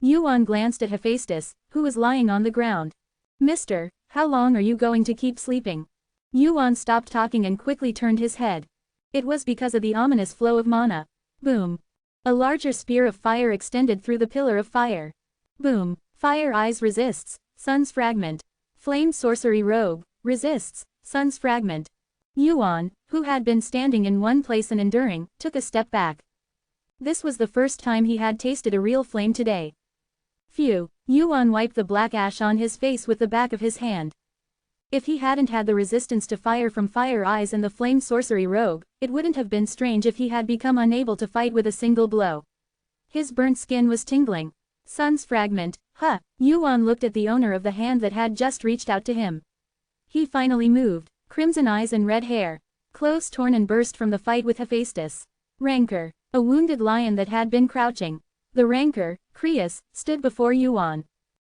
Yuan glanced at Hephaestus, who was lying on the ground. Mister, how long are you going to keep sleeping? Yuan stopped talking and quickly turned his head. It was because of the ominous flow of mana. Boom. A larger spear of fire extended through the pillar of fire. Boom. Fire Eyes resists, Sun's Fragment. Flame Sorcery Robe, resists, Sun's Fragment. Yuan, who had been standing in one place and enduring, took a step back. This was the first time he had tasted a real flame today. Phew! Yuan wiped the black ash on his face with the back of his hand. If he hadn't had the resistance to fire from Fire Eyes and the Flame Sorcery Robe, it wouldn't have been strange if he had become unable to fight with a single blow. His burnt skin was tingling. Sun's Fragment, huh? Yuan looked at the owner of the hand that had just reached out to him. He finally moved. Crimson eyes and red hair. Clothes torn and burst from the fight with Hephaestus. Rancor. A wounded lion that had been crouching. The Rancor, Creus, stood before Yuan.